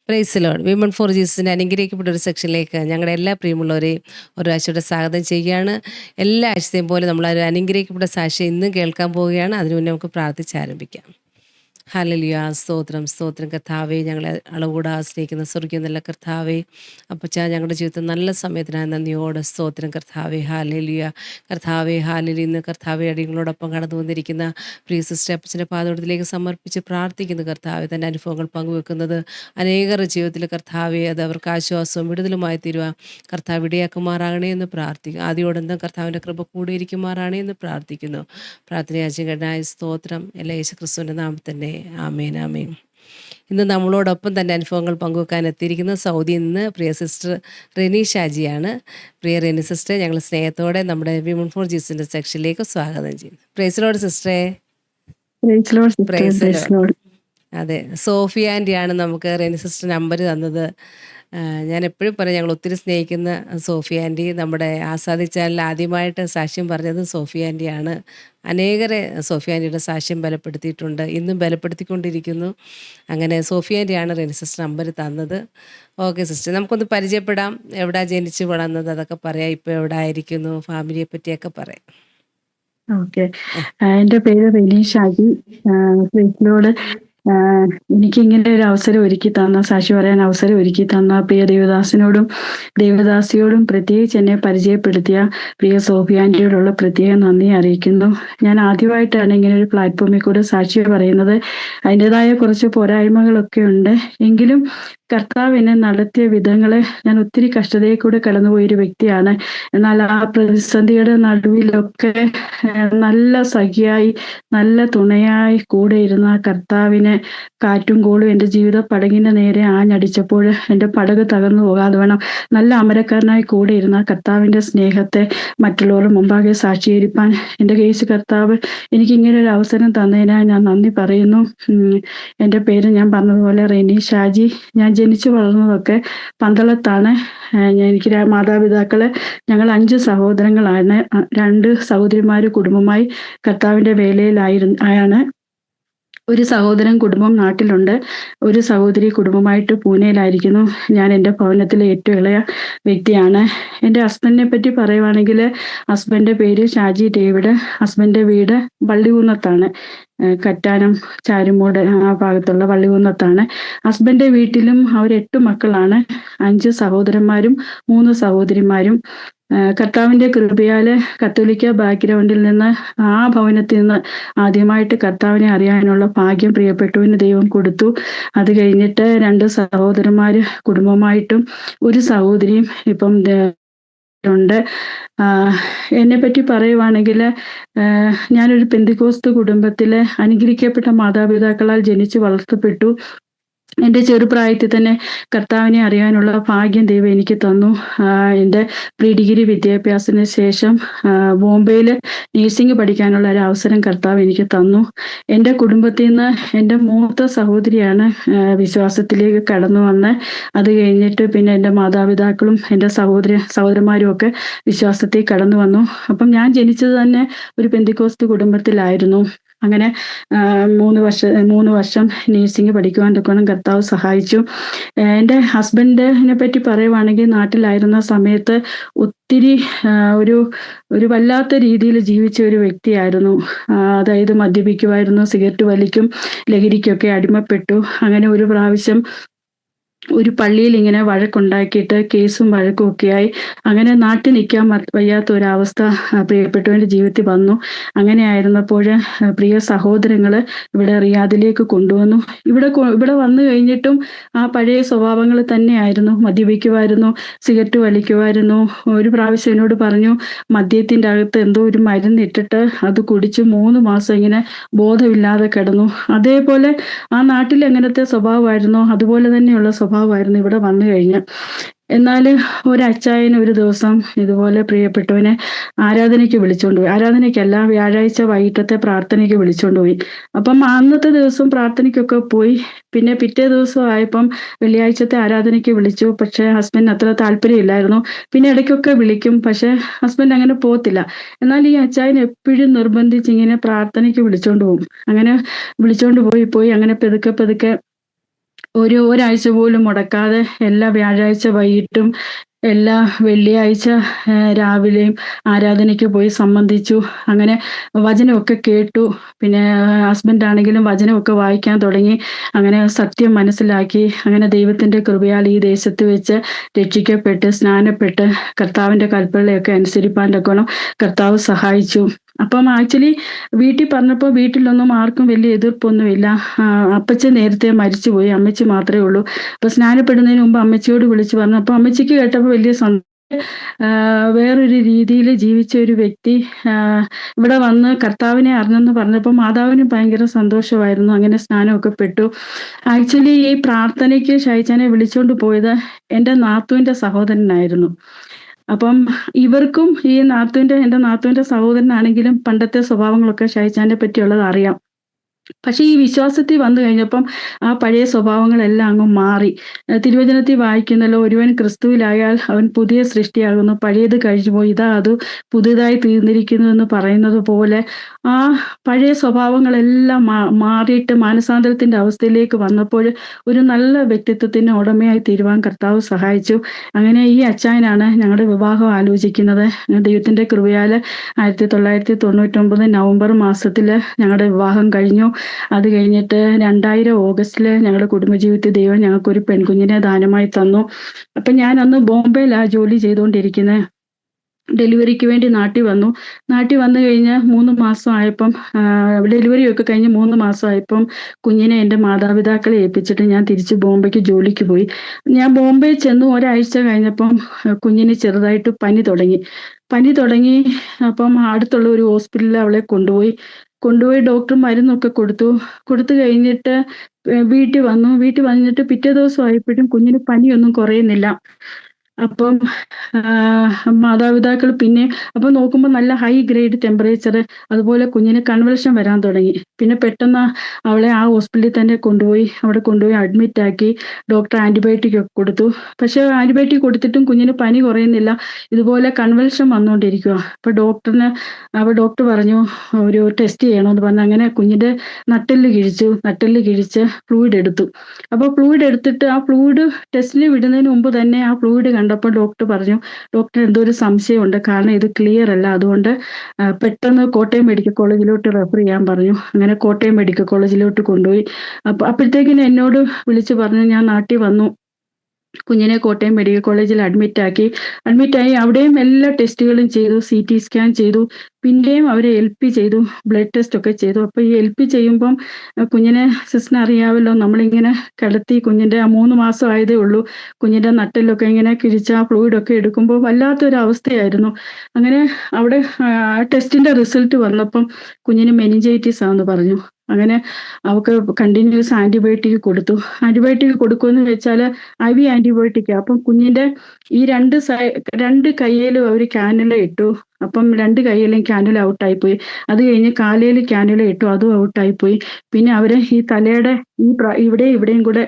Price lord. Women for ജീസസിൻ്റെ അനുഗ്രഹിക്കപ്പെട്ട ഒരു സെക്ഷനിലേക്ക് ഞങ്ങളുടെ എല്ലാ പ്രിയമുള്ളവരെയും ഒരാഴ്ചയുടെ സ്വാഗതം ചെയ്യുകയാണ്. എല്ലാ ആഴ്ചത്തെയും പോലെ നമ്മൾ ഒരു അനുഗ്രഹിക്കപ്പെട്ട സാക്ഷി ഇന്നും കേൾക്കാൻ പോവുകയാണ്. അതിനു മുന്നേ നമുക്ക് പ്രാർത്ഥിച്ച് ആരംഭിക്കാം. ഹല്ലേലൂയ. സ്തോത്രം സ്തോത്രം കർത്താവേ, ഞങ്ങളെ അളവുകൂടാ സ്നേഹിക്കുന്ന സ്വർഗീയ നല്ല കർത്താവേ, അപ്പച്ചാ ഞങ്ങളുടെ ജീവിതത്തിൽ നല്ല സമയത്തിനായി നന്ദിയോടെ സ്തോത്രം കർത്താവേ. ഹല്ലേലൂയ കർത്താവേ, ഹല്ലേലൂയ. ഇന്ന് കർത്താവേ അടിയങ്ങളോടൊപ്പം കടന്നു വന്നിരിക്കുന്ന പ്രിയ സിസ്റ്റർ അപ്പച്ചൻ്റെ പാദോടത്തിലേക്ക് സമർപ്പിച്ച് പ്രാർത്ഥിക്കുന്നു കർത്താവേ. തൻ്റെ അനുഭവങ്ങൾ പങ്കുവെക്കുന്നത് അനേകരുടെ ജീവിതത്തിൽ കർത്താവേ അത് അവർക്ക് ആശ്വാസവും വിടുതലുമായി തീരുവാൻ കർത്താവ് ഇടയാക്കുമാറാകണേ എന്ന് പ്രാർത്ഥിക്കും. ആദ്യോടെന്തും കർത്താവിൻ്റെ കൃപ കൂടിയിരിക്കുമാറാണേ എന്ന് പ്രാർത്ഥിക്കുന്നു. പ്രാർത്ഥന യാചകനായ സ്തോത്രം എല്ലാ യേശു ക്രിസ്തുവിൻ്റെ നാമത്തിൽ തന്നെ. ആമേൻ ആമേൻ. ഇന്ന് നമ്മളോടൊപ്പം തന്നെ അനുഭവങ്ങൾ പങ്കുവെക്കാൻ എത്തിയിരിക്കുന്ന സൗദിയിൽ നിന്ന് പ്രിയ സിസ്റ്റർ റെനി ഷാജിയാണ്. പ്രിയ റെനി സിസ്റ്റർ, ഞങ്ങൾ സ്നേഹത്തോടെ നമ്മുടെ വിമൺ ഫോർ ജീസസിൻ്റെ സെക്ഷനിലേക്ക് സ്വാഗതം ചെയ്യുന്നു. പ്രൈസ് ലോർഡ് സിസ്റ്ററെ. Praise lord. അതെ, സോഫിയ ആൻറ്റിയാണ് നമുക്ക് റെനി സിസ്റ്റർ നമ്പർ തന്നത്. ഞാൻ എപ്പോഴും പറയും, ഞങ്ങൾ ഒത്തിരി സ്നേഹിക്കുന്ന സോഫിയ ആൻറ്റി. നമ്മുടെ ആസാദി ചാനലിൽ ആദ്യമായിട്ട് സാക്ഷ്യം പറഞ്ഞത് സോഫിയ ആൻറ്റിയാണ്. അനേകരെ സോഫിയ ആൻറ്റിയുടെ സാക്ഷ്യം ബലപ്പെടുത്തിയിട്ടുണ്ട്, ഇന്നും ബലപ്പെടുത്തിക്കൊണ്ടിരിക്കുന്നു. അങ്ങനെ സോഫിയ ആൻറ്റിയാണ് റെനി സിസ്റ്റർ നമ്പർ തന്നത്. ഓക്കെ സിസ്റ്റർ, നമുക്കൊന്ന് പരിചയപ്പെടാം. എവിടെ ജനിച്ച് വളർന്നത് അതൊക്കെ പറയാം, ഇപ്പോൾ എവിടെ ആയിരിക്കുന്നു, ഫാമിലിയെ പറ്റിയൊക്കെ പറയാം. ഓക്കെ, എൻ്റെ പേര് റെനി ഷാജി. എനിക്ക് ഇങ്ങനെ ഒരു അവസരം ഒരുക്കി തന്ന, സാക്ഷി പറയാൻ അവസരം ഒരുക്കി തന്ന പ്രിയ ദേവദാസിനോടും ദേവദാസിയോടും, പ്രത്യേകിച്ച് എന്നെ പരിചയപ്പെടുത്തിയ പ്രിയ സോഫിയ ആൻറ്റിയോടുള്ള പ്രത്യേക നന്ദി അറിയിക്കുന്നു. ഞാൻ ആദ്യമായിട്ടാണ് ഇങ്ങനെ ഒരു പ്ലാറ്റ്ഫോമിൽ കൂടെ സാക്ഷി പറയുന്നത്. അതിൻ്റെതായ കുറച്ച് പോരായ്മകളൊക്കെ ഉണ്ട്, എങ്കിലും കർത്താവ് എന്നെ നടത്തിയ വിധങ്ങളെ ഞാൻ ഒത്തിരി കഷ്ടതയിൽ കൂടെ കടന്നുപോയൊരു വ്യക്തിയാണ്. എന്നാൽ ആ പ്രതിസന്ധിയുടെ നടുവിലൊക്കെ നല്ല സഖിയായി, നല്ല തുണയായി കൂടെ ഇരുന്ന കർത്താവിനെ കാറ്റും കോളും എൻ്റെ ജീവിത പടകിൻ്റെ നേരെ ആഞ്ഞടിച്ചപ്പോൾ എൻ്റെ പടക് തകർന്നു പോകാതെ വേണം നല്ല അമരക്കാരനായി കൂടെ ഇരുന്ന കർത്താവിൻ്റെ സ്നേഹത്തെ മറ്റുള്ളവരുടെ മുമ്പാകെ സാക്ഷീകരിപ്പാൻ എൻ്റെ കേസ് കർത്താവ് എനിക്കിങ്ങനെ ഒരു അവസരം തന്നതിനായി ഞാൻ നന്ദി പറയുന്നു. എൻ്റെ പേര് ഞാൻ പറഞ്ഞതുപോലെ റെനി ഷാജി. ഞാൻ ജനിച്ചു വളർന്നതൊക്കെ പന്തളത്താണ്. എനിക്ക് മാതാപിതാക്കള്, ഞങ്ങൾ 5 സഹോദരങ്ങളാണ്. 2 സഹോദരിമാര് കുടുംബമായി കർത്താവിൻ്റെ വേലയിലാണ്. ഒരു സഹോദരൻ കുടുംബം നാട്ടിലുണ്ട്, ഒരു സഹോദരി കുടുംബമായിട്ട് പൂനെയിലായിരിക്കുന്നു. ഞാൻ എൻ്റെ ഭവനത്തിലെ ഏറ്റവും ഇളയ വ്യക്തിയാണ്. എൻ്റെ ഹസ്ബൻഡിനെ പറ്റി പറയുവാണെങ്കിൽ, ഹസ്ബൻഡിൻ്റെ പേര് ഷാജി ഡേവിഡ്. ഹസ്ബൻഡിൻ്റെ വീട് വള്ളികുന്നത്താണ്, കറ്റാനം ചാരുമൂട് ആ ഭാഗത്തുള്ള വള്ളികുന്നത്താണ്. ഹസ്ബൻഡിൻ്റെ വീട്ടിലും അവർ 8 മക്കളാണ്, 5 സഹോദരന്മാരും 3 സഹോദരിമാരും. കർത്താവിൻ്റെ കൃപയാല് കത്തോലിക്ക ബാക്ക്ഗ്രൗണ്ടിൽ നിന്ന്, ആ ഭവനത്തിൽ നിന്ന് ആദ്യമായിട്ട് കർത്താവിനെ അറിയാനുള്ള ഭാഗ്യം പ്രിയപ്പെട്ടുവിന് ദൈവം കൊടുത്തു. അത് കഴിഞ്ഞിട്ട് 2 സഹോദരന്മാര് കുടുംബമായിട്ടും ഒരു സഹോദരിയും ഇപ്പം ഉണ്ട്. എന്നെ പറ്റി പറയുവാണെങ്കിൽ, ഞാനൊരു പെന്തിക്കോസ്ത് കുടുംബത്തിലെ അനുഗ്രഹിക്കപ്പെട്ട മാതാപിതാക്കളാൽ ജനിച്ച് വളർത്തപ്പെട്ടു. എൻ്റെ ചെറുപ്രായത്തിൽ തന്നെ കർത്താവിനെ അറിയാനുള്ള ഭാഗ്യം ദൈവം എനിക്ക് തന്നു. എൻ്റെ പ്രീ ഡിഗ്രി വിദ്യാഭ്യാസത്തിന് ശേഷം ബോംബെയിൽ നേഴ്സിംഗ് പഠിക്കാനുള്ള ഒരു അവസരം കർത്താവ് എനിക്ക് തന്നു. എൻ്റെ കുടുംബത്തിൽ നിന്ന് എൻ്റെ മൂത്ത സഹോദരിയാണ് വിശ്വാസത്തിലേക്ക് കടന്നു വന്ന്. അത് കഴിഞ്ഞിട്ട് പിന്നെ എൻ്റെ മാതാപിതാക്കളും എൻ്റെ സഹോദരന്മാരും ഒക്കെ വിശ്വാസത്തിൽ കടന്നു വന്നു. അപ്പം ഞാൻ ജനിച്ചത് തന്നെ ഒരു പെന്തിക്കോസ്ത് കുടുംബത്തിലായിരുന്നു. അങ്ങനെ 3 വർഷം നേഴ്സിംഗ് പഠിക്കുവാൻ തൊക്കണം കർത്താവ് സഹായിച്ചു. എൻ്റെ ഹസ്ബൻഡിനെ പറ്റി പറയുവാണെങ്കിൽ, നാട്ടിലായിരുന്ന സമയത്ത് ഒത്തിരി ഒരു വല്ലാത്ത രീതിയിൽ ജീവിച്ച ഒരു വ്യക്തിയായിരുന്നു. അതായത് മദ്യപിക്കുമായിരുന്നു, സിഗരറ്റ് വലിക്കും, ലഹരിക്കൊക്കെ അടിമപ്പെട്ടു. അങ്ങനെ ഒരു പ്രാവശ്യം ഒരു പള്ളിയിൽ ഇങ്ങനെ വഴക്കുണ്ടാക്കിയിട്ട് കേസും വഴക്കും ഒക്കെയായി. അങ്ങനെ നാട്ടിൽ നിൽക്കാൻ വയ്യാത്ത ഒരവസ്ഥ പ്രിയപ്പെട്ടവൻ്റെ ജീവിതത്തിൽ വന്നു. അങ്ങനെ ആയിരുന്നപ്പോൾ പ്രിയ സഹോദരങ്ങൾ ഇവിടെ റിയാദിലേക്ക് കൊണ്ടുവന്നു. ഇവിടെ വന്നു കഴിഞ്ഞിട്ടും ആ പഴയ സ്വഭാവങ്ങൾ തന്നെയായിരുന്നു. മദ്യപിക്കുമായിരുന്നു, സിഗരറ്റ് വലിക്കുമായിരുന്നു. ഒരു പ്രാവശ്യം എന്നോട് പറഞ്ഞു, മദ്യത്തിൻ്റെ അകത്ത് എന്തോ ഒരു മരുന്നിട്ടിട്ട് അത് കുടിച്ച് 3 മാസം ഇങ്ങനെ ബോധമില്ലാതെ കിടന്നു. അതേപോലെ ആ നാട്ടിൽ എങ്ങനത്തെ സ്വഭാവമായിരുന്നോ അതുപോലെ തന്നെയുള്ള സ്വഭാവമായിരുന്നു ഇവിടെ വന്നു കഴിഞ്ഞ്. എന്നാൽ ഒരു അച്ചായൻ ഒരു ദിവസം ഇതുപോലെ പ്രിയപ്പെട്ടവനെ ആരാധനയ്ക്ക് വിളിച്ചുകൊണ്ട് പോയി. ആരാധനയ്ക്കല്ല, വ്യാഴാഴ്ച വൈകിട്ടത്തെ പ്രാർത്ഥനയ്ക്ക് വിളിച്ചുകൊണ്ട് പോയി. അപ്പം അന്നത്തെ ദിവസം പ്രാർത്ഥനയ്ക്കൊക്കെ പോയി. പിന്നെ പിറ്റേ ദിവസം ആയപ്പം വെള്ളിയാഴ്ചത്തെ ആരാധനയ്ക്ക് വിളിച്ചു. പക്ഷേ ഹസ്ബൻഡിന് അത്ര താല്പര്യമില്ലായിരുന്നു. പിന്നെ ഇടയ്ക്കൊക്കെ വിളിക്കും, പക്ഷേ ഹസ്ബൻഡ് അങ്ങനെ പോകത്തില്ല. എന്നാൽ ഈ അച്ചായൻ എപ്പോഴും നിർബന്ധിച്ച് ഇങ്ങനെ പ്രാർത്ഥനയ്ക്ക് വിളിച്ചുകൊണ്ട് പോകും. അങ്ങനെ വിളിച്ചുകൊണ്ട് പോയി അങ്ങനെ പെതുക്കെ ഒരാഴ്ച പോലും മുടക്കാതെ എല്ലാ വ്യാഴാഴ്ച വൈകിട്ടും എല്ലാ വെള്ളിയാഴ്ച രാവിലെയും ആരാധനയ്ക്ക് പോയി സംബന്ധിച്ചു. അങ്ങനെ വചനമൊക്കെ കേട്ടു. പിന്നെ ഹസ്ബൻഡ് ആണെങ്കിലും വചനമൊക്കെ വായിക്കാൻ തുടങ്ങി. അങ്ങനെ സത്യം മനസ്സിലാക്കി. അങ്ങനെ ദൈവത്തിന്റെ കൃപയാൽ ഈ ദേശത്ത് വെച്ച് രക്ഷിക്കപ്പെട്ട് സ്നാനപ്പെട്ട് കർത്താവിന്റെ കൽപ്പനകളെയൊക്കെ അനുസരിപ്പാൻ തക്കോണം കർത്താവ് സഹായിച്ചു. അപ്പം ആക്ച്വലി വീട്ടിൽ പറഞ്ഞപ്പോൾ വീട്ടിലൊന്നും ആർക്കും വലിയ എതിർപ്പൊന്നുമില്ല. അപ്പച്ചൻ നേരത്തെ മരിച്ചുപോയി, അമ്മച്ചി മാത്രമേ ഉള്ളൂ. അപ്പൊ സ്നാനപ്പെടുന്നതിന് മുമ്പ് അമ്മച്ചിയോട് വിളിച്ചു പറഞ്ഞു. അപ്പൊ അമ്മച്ചിക്ക് കേട്ടപ്പോൾ വലിയ വേറൊരു രീതിയിൽ ജീവിച്ച ഒരു വ്യക്തി ഇവിടെ വന്ന് കർത്താവിനെ അറിഞ്ഞെന്ന് പറഞ്ഞപ്പോൾ മാതാവിന് ഭയങ്കര സന്തോഷമായിരുന്നു. അങ്ങനെ സ്നാനമൊക്കെ പെട്ടു. ആക്ച്വലി ഈ പ്രാർത്ഥനയ്ക്ക് ഷൈച്ചാനെ വിളിച്ചോണ്ട് പോയത് എൻ്റെ നാത്തൂന്റെ സഹോദരനായിരുന്നു. അപ്പം ഇവർക്കും എൻ്റെ നാത്തൂന്റെ സഹോദരനാണെങ്കിലും പണ്ടത്തെ സ്വഭാവങ്ങളൊക്കെ ഷൈച്ചാനെ പറ്റിയുള്ളത് അറിയാം. പക്ഷെ ഈ വിശ്വാസത്തിൽ വന്നു കഴിഞ്ഞപ്പം ആ പഴയ സ്വഭാവങ്ങളെല്ലാം അങ്ങ് മാറി. തിരുവചനത്തിൽ വായിക്കുന്നല്ലോ, ഒരുവൻ ക്രിസ്തുവിലായാൽ അവൻ പുതിയ സൃഷ്ടിയാകുന്നു, പഴയത് കഴിഞ്ഞുപോയി, ഇതാ അത് പുതുതായി തീർന്നിരിക്കുന്നു എന്ന് പറയുന്നത് പോലെ ആ പഴയ സ്വഭാവങ്ങളെല്ലാം മാറിയിട്ട് മാനസാന്തരത്തിന്റെ അവസ്ഥയിലേക്ക് വന്നപ്പോൾ ഒരു നല്ല വ്യക്തിത്വത്തിന് ഉടമയായി തീരുവാൻ കർത്താവ് സഹായിച്ചു. അങ്ങനെ ഈ അച്ചായനാണ് ഞങ്ങളുടെ വിവാഹം ആലോചിക്കുന്നത്. ദൈവത്തിന്റെ കൃപയാൽ 1999 നവംബർ മാസത്തിൽ ഞങ്ങളുടെ വിവാഹം കഴിഞ്ഞു. അത് കഴിഞ്ഞിട്ട് 2000 ഓഗസ്റ്റിൽ ഞങ്ങളുടെ കുടുംബജീവിതത്തിൽ ദൈവം ഞങ്ങൾക്കൊരു പെൺകുഞ്ഞിനെ ദാനമായി തന്നു. അപ്പം ഞാൻ അന്ന് ബോംബെയിലാണ് ജോലി ചെയ്തുകൊണ്ടിരിക്കുന്നത്. ഡെലിവറിക്ക് വേണ്ടി നാട്ടിൽ വന്നു. നാട്ടിൽ വന്നു കഴിഞ്ഞ് 3 മാസം ആയപ്പം ഡെലിവറി ഒക്കെ കഴിഞ്ഞ് 3 മാസമായപ്പം കുഞ്ഞിനെ എൻ്റെ മാതാപിതാക്കളെ ഏൽപ്പിച്ചിട്ട് ഞാൻ തിരിച്ച് ബോംബെക്ക് ജോലിക്ക് പോയി. ഞാൻ ബോംബെ ചെന്നു ഒരാഴ്ച കഴിഞ്ഞപ്പം കുഞ്ഞിന് ചെറുതായിട്ട് പനി തുടങ്ങി. അപ്പം അടുത്തുള്ള ഒരു ഹോസ്പിറ്റലിൽ അവളെ കൊണ്ടുപോയി ഡോക്ടർ മരുന്നൊക്കെ കൊടുത്തു കഴിഞ്ഞിട്ട് വീട്ടിൽ വന്നിട്ട് പിറ്റേ ദിവസം ആയപ്പോഴും കുഞ്ഞിന് പനിയൊന്നും കുറയുന്നില്ല. അപ്പം മാതാപിതാക്കൾ അപ്പം നോക്കുമ്പോൾ നല്ല ഹൈ ഗ്രേഡ് ടെമ്പറേച്ചർ, അതുപോലെ കുഞ്ഞിന് കൺവൾഷൻ വരാൻ തുടങ്ങി. പിന്നെ പെട്ടെന്ന് അവളെ ആ ഹോസ്പിറ്റലിൽ തന്നെ അവിടെ കൊണ്ടുപോയി അഡ്മിറ്റ് ആക്കി. ഡോക്ടർ ആന്റിബയോട്ടിക് ഒക്കെ കൊടുത്തു. പക്ഷെ ആന്റിബയോട്ടിക് കൊടുത്തിട്ടും കുഞ്ഞിന് പനി കുറയുന്നില്ല, ഇതുപോലെ കൺവൾഷൻ വന്നുകൊണ്ടിരിക്കുക. അപ്പൊ ഡോക്ടർ പറഞ്ഞു ഒരു ടെസ്റ്റ് ചെയ്യണമെന്ന് പറഞ്ഞു. അങ്ങനെ കുഞ്ഞിന്റെ നട്ടെല്ല് കിഴിച്ച് ഫ്ലൂയിഡ് എടുത്തു. അപ്പോൾ ഫ്ലൂയിഡ് എടുത്തിട്ട് ആ ഫ്ലൂയിഡ് ടെസ്റ്റിന് വിടുന്നതിന് മുമ്പ് തന്നെ ആ ഫ്ലൂയിഡ് കണ്ടപ്പോൾ ഡോക്ടർ പറഞ്ഞു, ഡോക്ടർ എന്തോ ഒരു സംശയമുണ്ട്, കാരണം ഇത് ക്ലിയർ അല്ല, അതുകൊണ്ട് പെട്ടെന്ന് കോട്ടയം മെഡിക്കൽ കോളേജിലോട്ട് റെഫർ ചെയ്യാൻ പറഞ്ഞു. അങ്ങനെ കോട്ടയം മെഡിക്കൽ കോളേജിലോട്ട് കൊണ്ടുപോയി. അപ്പോഴത്തേക്കിന് എന്നോട് വിളിച്ചു പറഞ്ഞു, ഞാൻ നാട്ടിൽ വന്നു, കുഞ്ഞിനെ കോട്ടയം മെഡിക്കൽ കോളേജിൽ അഡ്മിറ്റായി. അവിടെയും എല്ലാ ടെസ്റ്റുകളും ചെയ്തു, CT സ്കാൻ ചെയ്തു. പിന്നെയും അവരെ LP ചെയ്തു, ബ്ലഡ് ടെസ്റ്റ് ഒക്കെ ചെയ്തു. അപ്പോൾ ഈ LP ചെയ്യുമ്പം കുഞ്ഞിനെ സിസ്റ്ററിന് അറിയാമല്ലോ, നമ്മളിങ്ങനെ കിടത്തി കുഞ്ഞിൻ്റെ 3 മാസം ആയതേ ഉള്ളൂ, കുഞ്ഞിൻ്റെ നട്ടെല്ലൊക്കെ ഇങ്ങനെ കിഴിച്ച് ആ ഫ്ലൂയിഡൊക്കെ എടുക്കുമ്പോൾ വല്ലാത്തൊരു അവസ്ഥയായിരുന്നു. അങ്ങനെ അവിടെ ടെസ്റ്റിന്റെ റിസൾട്ട് വന്നപ്പം കുഞ്ഞിന് മെനിഞ്ചൈറ്റിസ് ആണെന്ന് പറഞ്ഞു. അങ്ങനെ അവൾക്ക് കണ്ടിന്യൂസ് ആന്റിബയോട്ടിക് കൊടുക്കുമെന്ന് വെച്ചാൽ IV ആന്റിബയോട്ടിക്. അപ്പം കുഞ്ഞിന്റെ ഈ രണ്ട് കൈയിലും അവർ കാനുല ഇട്ടു. അപ്പം 2 കൈയിലും കാനുല ഔട്ടായിപ്പോയി. അത് കഴിഞ്ഞ് കാലയിൽ കാനുല ഇട്ടു, അതും ഔട്ടായിപ്പോയി. പിന്നെ അവര് ഈ തലയുടെ ഇവിടെയും കൂടെ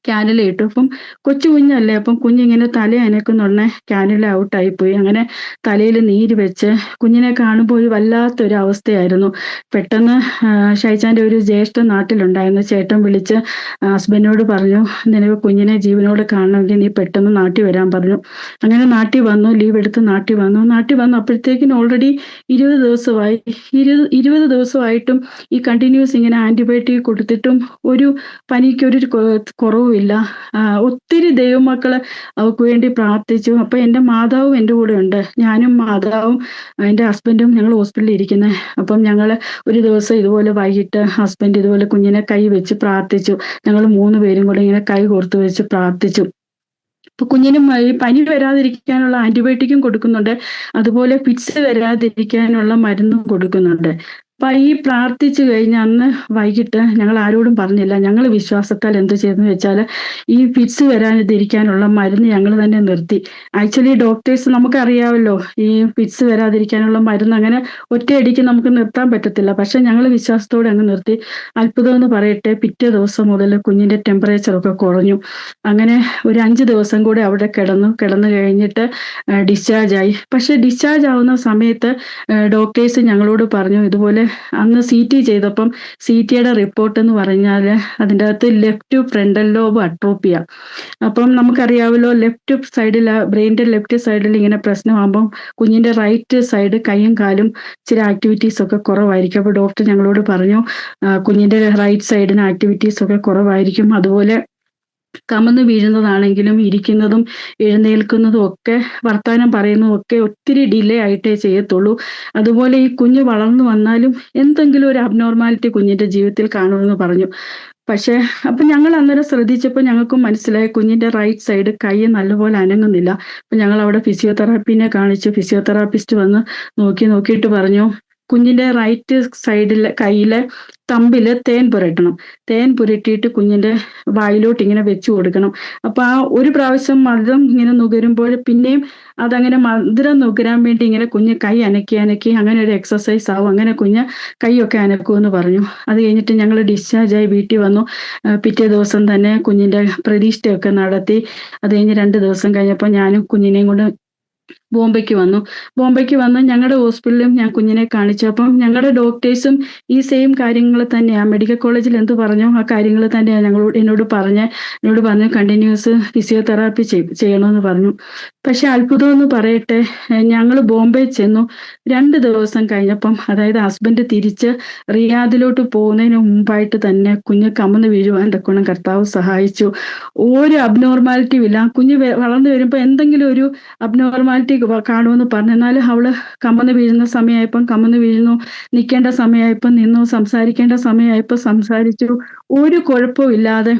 കാനുല ഇട്ടു. അപ്പം കൊച്ചു കുഞ്ഞല്ലേ, അപ്പം കുഞ്ഞിങ്ങനെ തല അനക്കുന്നുടനെ കാനുല ഔട്ടായിപ്പോയി. അങ്ങനെ തലയിൽ നീര് വെച്ച് കുഞ്ഞിനെ കാണുമ്പോൾ ഒരു വല്ലാത്തൊരു അവസ്ഥയായിരുന്നു. പെട്ടെന്ന് ഷൈച്ചാൻ്റെ ഒരു ജ്യേഷ്ഠ നാട്ടിലുണ്ടായിരുന്നു. ചേട്ടൻ വിളിച്ച് ഹസ്ബൻഡിനോട് പറഞ്ഞു, നിനക്ക് കുഞ്ഞിനെ ജീവനോട് കാണണമെങ്കിൽ നീ പെട്ടെന്ന് നാട്ടിൽ വരാൻ പറഞ്ഞു. അങ്ങനെ നാട്ടിൽ വന്നു, ലീവ് എടുത്ത് നാട്ടിൽ വന്നു. അപ്പോഴത്തേക്കിനും ഓൾറെഡി 20 ദിവസമായി. 20 ദിവസമായിട്ടും ഈ കണ്ടിന്യൂസ് ഇങ്ങനെ ആന്റിബയോട്ടിക് കൊടുത്തിട്ടും ഒരു പനിക്കൊരു കുറവുമില്ല. ഒത്തിരി ദൈവമക്കള് അവൾക്ക് വേണ്ടി പ്രാർത്ഥിച്ചു. അപ്പൊ എൻ്റെ മാതാവും എൻ്റെ കൂടെ ഉണ്ട്. ഞാനും മാതാവും എൻ്റെ ഹസ്ബൻഡും ഞങ്ങൾ ഹോസ്പിറ്റലിൽ ഇരിക്കുന്നത്. അപ്പം ഞങ്ങൾ ഒരു ദിവസം ഇതുപോലെ വൈകിട്ട് ഹസ്ബൻഡ് ഇതുപോലെ കുഞ്ഞിനെ കൈ വെച്ച് പ്രാർത്ഥിച്ചു. ഞങ്ങൾ 3 പേരും കൂടെ ഇങ്ങനെ കൈ കോർത്ത് വെച്ച് പ്രാർത്ഥിച്ചു. ഇപ്പൊ കുഞ്ഞിനും ഈ പനി വരാതിരിക്കാനുള്ള ആന്റിബയോട്ടിക്കും കൊടുക്കുന്നുണ്ട്, അതുപോലെ ഫിറ്റ്സ് വരാതിരിക്കാനുള്ള മരുന്നും കൊടുക്കുന്നുണ്ട്. അപ്പൊ ഈ പ്രാർത്ഥിച്ചു കഴിഞ്ഞ അന്ന് വൈകിട്ട് ഞങ്ങൾ ആരോടും പറഞ്ഞില്ല. ഞങ്ങൾ വിശ്വാസത്താൽ എന്ത് ചെയ്തെന്ന് വെച്ചാൽ ഈ ഫിറ്റ്സ് വരാതിരിക്കാനുള്ള മരുന്ന് ഞങ്ങൾ തന്നെ നിർത്തി. ആക്ച്വലി ഡോക്ടേഴ്സ് നമുക്കറിയാമല്ലോ, ഈ ഫിറ്റ്സ് വരാതിരിക്കാനുള്ള മരുന്ന് അങ്ങനെ ഒറ്റയടിക്ക് നമുക്ക് നിർത്താൻ പറ്റത്തില്ല. പക്ഷെ ഞങ്ങൾ വിശ്വാസത്തോടെ അങ്ങ് നിർത്തി. അത്ഭുതം എന്ന് പറയട്ടെ, പിറ്റേ ദിവസം മുതൽ കുഞ്ഞിന്റെ ടെമ്പറേച്ചറൊക്കെ കുറഞ്ഞു. അങ്ങനെ ഒരു 5 ദിവസം കൂടെ അവിടെ കിടന്നു കഴിഞ്ഞിട്ട് ഡിസ്ചാർജ് ആയി. പക്ഷെ ഡിസ്ചാർജ് ആവുന്ന സമയത്ത് ഡോക്ടേഴ്സ് ഞങ്ങളോട് പറഞ്ഞു, ഇതുപോലെ അന്ന് CT ചെയ്തപ്പം CTയുടെ റിപ്പോർട്ട് എന്ന് പറഞ്ഞാൽ അതിൻ്റെ അകത്ത് ലെഫ്റ്റ് ഫ്രണ്ടൽ ലോബ് അട്രോപ്പിയ. അപ്പം നമുക്കറിയാമല്ലോ, ലെഫ്റ്റ് സൈഡിൽ, ബ്രെയിൻ്റെ ലെഫ്റ്റ് സൈഡിൽ ഇങ്ങനെ പ്രശ്നമാകുമ്പം കുഞ്ഞിൻ്റെ റൈറ്റ് സൈഡ് കൈയും കാലും ചില ആക്ടിവിറ്റീസ് ഒക്കെ കുറവായിരിക്കും. അപ്പോൾ ഡോക്ടർ ഞങ്ങളോട് പറഞ്ഞു കുഞ്ഞിൻ്റെ റൈറ്റ് സൈഡിന് ആക്ടിവിറ്റീസ് ഒക്കെ കുറവായിരിക്കും. അതുപോലെ കമന്ന് വീഴുന്നതാണെങ്കിലും ഇരിക്കുന്നതും എഴുന്നേൽക്കുന്നതും ഒക്കെ വർത്താനം പറയുന്നതും ഒക്കെ ഒത്തിരി ഡിലേ ആയിട്ടേ ചെയ്യത്തുള്ളൂ. അതുപോലെ ഈ കുഞ്ഞ് വളർന്നു വന്നാലും എന്തെങ്കിലും ഒരു അബ്നോർമാലിറ്റി കുഞ്ഞിൻ്റെ ജീവിതത്തിൽ കാണുമെന്ന് പറഞ്ഞു. പക്ഷേ അപ്പം ഞങ്ങൾ അന്നേരം ശ്രദ്ധിച്ചപ്പോൾ ഞങ്ങൾക്കും മനസ്സിലായി കുഞ്ഞിൻ്റെ റൈറ്റ് സൈഡ് കൈ നല്ലപോലെ അനങ്ങുന്നില്ല. അപ്പം ഞങ്ങൾ അവിടെ ഫിസിയോതെറാപ്പിനെ കാണിച്ചു. ഫിസിയോതെറാപ്പിസ്റ്റ് വന്ന് നോക്കിയിട്ട് പറഞ്ഞു കുഞ്ഞിൻ്റെ റൈറ്റ് സൈഡിലെ കയ്യിലെ തമ്പിൽ തേൻ പുരട്ടണം. തേൻ പുരട്ടിയിട്ട് കുഞ്ഞിൻ്റെ വായിലോട്ട് ഇങ്ങനെ വെച്ചു കൊടുക്കണം. അപ്പോൾ ആ ഒരു പ്രാവശ്യം മധുരം ഇങ്ങനെ നുകരുമ്പോൾ പിന്നെയും അതങ്ങനെ മധുരം നുകരാൻ വേണ്ടി ഇങ്ങനെ കുഞ്ഞ് കൈ അനക്കി അങ്ങനെ ഒരു എക്സസൈസ് ആവും. അങ്ങനെ കുഞ്ഞ് കൈയൊക്കെ അനക്കുമെന്ന് പറഞ്ഞു. അത് കഴിഞ്ഞിട്ട് ഞങ്ങൾ ഡിസ്ചാർജായി വീട്ടിൽ വന്നു. പിറ്റേ ദിവസം തന്നെ കുഞ്ഞിൻ്റെ പ്രതിഷ്ഠയൊക്കെ നടത്തി. അത് കഴിഞ്ഞ് 2 ദിവസം കഴിഞ്ഞപ്പോൾ ഞാനും കുഞ്ഞിനെയും കൊണ്ട് ബോംബെക്ക് വന്ന് ഞങ്ങളുടെ ഹോസ്പിറ്റലിലും ഞാൻ കുഞ്ഞിനെ കാണിച്ചു. അപ്പം ഞങ്ങളുടെ ഡോക്ടേഴ്സും ഈ സെയിം കാര്യങ്ങൾ തന്നെയാണ്, മെഡിക്കൽ കോളേജിൽ എന്ത് പറഞ്ഞോ ആ കാര്യങ്ങൾ തന്നെയാണ് എന്നോട് പറഞ്ഞു കണ്ടിന്യൂസ് ഫിസിയോതെറാപ്പി ചെയ്യണമെന്ന് പറഞ്ഞു. പക്ഷെ അത്ഭുതം എന്ന് പറയട്ടെ, ഞങ്ങൾ ബോംബെ ചെന്നു. 2 ദിവസം കഴിഞ്ഞപ്പം, അതായത് ഹസ്ബൻഡ് തിരിച്ച് റിയാദിലോട്ട് പോകുന്നതിന് മുമ്പായിട്ട് തന്നെ കുഞ്ഞ് കമന്ന് വീഴുവാൻ തക്കോണം കർത്താവ് സഹായിച്ചു. ഒരു അബ്നോർമാലിറ്റിയും ഇല്ല. കുഞ്ഞ് വളർന്നു വരുമ്പോൾ എന്തെങ്കിലും ഒരു അബ്നോർമാലിറ്റി കാണുമെന്ന് പറഞ്ഞു. എന്നാലും അവള് കമന്ന് വീഴുന്ന സമയമായപ്പം കമന്ന് വീഴുന്നു, നിൽക്കേണ്ട സമയമായപ്പം നിന്നു, സംസാരിക്കേണ്ട സമയമായപ്പോൾ സംസാരിച്ചു. ഒരു കുഴപ്പവും ഇല്ലാതെ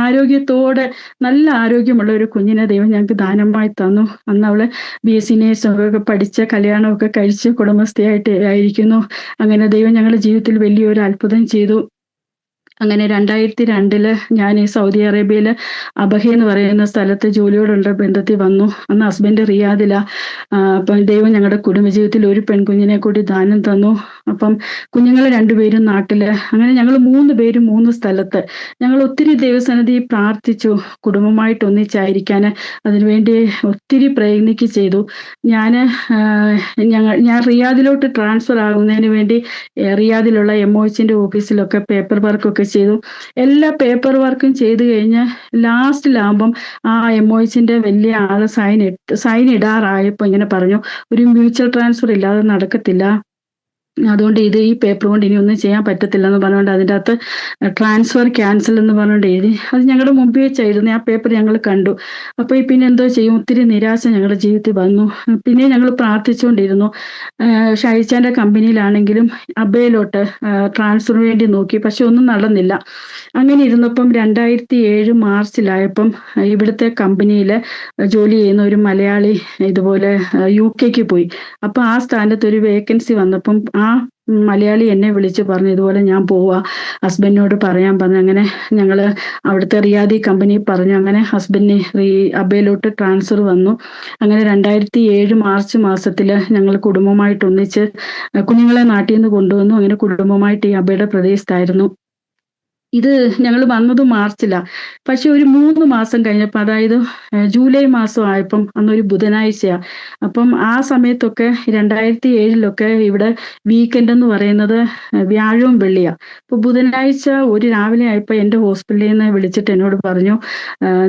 ആരോഗ്യത്തോടെ നല്ല ആരോഗ്യമുള്ള ഒരു കുഞ്ഞിനെ ദൈവം ഞങ്ങൾക്ക് ദാനമായി തന്നു. അന്ന് അവള് BSc നേഴ്സൊക്കെ പഠിച്ച് കല്യാണമൊക്കെ കഴിച്ച് കുടുംബസ്ഥയായിട്ട് ആയിരിക്കുന്നു. അങ്ങനെ ദൈവം ഞങ്ങളുടെ ജീവിതത്തിൽ വലിയൊരു അത്ഭുതം ചെയ്തു. അങ്ങനെ 2002 ഞാൻ ഈ സൗദി അറേബ്യയിൽ അബഹ എന്ന് പറയുന്ന സ്ഥലത്ത് ജോലിയോടുള്ള ബന്ധത്തിൽ വന്നു. അന്ന് ഹസ്ബൻഡ് റിയാദില. അപ്പം ദൈവം ഞങ്ങളുടെ കുടുംബജീവിതത്തിൽ ഒരു പെൺകുഞ്ഞിനെ കൂടി ദാനം തന്നു. അപ്പം കുഞ്ഞുങ്ങൾ 2 പേരും നാട്ടില്. അങ്ങനെ ഞങ്ങൾ 3 പേരും 3 സ്ഥലത്ത്. ഞങ്ങൾ ഒത്തിരി ദൈവസന്നിധി പ്രാർത്ഥിച്ചു കുടുംബമായിട്ട് ഒന്നിച്ചായിരിക്കാൻ. അതിനുവേണ്ടി ഒത്തിരി പ്രയത്നിക്ക് ചെയ്തു. ഞാൻ റിയാദിലോട്ട് ട്രാൻസ്ഫർ ആകുന്നതിന് വേണ്ടി റിയാദിലുള്ള MOHന്റെ ഓഫീസിലൊക്കെ പേപ്പർ വർക്കൊക്കെ ചെയ്തു. എല്ലാ പേപ്പർ വർക്കും ചെയ്ത് കഴിഞ്ഞ് ലാസ്റ്റിലാകുമ്പം ആ MOHന്റെ വലിയ ആള് സൈൻ ഇടാറായപ്പോൾ ഇങ്ങനെ പറഞ്ഞു, ഒരു മ്യൂച്വൽ ട്രാൻസ്ഫർ ഇല്ലാതെ നടക്കത്തില്ല, അതുകൊണ്ട് ഈ പേപ്പർ കൊണ്ട് ഇനി ഒന്നും ചെയ്യാൻ പറ്റത്തില്ല എന്ന് പറഞ്ഞുകൊണ്ട് അതിൻ്റെ അകത്ത് ട്രാൻസ്ഫർ ക്യാൻസൽ എന്ന് പറഞ്ഞുകൊണ്ട് എഴുതി. അത് ഞങ്ങളുടെ മുമ്പിൽ വെച്ചായിരുന്നു. ആ പേപ്പർ ഞങ്ങൾ കണ്ടു. അപ്പോൾ പിന്നെ എന്തോ ചെയ്യും, ഒത്തിരി നിരാശ ഞങ്ങളുടെ ജീവിതത്തിൽ വന്നു. പിന്നെ ഞങ്ങൾ പ്രാർത്ഥിച്ചുകൊണ്ടിരുന്നു. ഷൈച്ചാൻ്റെ കമ്പനിയിലാണെങ്കിലും അബേലോട്ട് ട്രാൻസ്ഫറിന് വേണ്ടി നോക്കി, പക്ഷെ ഒന്നും നടന്നില്ല. അങ്ങനെ ഇരുന്നപ്പം 2007 മാർച്ചിലായപ്പം ഇവിടുത്തെ കമ്പനിയിൽ ജോലി ചെയ്യുന്ന ഒരു മലയാളി ഇതുപോലെ UK പോയി. അപ്പോൾ ആ സ്ഥാനത്ത് ഒരു വേക്കൻസി വന്നപ്പം ആ മലയാളി എന്നെ വിളിച്ച് പറഞ്ഞു, ഇതുപോലെ ഞാൻ പോവാ, ഹസ്ബൻഡിനോട് പറയാൻ പറഞ്ഞു. അങ്ങനെ ഞങ്ങൾ അവിടുത്തെ റിയാദി കമ്പനി പറഞ്ഞു. അങ്ങനെ ഹസ്ബൻഡിന് അബേലോട്ട് ട്രാൻസ്ഫർ വന്നു. അങ്ങനെ 2007 മാർച്ച് മാസത്തിൽ ഞങ്ങൾ കുടുംബമായിട്ട് ഒന്നിച്ച് കുഞ്ഞുങ്ങളെ നാട്ടിൽ നിന്ന് കൊണ്ടുവന്നു. അങ്ങനെ കുടുംബമായിട്ട് ഈ അബയുടെ പ്രദേശത്തായിരുന്നു. ഇത് ഞങ്ങൾ വന്നത് മാർച്ചിലാണ്. പക്ഷെ ഒരു 3 മാസം കഴിഞ്ഞപ്പോൾ, അതായത് ജൂലൈ മാസം ആയപ്പം, അന്നൊരു ബുധനാഴ്ചയാണ്. അപ്പം ആ സമയത്തൊക്കെ 2007 ഇവിടെ വീക്കെൻഡ് എന്ന് പറയുന്നത് വ്യാഴവും വെള്ളിയാണ്. അപ്പോൾ ബുധനാഴ്ച ഒരു രാവിലെ ആയപ്പോൾ എൻ്റെ ഹോസ്പിറ്റലിൽ നിന്ന് വിളിച്ചിട്ട് എന്നോട് പറഞ്ഞു,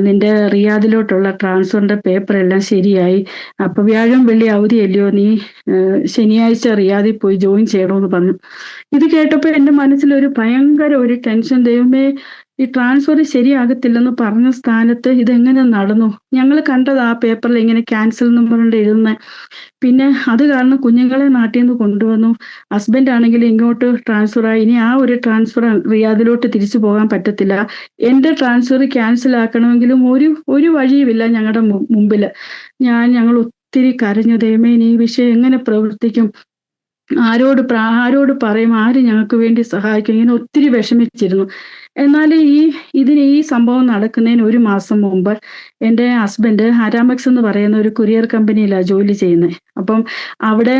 നിന്റെ റിയാദിലോട്ടുള്ള ട്രാൻസ്ഫറിൻ്റെ പേപ്പർ എല്ലാം ശരിയായി, അപ്പോൾ വ്യാഴവും വെള്ളി അവധിയല്ലയോ, നീ ശനിയാഴ്ച റിയാദിൽ പോയി ജോയിൻ ചെയ്യണമെന്ന് പറഞ്ഞു. ഇത് കേട്ടപ്പോൾ എൻ്റെ മനസ്സിലൊരു ഭയങ്കര ഒരു ടെൻഷൻ. ദൈവമേ, ഈ ട്രാൻസ്ഫർ ശരിയാകത്തില്ലെന്ന് പറഞ്ഞ സ്ഥാനത്ത് ഇതെങ്ങനെ നടന്നു? ഞങ്ങൾ കണ്ടത് ആ പേപ്പറിൽ ഇങ്ങനെ ക്യാൻസൽ എന്ന് പറഞ്ഞിട്ട് എഴുതുന്നത്. പിന്നെ അത് കാരണം കുഞ്ഞുങ്ങളെ നാട്ടിൽ നിന്ന് കൊണ്ടുവന്നു. ഹസ്ബൻഡ് ആണെങ്കിൽ ഇങ്ങോട്ട് ട്രാൻസ്ഫർ ആയി. ഇനി ആ ഒരു ട്രാൻസ്ഫർ റിയാദിലോട്ട് തിരിച്ചു പോകാൻ പറ്റത്തില്ല. എൻ്റെ ട്രാൻസ്ഫർ ക്യാൻസൽ ആക്കണമെങ്കിലും ഒരു വഴിയുമില്ല ഞങ്ങളുടെ മുമ്പിൽ. ഞങ്ങൾ ഒത്തിരി കരഞ്ഞു. ദൈവമേ, ഈ വിഷയം എങ്ങനെ പ്രവർത്തിക്കും, ആരോട് പറയും, ആര് ഞങ്ങൾക്ക് വേണ്ടി സഹായിക്കും, ഇങ്ങനെ ഒത്തിരി വിഷമിച്ചിരുന്നു. എന്നാൽ ഈ സംഭവം നടക്കുന്നതിന് ഒരു മാസം മുമ്പ് എൻ്റെ ഹസ്ബൻഡ് ആരാമെക്സ് എന്ന് പറയുന്ന ഒരു കൊറിയർ കമ്പനിയിലാണ് ജോലി ചെയ്യുന്നത്. അപ്പം അവിടെ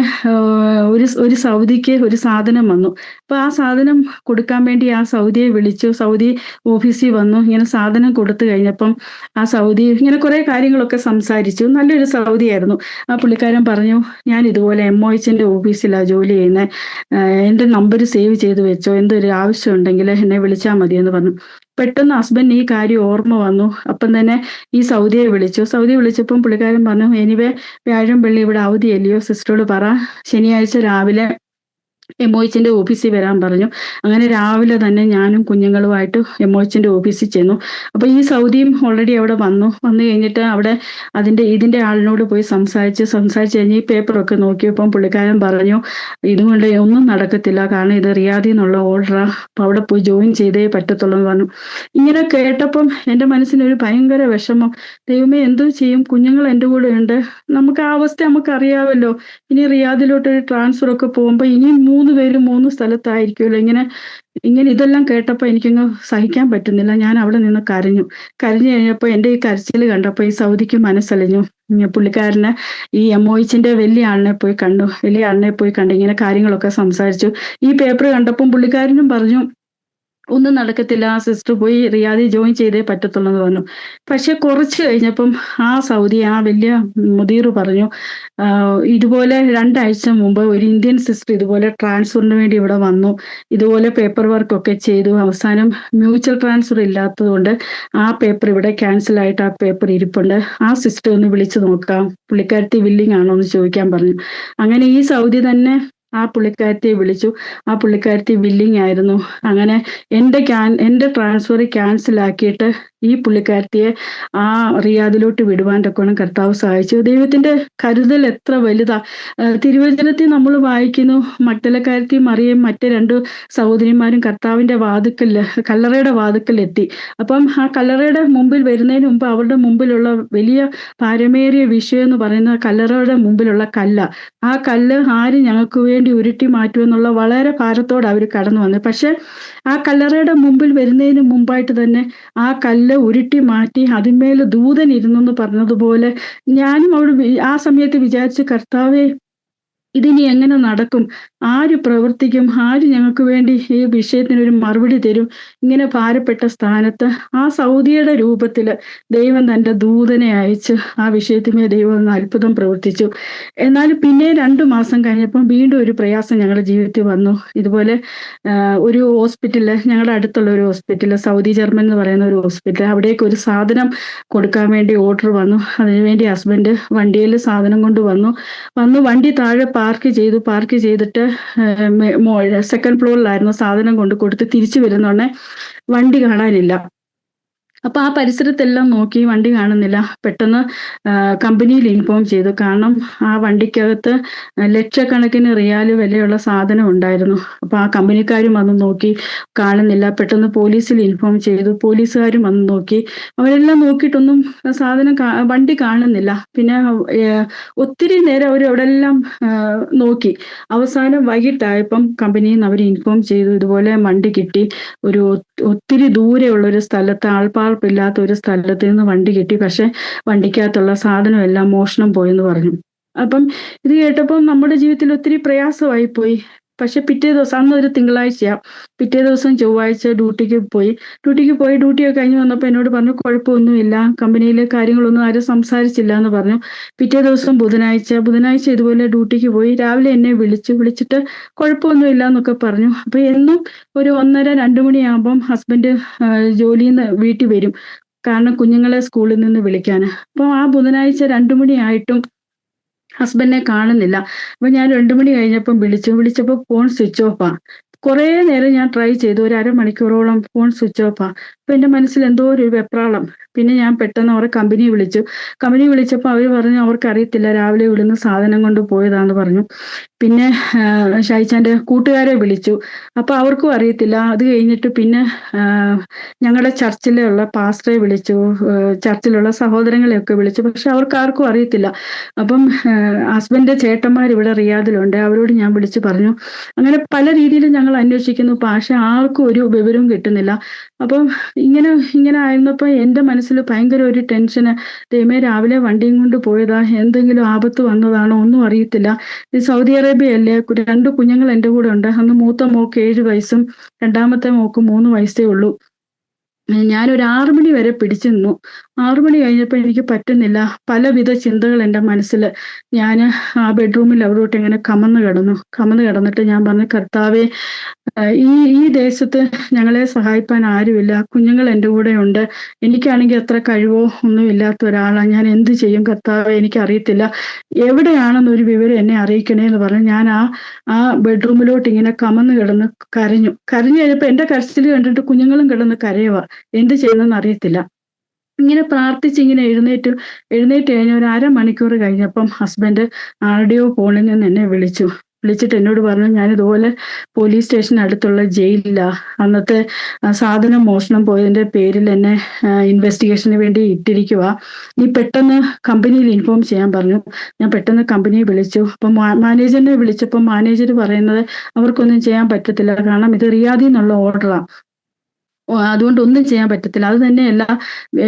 ഒരു സൗദിക്ക് ഒരു സാധനം വന്നു. അപ്പോൾ ആ സാധനം കൊടുക്കാൻ വേണ്ടി ആ സൗദിയെ വിളിച്ചു. സൗദി ഓഫീസിൽ വന്നു. ഇങ്ങനെ സാധനം കൊടുത്തു കഴിഞ്ഞപ്പം ആ സൗദി ഇങ്ങനെ കുറേ കാര്യങ്ങളൊക്കെ സംസാരിച്ചു. നല്ലൊരു സൗദിയായിരുന്നു. ആ പുള്ളിക്കാരൻ പറഞ്ഞു, ഞാൻ ഇതുപോലെ MOHന്റെ ഓഫീസിലാണ് ജോലി ചെയ്യുന്നത്, എൻ്റെ നമ്പർ സേവ് ചെയ്ത് വെച്ചോ, എന്തൊരു ആവശ്യം ഉണ്ടെങ്കിൽ എന്നെ വിളിച്ചാൽ മതി എന്ന് പറഞ്ഞു. പെട്ടെന്ന് ഹസ്ബൻഡ് ഈ കാര്യം ഓർമ്മ വന്നു. അപ്പം തന്നെ ഈ സൗദിയെ വിളിച്ചു. സൗദി വിളിച്ചപ്പം പുള്ളിക്കാരൻ പറഞ്ഞു, എനിവേ വ്യാഴം വെള്ളി ഇവിടെ അവധിയല്ലയോ, സിസ്റ്ററോട് പറ ശനിയാഴ്ച രാവിലെ MOHന്റെ ഓഫീസിൽ വരാൻ പറഞ്ഞു. അങ്ങനെ രാവിലെ തന്നെ ഞാനും കുഞ്ഞുങ്ങളുമായിട്ട് MOHന്റെ ഓഫീസിൽ ചെന്നു. അപ്പോൾ ഈ സൗദിയും ഓൾറെഡി അവിടെ വന്നു കഴിഞ്ഞിട്ട് അവിടെ ഇതിൻ്റെ ആളിനോട് പോയി സംസാരിച്ച് കഴിഞ്ഞ് ഈ പേപ്പറൊക്കെ നോക്കിയപ്പം പുള്ളിക്കാരൻ പറഞ്ഞു, ഇതുകൊണ്ട് ഒന്നും നടക്കത്തില്ല, കാരണം ഇത് റിയാദിൽ നിന്നുള്ള ഓർഡറാണ്, അപ്പോൾ അവിടെ പോയി ജോയിൻ ചെയ്തേ പറ്റത്തുള്ളൂ എന്ന് പറഞ്ഞു. ഇങ്ങനെ കേട്ടപ്പം എൻ്റെ മനസ്സിനൊരു ഭയങ്കര വിഷമം. ദൈവമേ, എന്തോ ചെയ്യും, കുഞ്ഞുങ്ങൾ എൻ്റെ കൂടെ ഉണ്ട്, നമുക്ക് ആ അവസ്ഥ നമുക്കറിയാമല്ലോ. ഇനി റിയാദിലോട്ടൊരു ട്രാൻസ്ഫർ ഒക്കെ പോകുമ്പോൾ ഇനിയും 3 പേരും 3 സ്ഥലത്തായിരിക്കുമല്ലോ. ഇങ്ങനെ ഇതെല്ലാം കേട്ടപ്പോൾ എനിക്കങ്ങ് സഹിക്കാൻ പറ്റുന്നില്ല. ഞാൻ അവിടെ നിന്ന് കരഞ്ഞു കഴിഞ്ഞപ്പോൾ എൻ്റെ ഈ കരച്ചിൽ കണ്ടപ്പോൾ ഈ സൗദിക്ക് മനസ്സലിഞ്ഞു. പുള്ളിക്കാരന് ഈ MOHന്റെ വലിയ ആളിനെ പോയി കണ്ടു ഇങ്ങനെ കാര്യങ്ങളൊക്കെ സംസാരിച്ചു. ഈ പേപ്പർ കണ്ടപ്പം പുള്ളിക്കാരനും പറഞ്ഞു, ഒന്നും നടക്കത്തില്ല, ആ സിസ്റ്റർ പോയി റിയാദിൽ ജോയിൻ ചെയ്തേ പറ്റത്തുള്ളൂ എന്ന് പറഞ്ഞു. പക്ഷെ കുറച്ച് കഴിഞ്ഞപ്പം ആ സൗദി ആ വലിയ മുദീർ പറഞ്ഞു, ഇതുപോലെ 2 ആഴ്ച മുമ്പ് ഒരു ഇന്ത്യൻ സിസ്റ്റർ ഇതുപോലെ ട്രാൻസ്ഫറിന് വേണ്ടി ഇവിടെ വന്നു, ഇതുപോലെ പേപ്പർ വർക്കൊക്കെ ചെയ്തു, അവസാനം മ്യൂച്വൽ ട്രാൻസ്ഫർ ഇല്ലാത്തതുകൊണ്ട് ആ പേപ്പർ ഇവിടെ ക്യാൻസൽ ആയിട്ട് ആ പേപ്പർ ഇരിപ്പുണ്ട്, ആ സിസ്റ്റർ ഒന്ന് വിളിച്ചു നോക്കാം, പുള്ളിക്കാരത്തി വില്ലിങ് ആണോ എന്ന് ചോദിക്കാൻ പറഞ്ഞു. അങ്ങനെ ഈ സൗദി തന്നെ ആ പുള്ളിക്കാരത്തിയെ വിളിച്ചു. ആ പുള്ളിക്കാരത്തി വില്ലിങ് ആയിരുന്നു. അങ്ങനെ എൻ്റെ ട്രാൻസ്ഫർ ക്യാൻസൽ ആക്കിയിട്ട് ഈ പുള്ളിക്കാരത്തിയെ ആ റിയാദിലോട്ട് വിടുവാൻ തക്കോണം കർത്താവ് സഹായിച്ചു. ദൈവത്തിന്റെ കരുതൽ എത്ര വലുതാ. തിരുവചനത്തിൽ നമ്മൾ വായിക്കുന്നു, മഗ്ദലക്കാരത്തി മറിയയും മറ്റ് 2 സഹോദരിമാരും കർത്താവിന്റെ കല്ലറയുടെ വാതിക്കൽ എത്തി. അപ്പം ആ കല്ലറയുടെ മുമ്പിൽ വരുന്നതിന് മുമ്പ് അവരുടെ മുമ്പിലുള്ള വലിയ ഭാരമേറിയ വിഷയം എന്ന് പറയുന്ന കല്ലറയുടെ മുമ്പിലുള്ള കല്ല. ആ കല്ല് ആര് ഞങ്ങൾക്ക് വേണ്ടി ഉരുട്ടി മാറ്റുമെന്നുള്ള വളരെ ഭാരത്തോടെ അവർ കടന്നു വന്നു. പക്ഷെ ആ കല്ലറയുടെ മുമ്പിൽ വരുന്നതിന് മുമ്പായിട്ട് തന്നെ ആ കല്ല് ഉരുട്ടി മാറ്റി അതിന്മേൽ ദൂതൻ ഇരുന്നു എന്ന് പറഞ്ഞതുപോലെ ഞാനും അവിടെ ആ സമയത്ത് വിചാരിച്ചു, കർത്താവേ, ഇതിനി എങ്ങനെ നടക്കും, ആര് പ്രവർത്തിക്കും, ആര് ഞങ്ങൾക്ക് വേണ്ടി ഈ വിഷയത്തിനൊരു മറുപടി തരും? ഇങ്ങനെ ഭാരപ്പെട്ട സ്ഥാനത്ത് ആ സൗദിയുടെ രൂപത്തിൽ ദൈവം തൻ്റെ ദൂതനെ അയച്ച് ആ വിഷയത്തിന്മേൽ ദൈവം ഒന്ന് അത്ഭുതം പ്രവർത്തിച്ചു. എന്നാൽ പിന്നെ 2 മാസം കഴിഞ്ഞപ്പം വീണ്ടും ഒരു പ്രയാസം ഞങ്ങളുടെ ജീവിതത്തിൽ വന്നു. ഇതുപോലെ ഒരു ഹോസ്പിറ്റലിൽ, ഞങ്ങളുടെ അടുത്തുള്ള ഒരു ഹോസ്പിറ്റൽ, സൗദി ജർമ്മൻ എന്ന് പറയുന്ന ഒരു ഹോസ്പിറ്റൽ, അവിടേക്ക് ഒരു സാധനം കൊടുക്കാൻ വേണ്ടി ഓർഡർ വന്നു. അതിനുവേണ്ടി ഹസ്ബൻഡ് വണ്ടിയിൽ സാധനം കൊണ്ട് വന്നു. വണ്ടി താഴെ പാർക്ക് ചെയ്തിട്ട് 2nd ഫ്ലോറിലായിരുന്നു സാധനം കൊണ്ട് കൊടുത്ത് തിരിച്ചു വരുന്നോടനെ വണ്ടി കാണാനില്ല. അപ്പൊ ആ പരിസരത്തെല്ലാം നോക്കി, വണ്ടി കാണുന്നില്ല. പെട്ടെന്ന് കമ്പനിയിൽ ഇൻഫോം ചെയ്തു. കാരണം ആ വണ്ടിക്കകത്ത് ലക്ഷക്കണക്കിന് റിയാൽ വിലയുള്ള സാധനം ഉണ്ടായിരുന്നു. അപ്പൊ ആ കമ്പനിക്കാരും വന്ന് നോക്കി, കാണുന്നില്ല. പെട്ടെന്ന് പോലീസിൽ ഇൻഫോം ചെയ്തു. പോലീസുകാരും വന്ന് നോക്കി. അവരെല്ലാം നോക്കിയിട്ടൊന്നും വണ്ടി കാണുന്നില്ല. പിന്നെ ഒത്തിരി നേരം അവർ അവിടെ എല്ലാം നോക്കി. അവസാനം വൈകിട്ടായപ്പം കമ്പനിയിൽ നിന്ന് അവർ ഇൻഫോം ചെയ്തു, ഇതുപോലെ വണ്ടി കിട്ടി, ഒരു ഒത്തിരി ദൂരെയുള്ള ഒരു സ്ഥലത്ത്, ആൾപ്പാർപ്പില്ലാത്ത ഒരു സ്ഥലത്ത് നിന്ന് വണ്ടി കിട്ടി. പക്ഷെ വണ്ടിക്കകത്തുള്ള സാധനം എല്ലാം മോഷണം പോയെന്ന് പറഞ്ഞു. അപ്പം ഇത് കേട്ടപ്പോൾ നമ്മുടെ ജീവിതത്തിൽ ഒത്തിരി പ്രയാസമായി പോയി. പക്ഷെ പിറ്റേ ദിവസം, അന്നൊരു തിങ്കളാഴ്ചയാ, പിറ്റേ ദിവസം ചൊവ്വാഴ്ച ഡ്യൂട്ടിക്ക് പോയി. ഡ്യൂട്ടിയൊക്കെ കഴിഞ്ഞ് വന്നപ്പോൾ എന്നോട് പറഞ്ഞു, കുഴപ്പമൊന്നുമില്ല, കമ്പനിയിലെ കാര്യങ്ങളൊന്നും ആരും സംസാരിച്ചില്ല എന്ന് പറഞ്ഞു. പിറ്റേ ദിവസം ബുധനാഴ്ച ഇതുപോലെ ഡ്യൂട്ടിക്ക് പോയി. രാവിലെ എന്നെ വിളിച്ചിട്ട് കുഴപ്പമൊന്നുമില്ല എന്നൊക്കെ പറഞ്ഞു. അപ്പൊ എന്നും ഒരു 1:30-2 മണിയാകുമ്പം ഹസ്ബൻഡ് ജോലിയിൽ നിന്ന് വീട്ടിൽ വരും, കാരണം കുഞ്ഞുങ്ങളെ സ്കൂളിൽ നിന്ന് വിളിക്കാൻ. അപ്പം ആ ബുധനാഴ്ച 2 മണിയായിട്ടും ഹസ്ബൻഡിനെ കാണുന്നില്ല. അപ്പൊ ഞാൻ 2 മണി കഴിഞ്ഞപ്പം വിളിച്ചപ്പോൾ ഫോൺ സ്വിച്ച് ഓഫാ. കുറേ നേരം ഞാൻ ട്രൈ ചെയ്തു, ഒരു അരമണിക്കൂറോളം ഫോൺ സ്വിച്ച് ഓഫാ. അപ്പൊ എൻ്റെ മനസ്സിൽ എന്തോ ഒരു വെപ്രാളം. പിന്നെ ഞാൻ പെട്ടെന്ന് അവരെ കമ്പനി വിളിച്ചപ്പോൾ അവർ പറഞ്ഞു അവർക്കറിയത്തില്ല, രാവിലെ ഇവിടുന്ന് സാധനം കൊണ്ട് പോയതാന്ന് പറഞ്ഞു. പിന്നെ ഷൈച്ചാൻ്റെ കൂട്ടുകാരെ വിളിച്ചു. അപ്പൊ അവർക്കും അറിയത്തില്ല. അത് കഴിഞ്ഞിട്ട് പിന്നെ ഞങ്ങളുടെ ചർച്ചിലുള്ള പാസ്റ്ററെ വിളിച്ചു, ചർച്ചിലുള്ള സഹോദരങ്ങളെയൊക്കെ വിളിച്ചു. പക്ഷെ അവർക്ക് ആർക്കും അറിയത്തില്ല. അപ്പം ഹസ്ബൻഡിന്റെ ചേട്ടന്മാർ ഇവിടെ റിയാദിലുണ്ട്, അവരോട് ഞാൻ വിളിച്ചു പറഞ്ഞു. അങ്ങനെ പല രീതിയിലും ഞങ്ങൾ അന്വേഷിക്കുന്നു, പക്ഷെ ആർക്കും ഒരു വിവരവും കിട്ടുന്നില്ല. അപ്പം ഇങ്ങനെ ഇങ്ങനെ ആയിരുന്നപ്പോൾ എൻ്റെ മനസ്സിൽ ഭയങ്കര ഒരു ടെൻഷന്. ദൈവമേ, രാവിലെ വണ്ടിയും കൊണ്ട് പോയതാ, എന്തെങ്കിലും ആപത്ത് വന്നതാണോ ഒന്നും അറിയത്തില്ല. ഈ സൗദി അറേബ്യയല്ലേ, 2 കുഞ്ഞുങ്ങൾ എൻ്റെ കൂടെ ഉണ്ട്. അന്ന് മൂത്ത മോക്ക് 7 വയസ്സും രണ്ടാമത്തെ മോക്ക് 3 വയസ്സേ ഉള്ളൂ. ഞാനൊരു 6 മണി വരെ പിടിച്ചു നിന്നു. 6 മണി കഴിഞ്ഞപ്പോൾ എനിക്ക് പറ്റുന്നില്ല. പലവിധ ചിന്തകൾ എൻ്റെ മനസ്സിൽ. ഞാൻ ആ ബെഡ്റൂമിൽ അവിടോട്ട് ഇങ്ങനെ കമന്ന് കിടന്നിട്ട് ഞാൻ പറഞ്ഞു, കർത്താവേ, ഈ ഈ ദേശത്ത് ഞങ്ങളെ സഹായിപ്പാൻ ആരുമില്ല. കുഞ്ഞുങ്ങൾ എൻ്റെ കൂടെ ഉണ്ട്. എനിക്കാണെങ്കിൽ അത്ര കഴിവോ ഒന്നും ഇല്ലാത്ത ഒരാളാണ്. ഞാൻ എന്ത് ചെയ്യും കർത്താവേ, എനിക്കറിയത്തില്ല. എവിടെയാണെന്നൊരു വിവരം എന്നെ അറിയിക്കണേ എന്ന് പറഞ്ഞ് ഞാൻ ആ ബെഡ്റൂമിലോട്ട് ഇങ്ങനെ കമന്ന് കിടന്ന് കരഞ്ഞു കഴിഞ്ഞപ്പോൾ എൻ്റെ കരച്ചിൽ കണ്ടിട്ട് കുഞ്ഞുങ്ങളും കിടന്ന് കരയുക. എന്ത് ചെയ്യുന്നെന്ന് അറിയത്തില്ല. ഇങ്ങനെ പ്രാർത്ഥിച്ച് ഇങ്ങനെ എഴുന്നേറ്റ് കഴിഞ്ഞ ഒരു അരമണിക്കൂർ കഴിഞ്ഞപ്പം ഹസ്ബൻഡ് ആരുടെയോ ഫോണിൽ നിന്ന് എന്നെ വിളിച്ചിട്ട് എന്നോട് പറഞ്ഞു, ഞാനിതുപോലെ പോലീസ് സ്റ്റേഷൻ അടുത്തുള്ള ജയിലിലാ. അന്നത്തെ സാധനം മോഷണം പോയതിന്റെ പേരിൽ എന്നെ ഇൻവെസ്റ്റിഗേഷന് വേണ്ടി ഇട്ടിരിക്കുക. നീ പെട്ടെന്ന് കമ്പനിയിൽ ഇൻഫോം ചെയ്യാൻ പറഞ്ഞു. ഞാൻ പെട്ടെന്ന് കമ്പനിയെ വിളിച്ചു. അപ്പം മാനേജറിനെ വിളിച്ചപ്പോൾ മാനേജർ പറയുന്നത് അവർക്കൊന്നും ചെയ്യാൻ പറ്റത്തില്ല, കാരണം ഇത് റിയാദിൽ നിന്നുള്ള ഓർഡറാണ്. അതുകൊണ്ട് ഒന്നും ചെയ്യാൻ പറ്റത്തില്ല. അത് തന്നെയല്ല,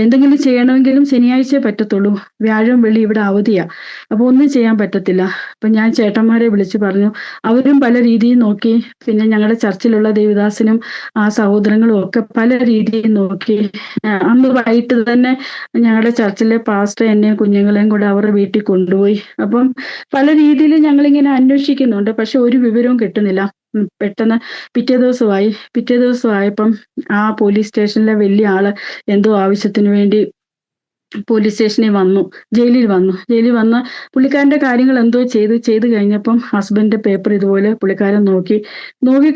എന്തെങ്കിലും ചെയ്യണമെങ്കിലും ശനിയാഴ്ചയെ പറ്റത്തുള്ളൂ. വ്യാഴം വെള്ളി ഇവിടെ അവധിയാ. അപ്പോൾ ഒന്നും ചെയ്യാൻ പറ്റത്തില്ല. അപ്പം ഞാൻ ചേട്ടന്മാരെ വിളിച്ചു പറഞ്ഞു. അവരും പല രീതിയിൽ നോക്കി. പിന്നെ ഞങ്ങളുടെ ചർച്ചിലുള്ള ദേവദാസനും ആ സഹോദരങ്ങളും ഒക്കെ പല രീതിയിൽ നോക്കി. അന്ന് വൈകിട്ട് തന്നെ ഞങ്ങളുടെ ചർച്ചിലെ പാസ്റ്റർ എന്നെയും കുഞ്ഞുങ്ങളെയും കൂടെ അവരുടെ വീട്ടിൽ കൊണ്ടുപോയി. അപ്പം പല രീതിയിൽ ഞങ്ങളിങ്ങനെ അന്വേഷിക്കുന്നുണ്ട്, പക്ഷെ ഒരു വിവരവും കിട്ടുന്നില്ല. പെട്ടെന്ന് പിറ്റേ ദിവസമായപ്പം ആ പോലീസ് സ്റ്റേഷനിലെ വലിയ ആള് എന്തോ ആവശ്യത്തിന് വേണ്ടി പോലീസ് സ്റ്റേഷനിൽ ജയിലിൽ വന്ന് പുള്ളിക്കാരന്റെ കാര്യങ്ങൾ എന്തോ ചെയ്ത് കഴിഞ്ഞപ്പം ഹസ്ബൻഡിന്റെ പേപ്പർ ഇതുപോലെ പുള്ളിക്കാരൻ നോക്കി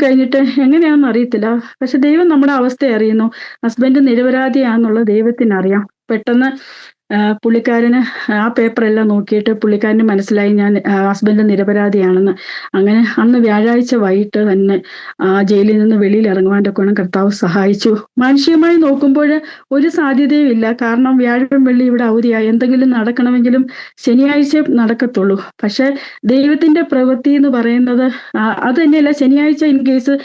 കഴിഞ്ഞിട്ട് എങ്ങനെയാണെന്ന് അറിയത്തില്ല, പക്ഷെ ദൈവം നമ്മുടെ അവസ്ഥ അറിയുന്നു. ഹസ്ബൻഡ് നിരപരാധിയാണെന്നുള്ള ദൈവത്തിനറിയാം. പെട്ടെന്ന് പുള്ളിക്കാരന് ആ പേപ്പറെല്ലാം നോക്കിയിട്ട് പുള്ളിക്കാരന് മനസ്സിലായി ഞാൻ ഹസ്ബൻഡ് നിരപരാധിയാണെന്ന്. അങ്ങനെ അന്ന് വ്യാഴാഴ്ച വൈകിട്ട് തന്നെ ജയിലിൽ നിന്ന് വെളിയിൽ ഇറങ്ങുവാൻ്റെ ഗുണം കർത്താവ് സഹായിച്ചു. മാനുഷികമായി നോക്കുമ്പോൾ ഒരു സാധ്യതയും ഇല്ല, കാരണം വ്യാഴം വെള്ളി ഇവിടെ അവധിയായി. എന്തെങ്കിലും നടക്കണമെങ്കിലും ശനിയാഴ്ച നടക്കത്തുള്ളൂ. പക്ഷെ ദൈവത്തിന്റെ പ്രവൃത്തി എന്ന് പറയുന്നത് അത് തന്നെയല്ല. ശനിയാഴ്ച ഇൻ കേസ്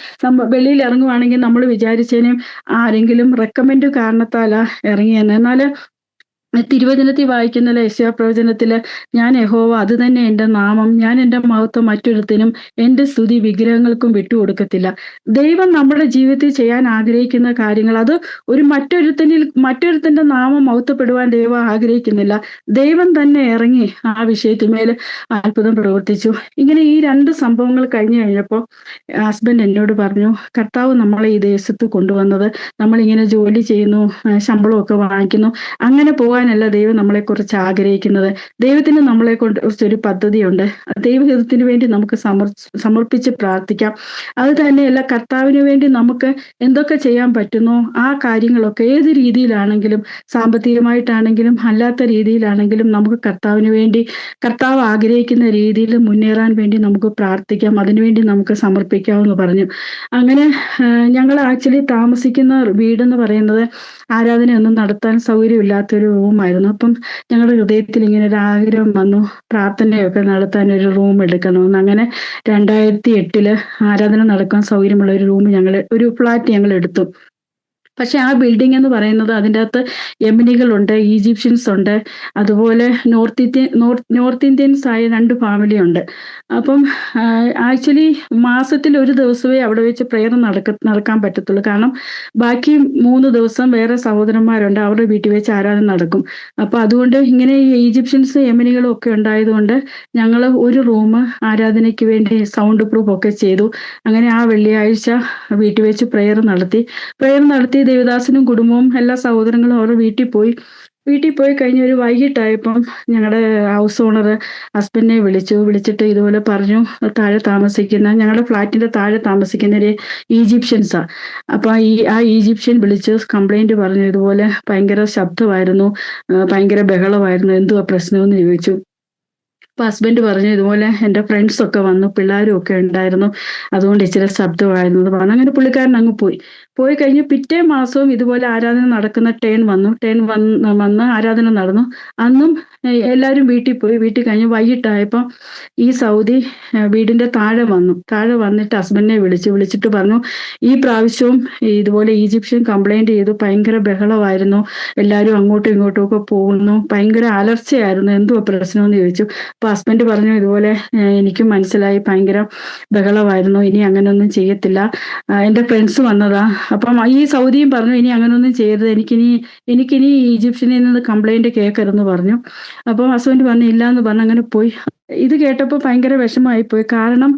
വെളിയിൽ ഇറങ്ങുവാണെങ്കിൽ നമ്മൾ വിചാരിച്ചതിനും ആരെങ്കിലും റെക്കമെൻഡ് കാരണത്താലാ ഇറങ്ങിയെന്ന്. എന്നാൽ തിരുവചനത്തിൽ വായിക്കുന്ന യെശയ്യാ പ്രവചനത്തില്, ഞാൻ യഹോവ, അത് തന്നെ എൻ്റെ നാമം, ഞാൻ എൻ്റെ മഹത്വം മറ്റൊരുത്തിനും എൻ്റെ സ്തുതി വിഗ്രഹങ്ങൾക്കും വിട്ടുകൊടുക്കത്തില്ല. ദൈവം നമ്മുടെ ജീവിതത്തിൽ ചെയ്യാൻ ആഗ്രഹിക്കുന്ന കാര്യങ്ങൾ അത് ഒരു മറ്റൊരുത്തന്റെ നാമം മഹത്വപ്പെടുവാൻ ദൈവം ആഗ്രഹിക്കുന്നില്ല. ദൈവം തന്നെ ഇറങ്ങി ആ വിഷയത്തിന്മേൽ അത്ഭുതം പ്രവർത്തിച്ചു. ഇങ്ങനെ ഈ 2 സംഭവങ്ങൾ കഴിഞ്ഞപ്പോൾ ഹസ്ബൻഡ് എന്നോട് പറഞ്ഞു, കർത്താവ് നമ്മളെ ഈ ദേശത്ത് കൊണ്ടുവന്നത് നമ്മളിങ്ങനെ ജോലി ചെയ്യുന്നു, ശമ്പളമൊക്കെ വാങ്ങിക്കുന്നു, അങ്ങനെ പോകാനല്ല ദൈവം നമ്മളെ കുറിച്ച് ആഗ്രഹിക്കുന്നത്. ദൈവത്തിന് നമ്മളെ കുറിച്ചൊരു പദ്ധതിയുണ്ട്. ദൈവഹിതത്തിന് വേണ്ടി നമുക്ക് സമർപ്പിച്ച് പ്രാർത്ഥിക്കാം. അത് തന്നെയല്ല, കർത്താവിന് വേണ്ടി നമുക്ക് എന്തൊക്കെ ചെയ്യാൻ പറ്റുന്നോ ആ കാര്യങ്ങളൊക്കെ ഏത് രീതിയിലാണെങ്കിലും, സാമ്പത്തികമായിട്ടാണെങ്കിലും അല്ലാത്ത രീതിയിലാണെങ്കിലും, നമുക്ക് കർത്താവിന് വേണ്ടി കർത്താവ് ആഗ്രഹിക്കുന്ന രീതിയിൽ മുന്നേറാൻ വേണ്ടി നമുക്ക് പ്രാർത്ഥിക്കാം. അതിനുവേണ്ടി നമുക്ക് സമർപ്പിക്കാമെന്ന് പറഞ്ഞു. അങ്ങനെ ഞങ്ങൾ ആക്ച്വലി താമസിക്കുന്ന വീടെന്ന് പറയുന്നത് ആരാധനയൊന്നും നടത്താൻ സൗകര്യമില്ലാത്തൊരു റൂമായിരുന്നു. അപ്പം ഞങ്ങളുടെ ഹൃദയത്തിൽ ഇങ്ങനെ ഒരു ആഗ്രഹം വന്നു, പ്രാർത്ഥനയൊക്കെ നടത്താൻ ഒരു റൂം എടുക്കണമെന്ന്. അങ്ങനെ 2008 ആരാധന നടക്കാൻ സൗകര്യമുള്ള ഒരു ഫ്ലാറ്റ് ഞങ്ങൾ എടുത്തു. പക്ഷെ ആ ബിൽഡിംഗ് എന്ന് പറയുന്നത് അതിൻ്റെ അകത്ത് യമനികളുണ്ട്, ഈജിപ്ഷ്യൻസ് ഉണ്ട്, അതുപോലെ നോർത്ത് ഇന്ത്യൻസ് ആയ 2 ഫാമിലി ഉണ്ട്. അപ്പം ആക്ച്വലി മാസത്തിൽ ഒരു ദിവസമേ അവിടെ വെച്ച് പ്രെയർ നടക്കാൻ പറ്റത്തുള്ളൂ, കാരണം ബാക്കി 3 ദിവസം വേറെ സഹോദരന്മാരുണ്ട്, അവരുടെ വീട്ടിൽ വെച്ച് ആരാധന നടക്കും. അപ്പം അതുകൊണ്ട് ഇങ്ങനെ ഈ ഈജിപ്ഷ്യൻസ് യമനികളും ഒക്കെ ഉണ്ടായതുകൊണ്ട് ഞങ്ങൾ ഒരു റൂം ആരാധനയ്ക്ക് വേണ്ടി സൗണ്ട് പ്രൂഫ് ഒക്കെ ചെയ്തു. അങ്ങനെ ആ വെള്ളിയാഴ്ച വീട്ടിൽ വെച്ച് പ്രെയർ നടത്തി ദേവദാസനും കുടുംബവും എല്ലാ സഹോദരങ്ങളും അവരുടെ വീട്ടിൽ പോയി കഴിഞ്ഞ് ഒരു വൈകിട്ടായപ്പം ഞങ്ങളുടെ ഹൗസ് ഓണർ ഹസ്ബൻഡിനെ വിളിച്ചിട്ട് ഇതുപോലെ പറഞ്ഞു, ഞങ്ങളുടെ ഫ്ലാറ്റിന്റെ താഴെ താമസിക്കുന്ന ഒരു ഈജിപ്ഷ്യൻസാ. അപ്പൊ ആ ഈജിപ്ഷ്യൻ വിളിച്ച് കംപ്ലൈന്റ് പറഞ്ഞു, ഇതുപോലെ ഭയങ്കര ശബ്ദമായിരുന്നു, ഭയങ്കര ബഹളമായിരുന്നു, എന്തുവാ പ്രശ്നമെന്ന് ചോദിച്ചു. അപ്പൊ ഹസ്ബൻഡ് പറഞ്ഞു ഇതുപോലെ എൻ്റെ ഫ്രണ്ട്സ് ഒക്കെ വന്നു, പിള്ളേരും ഒക്കെ ഉണ്ടായിരുന്നു, അതുകൊണ്ട് ഇച്ചിരി ശബ്ദമായിരുന്നു എന്ന് പറഞ്ഞു. അങ്ങനെ പുള്ളിക്കാരൻ അങ്ങ് പോയി കഴിഞ്ഞ് പിറ്റേ മാസവും ഇതുപോലെ ആരാധന നടക്കുന്ന വന്ന് ആരാധന നടന്നു. അന്നും എല്ലാവരും വീട്ടിൽ പോയി. വീട്ടിൽ കഴിഞ്ഞ് വൈകിട്ടായപ്പം ഈ സൗദി വീടിന്റെ താഴെ വന്നിട്ട് ഹസ്ബൻഡിനെ വിളിച്ചിട്ട് പറഞ്ഞു ഈ പ്രാവശ്യവും ഇതുപോലെ ഈജിപ്ഷ്യൻ കംപ്ലൈന്റ് ചെയ്തു, ഭയങ്കര ബഹളമായിരുന്നു, എല്ലാവരും അങ്ങോട്ടും ഇങ്ങോട്ടും ഒക്കെ പോകുന്നു, ഭയങ്കര അലർച്ചയായിരുന്നു, എന്തുവാ പ്രശ്നമെന്ന് ചോദിച്ചു. അപ്പൊ ഹസ്ബൻഡ് പറഞ്ഞു ഇതുപോലെ എനിക്കും മനസ്സിലായി, ഭയങ്കര ബഹളമായിരുന്നു, ഇനി അങ്ങനെയൊന്നും ചെയ്യത്തില്ല, എൻ്റെ ഫ്രണ്ട്സ് വന്നതാ. അപ്പം ഈ സൗദിയും പറഞ്ഞു ഇനി അങ്ങനെയൊന്നും ചെയ്യരുത്, എനിക്കിനി ഈജിപ്ഷ്യനിൽ നിന്ന് കംപ്ലൈന്റ് കേൾക്കരുതെന്ന് പറഞ്ഞു. അപ്പം ഹസ്ബൻഡ് പറഞ്ഞു ഇല്ല എന്ന് പറഞ്ഞു അങ്ങനെ പോയി. ഇത് കേട്ടപ്പോൾ ഭയങ്കര വിഷമമായിപ്പോയി. കാരണം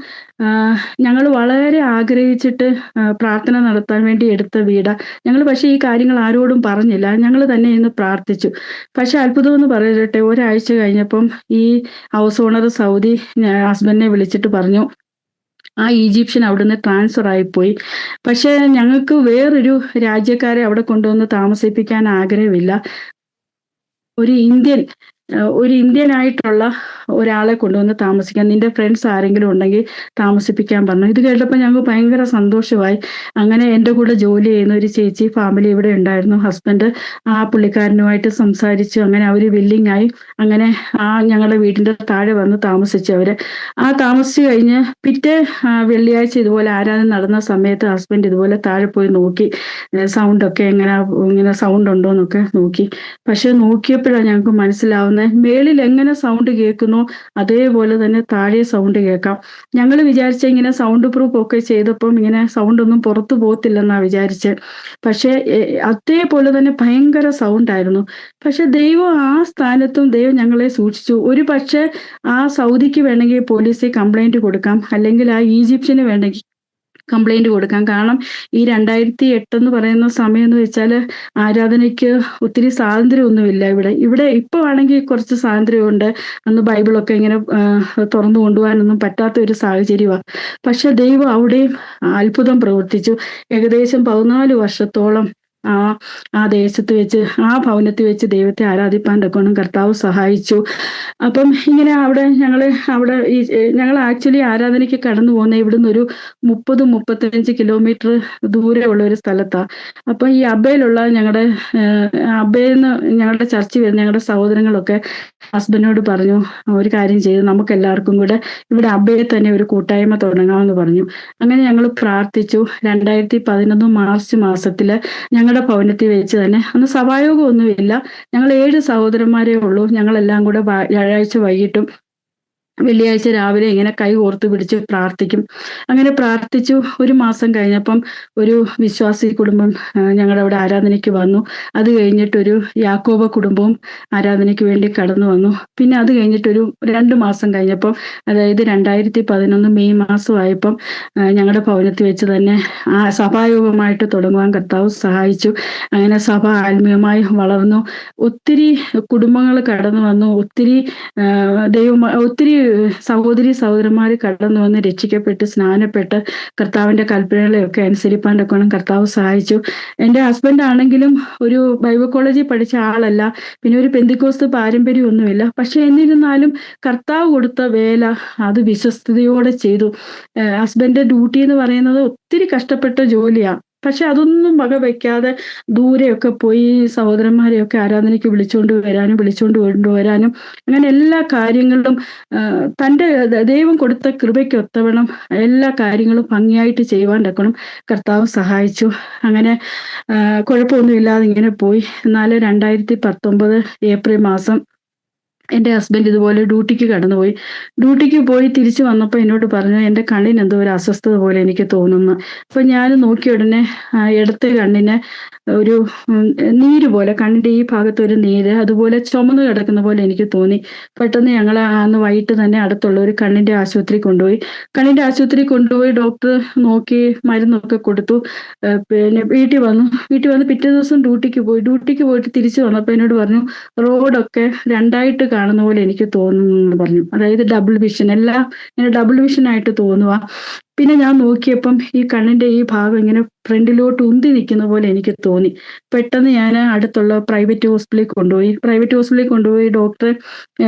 ഞങ്ങൾ വളരെ ആഗ്രഹിച്ചിട്ട് പ്രാർത്ഥന നടത്താൻ വേണ്ടി എടുത്ത വീടാ ഞങ്ങൾ. പക്ഷേ ഈ കാര്യങ്ങൾ ആരോടും പറഞ്ഞില്ല, ഞങ്ങൾ തന്നെ ഇന്ന് പ്രാർത്ഥിച്ചു. പക്ഷെ അത്ഭുതം എന്ന് പറയട്ടെ, ഒരാഴ്ച കഴിഞ്ഞപ്പം ഈ ഹൗസ് ഓണർ സൗദി ഹസ്ബൻഡിനെ വിളിച്ചിട്ട് പറഞ്ഞു ആ ഈജിപ്ഷ്യൻ അവിടുന്ന് ട്രാൻസ്ഫർ ആയിപ്പോയി. പക്ഷെ ഞങ്ങൾക്ക് വേറൊരു രാജ്യക്കാരെ അവിടെ കൊണ്ടുവന്ന് താമസിപ്പിക്കാൻ ആഗ്രഹമില്ല, ഒരു ഇന്ത്യൻ ആയിട്ടുള്ള ഒരാളെ കൊണ്ടുവന്ന് താമസിക്കാൻ, നിന്റെ ഫ്രണ്ട്സ് ആരെങ്കിലും ഉണ്ടെങ്കിൽ താമസിപ്പിക്കാൻ പറഞ്ഞു. ഇത് കേട്ടപ്പോൾ ഞങ്ങൾക്ക് ഭയങ്കര സന്തോഷമായി. അങ്ങനെ എൻ്റെ കൂടെ ജോലി ചെയ്യുന്ന ഒരു ചേച്ചി ഫാമിലി ഇവിടെ ഉണ്ടായിരുന്നു. ഹസ്ബൻഡ് ആ പുള്ളിക്കാരനുമായിട്ട് സംസാരിച്ചു, അങ്ങനെ അവർ വില്ലിങ് ആയി. അങ്ങനെ ഞങ്ങളുടെ വീടിൻ്റെ താഴെ വന്ന് താമസിച്ചു. താമസിച്ചു കഴിഞ്ഞ് പിറ്റേ വെള്ളിയാഴ്ച ഇതുപോലെ ആരാധന നടന്ന സമയത്ത് ഹസ്ബൻഡ് ഇതുപോലെ താഴെ പോയി നോക്കി, സൗണ്ടൊക്കെ ഇങ്ങനെ സൗണ്ട് ഉണ്ടോ എന്നൊക്കെ നോക്കി. പക്ഷെ നോക്കിയപ്പോഴാണ് ഞങ്ങൾക്ക് മനസ്സിലാവുന്നത് മേളിൽ എങ്ങനെ സൗണ്ട് കേൾക്കുന്നോ അതേപോലെ തന്നെ താഴെ സൗണ്ട് കേൾക്കാം. ഞങ്ങൾ വിചാരിച്ച ഇങ്ങനെ സൗണ്ട് പ്രൂഫ് ഒക്കെ ചെയ്തപ്പം ഇങ്ങനെ സൗണ്ട് ഒന്നും പുറത്തു പോകത്തില്ലെന്നാ വിചാരിച്ചത്. പക്ഷെ അതേപോലെ തന്നെ ഭയങ്കര സൗണ്ട് ആയിരുന്നു. പക്ഷെ ദൈവം ആ സ്ഥാനത്തും ദൈവം ഞങ്ങളെ സൂക്ഷിച്ചു. ഒരു പക്ഷെ ആ സൗദിക്ക് വേണമെങ്കിൽ പോലീസിൽ കംപ്ലൈന്റ് കൊടുക്കാം, അല്ലെങ്കിൽ ആ ഈജിപ്ഷ്യന് വേണമെങ്കിൽ കംപ്ലൈന്റ് കൊടുക്കാം. കാരണം ഈ 2008 എന്ന് പറയുന്ന സമയം എന്ന് വെച്ചാൽ ആരാധനയ്ക്ക് ഒത്തിരി സ്വാതന്ത്ര്യമൊന്നുമില്ല ഇവിടെ ഇപ്പൊ ആണെങ്കിൽ കുറച്ച് സ്വാതന്ത്ര്യമുണ്ട്. അന്ന് ബൈബിളൊക്കെ ഇങ്ങനെ തുറന്നു കൊണ്ടുപോകാനൊന്നും പറ്റാത്ത ഒരു സാഹചര്യമാണ്. പക്ഷെ ദൈവം അവിടെയും അത്ഭുതം പ്രവർത്തിച്ചു. ഏകദേശം 14 വർഷത്തോളം ആ ദേശത്ത് വെച്ച് ആ ഭവനത്തിൽ വെച്ച് ദൈവത്തെ ആരാധിപ്പാൻ തക്കോണം കർത്താവ് സഹായിച്ചു. അപ്പം ഇങ്ങനെ ഞങ്ങൾ ആക്ച്വലി ആരാധനയ്ക്ക് കടന്നു പോകുന്ന ഇവിടുന്ന് ഒരു 30-35 കിലോമീറ്റർ ദൂരെയുള്ള ഒരു സ്ഥലത്താണ്. അപ്പൊ ഈ അബയിലുള്ള അബയിൽ നിന്ന് ഞങ്ങളുടെ ചർച്ചിൽ വരുന്ന ഞങ്ങളുടെ സഹോദരങ്ങളൊക്കെ ഹസ്ബൻഡിനോട് പറഞ്ഞു ഒരു കാര്യം ചെയ്ത് നമുക്ക് എല്ലാവർക്കും കൂടെ ഇവിടെ അബയിൽ തന്നെ ഒരു കൂട്ടായ്മ തുടങ്ങാമെന്ന് പറഞ്ഞു. അങ്ങനെ ഞങ്ങൾ പ്രാർത്ഥിച്ചു. 2011 മാർച്ച് മാസത്തില് ഞങ്ങളുടെ ഭവനത്തിൽ വെച്ച് തന്നെ, അന്ന് സഭായോഗം ഒന്നുമില്ല, ഞങ്ങൾ 7 സഹോദരന്മാരേ ഉള്ളൂ. ഞങ്ങളെല്ലാം കൂടെ വ്യാഴാഴ്ച വൈകിട്ടും വെള്ളിയാഴ്ച രാവിലെ ഇങ്ങനെ കൈ ഓർത്ത് പിടിച്ച് പ്രാർത്ഥിക്കും. അങ്ങനെ പ്രാർത്ഥിച്ചു. ഒരു മാസം കഴിഞ്ഞപ്പം ഒരു വിശ്വാസി കുടുംബം ഞങ്ങളുടെ അവിടെ ആരാധനയ്ക്ക് വന്നു. അത് കഴിഞ്ഞിട്ടൊരു യാക്കോബ കുടുംബവും ആരാധനയ്ക്ക് വേണ്ടി കടന്നു വന്നു. പിന്നെ അത് കഴിഞ്ഞിട്ടൊരു 2 മാസം കഴിഞ്ഞപ്പം, അതായത് 2011 മെയ് മാസമായപ്പം ഞങ്ങളുടെ ഭവനത്തിൽ വെച്ച് തന്നെ ആ സഭായോഗമായിട്ട് തുടങ്ങുവാൻ കർത്താവ് സഹായിച്ചു. അങ്ങനെ സഭ ആത്മീയമായി വളർന്നു. ഒത്തിരി കുടുംബങ്ങൾ കടന്നു വന്നു. ഒത്തിരി സഹോദരന്മാർ കടന്നു വന്ന് രക്ഷിക്കപ്പെട്ട് സ്നാനപ്പെട്ട് കർത്താവിന്റെ കൽപ്പനകളെയൊക്കെ അനുസരിപ്പാൻ തക്കോണം കർത്താവ് സഹായിച്ചു. എൻ്റെ ഹസ്ബൻഡ് ആണെങ്കിലും ഒരു ബൈബിൾ കോളേജിൽ പഠിച്ച ആളല്ല, പിന്നെ ഒരു പെന്തിക്കോസ്ത് പാരമ്പര്യമൊന്നുമില്ല. പക്ഷെ എന്നിരുന്നാലും കർത്താവ് കൊടുത്ത വേല അത് വിശ്വസ്തയോടെ ചെയ്തു. ഹസ്ബൻഡിന്റെ ഡ്യൂട്ടി എന്ന് പറയുന്നത് ഒത്തിരി കഷ്ടപ്പെട്ട ജോലിയാണ്. പക്ഷെ അതൊന്നും വക വയ്ക്കാതെ ദൂരെയൊക്കെ പോയി സഹോദരന്മാരെയൊക്കെ ആരാധനയ്ക്ക് വിളിച്ചുകൊണ്ട് കൊണ്ടുവരാനും അങ്ങനെ എല്ലാ കാര്യങ്ങളിലും തൻ്റെ ദൈവം കൊടുത്ത കൃപയ്ക്ക് ഒത്തവണ്ണം എല്ലാ കാര്യങ്ങളും ഭംഗിയായിട്ട് ചെയ്യുവാൻ തക്കണം കർത്താവ് സഹായിച്ചു. അങ്ങനെ കുഴപ്പമൊന്നുമില്ലാതെ ഇങ്ങനെ പോയി. എന്നാൽ 2019 ഏപ്രിൽ മാസം എൻ്റെ ഹസ്ബൻഡ് ഇതുപോലെ ഡ്യൂട്ടിക്ക് പോയി തിരിച്ചു വന്നപ്പോൾ എന്നോട് പറഞ്ഞു എൻ്റെ കണ്ണിന് എന്തോ ഒരു അസ്വസ്ഥത പോലെ എനിക്ക് തോന്നുന്നു. അപ്പൊ ഞാൻ നോക്കിയ ഉടനെ ഇടത്തെ കണ്ണിന് ഒരു നീര് പോലെ, കണ്ണിന്റെ ഈ ഭാഗത്ത് ഒരു നീര് അതുപോലെ ചുമന്ന് കിടക്കുന്ന പോലെ എനിക്ക് തോന്നി. പെട്ടെന്ന് ഞങ്ങൾ അന്ന് വൈകിട്ട് തന്നെ അടുത്തുള്ള ഒരു കണ്ണിന്റെ ആശുപത്രി കൊണ്ടുപോയി ഡോക്ടർ നോക്കി മരുന്നൊക്കെ കൊടുത്തു. പിന്നെ വീട്ടിൽ വന്നു പിറ്റേ ദിവസം ഡ്യൂട്ടിക്ക് പോയിട്ട് തിരിച്ചു വന്നപ്പോൾ എന്നോട് പറഞ്ഞു റോഡൊക്കെ രണ്ടായിട്ട് കാണുന്ന പോലെ എനിക്ക് തോന്നുന്നു എന്ന് പറഞ്ഞു. അതായത് ഡബിൾ വിഷൻ, എല്ലാം ഇങ്ങനെ ഡബിൾ വിഷൻ ആയിട്ട് തോന്നുക. പിന്നെ ഞാൻ നോക്കിയപ്പം ഈ കണ്ണിന്റെ ഈ ഭാഗം ഇങ്ങനെ ഫ്രണ്ടിലോട്ട് ഉന്തി നിൽക്കുന്ന പോലെ എനിക്ക് തോന്നി. പെട്ടെന്ന് ഞാൻ അടുത്തുള്ള പ്രൈവറ്റ് ഹോസ്പിറ്റലിൽ കൊണ്ടുപോയി ഡോക്ടർ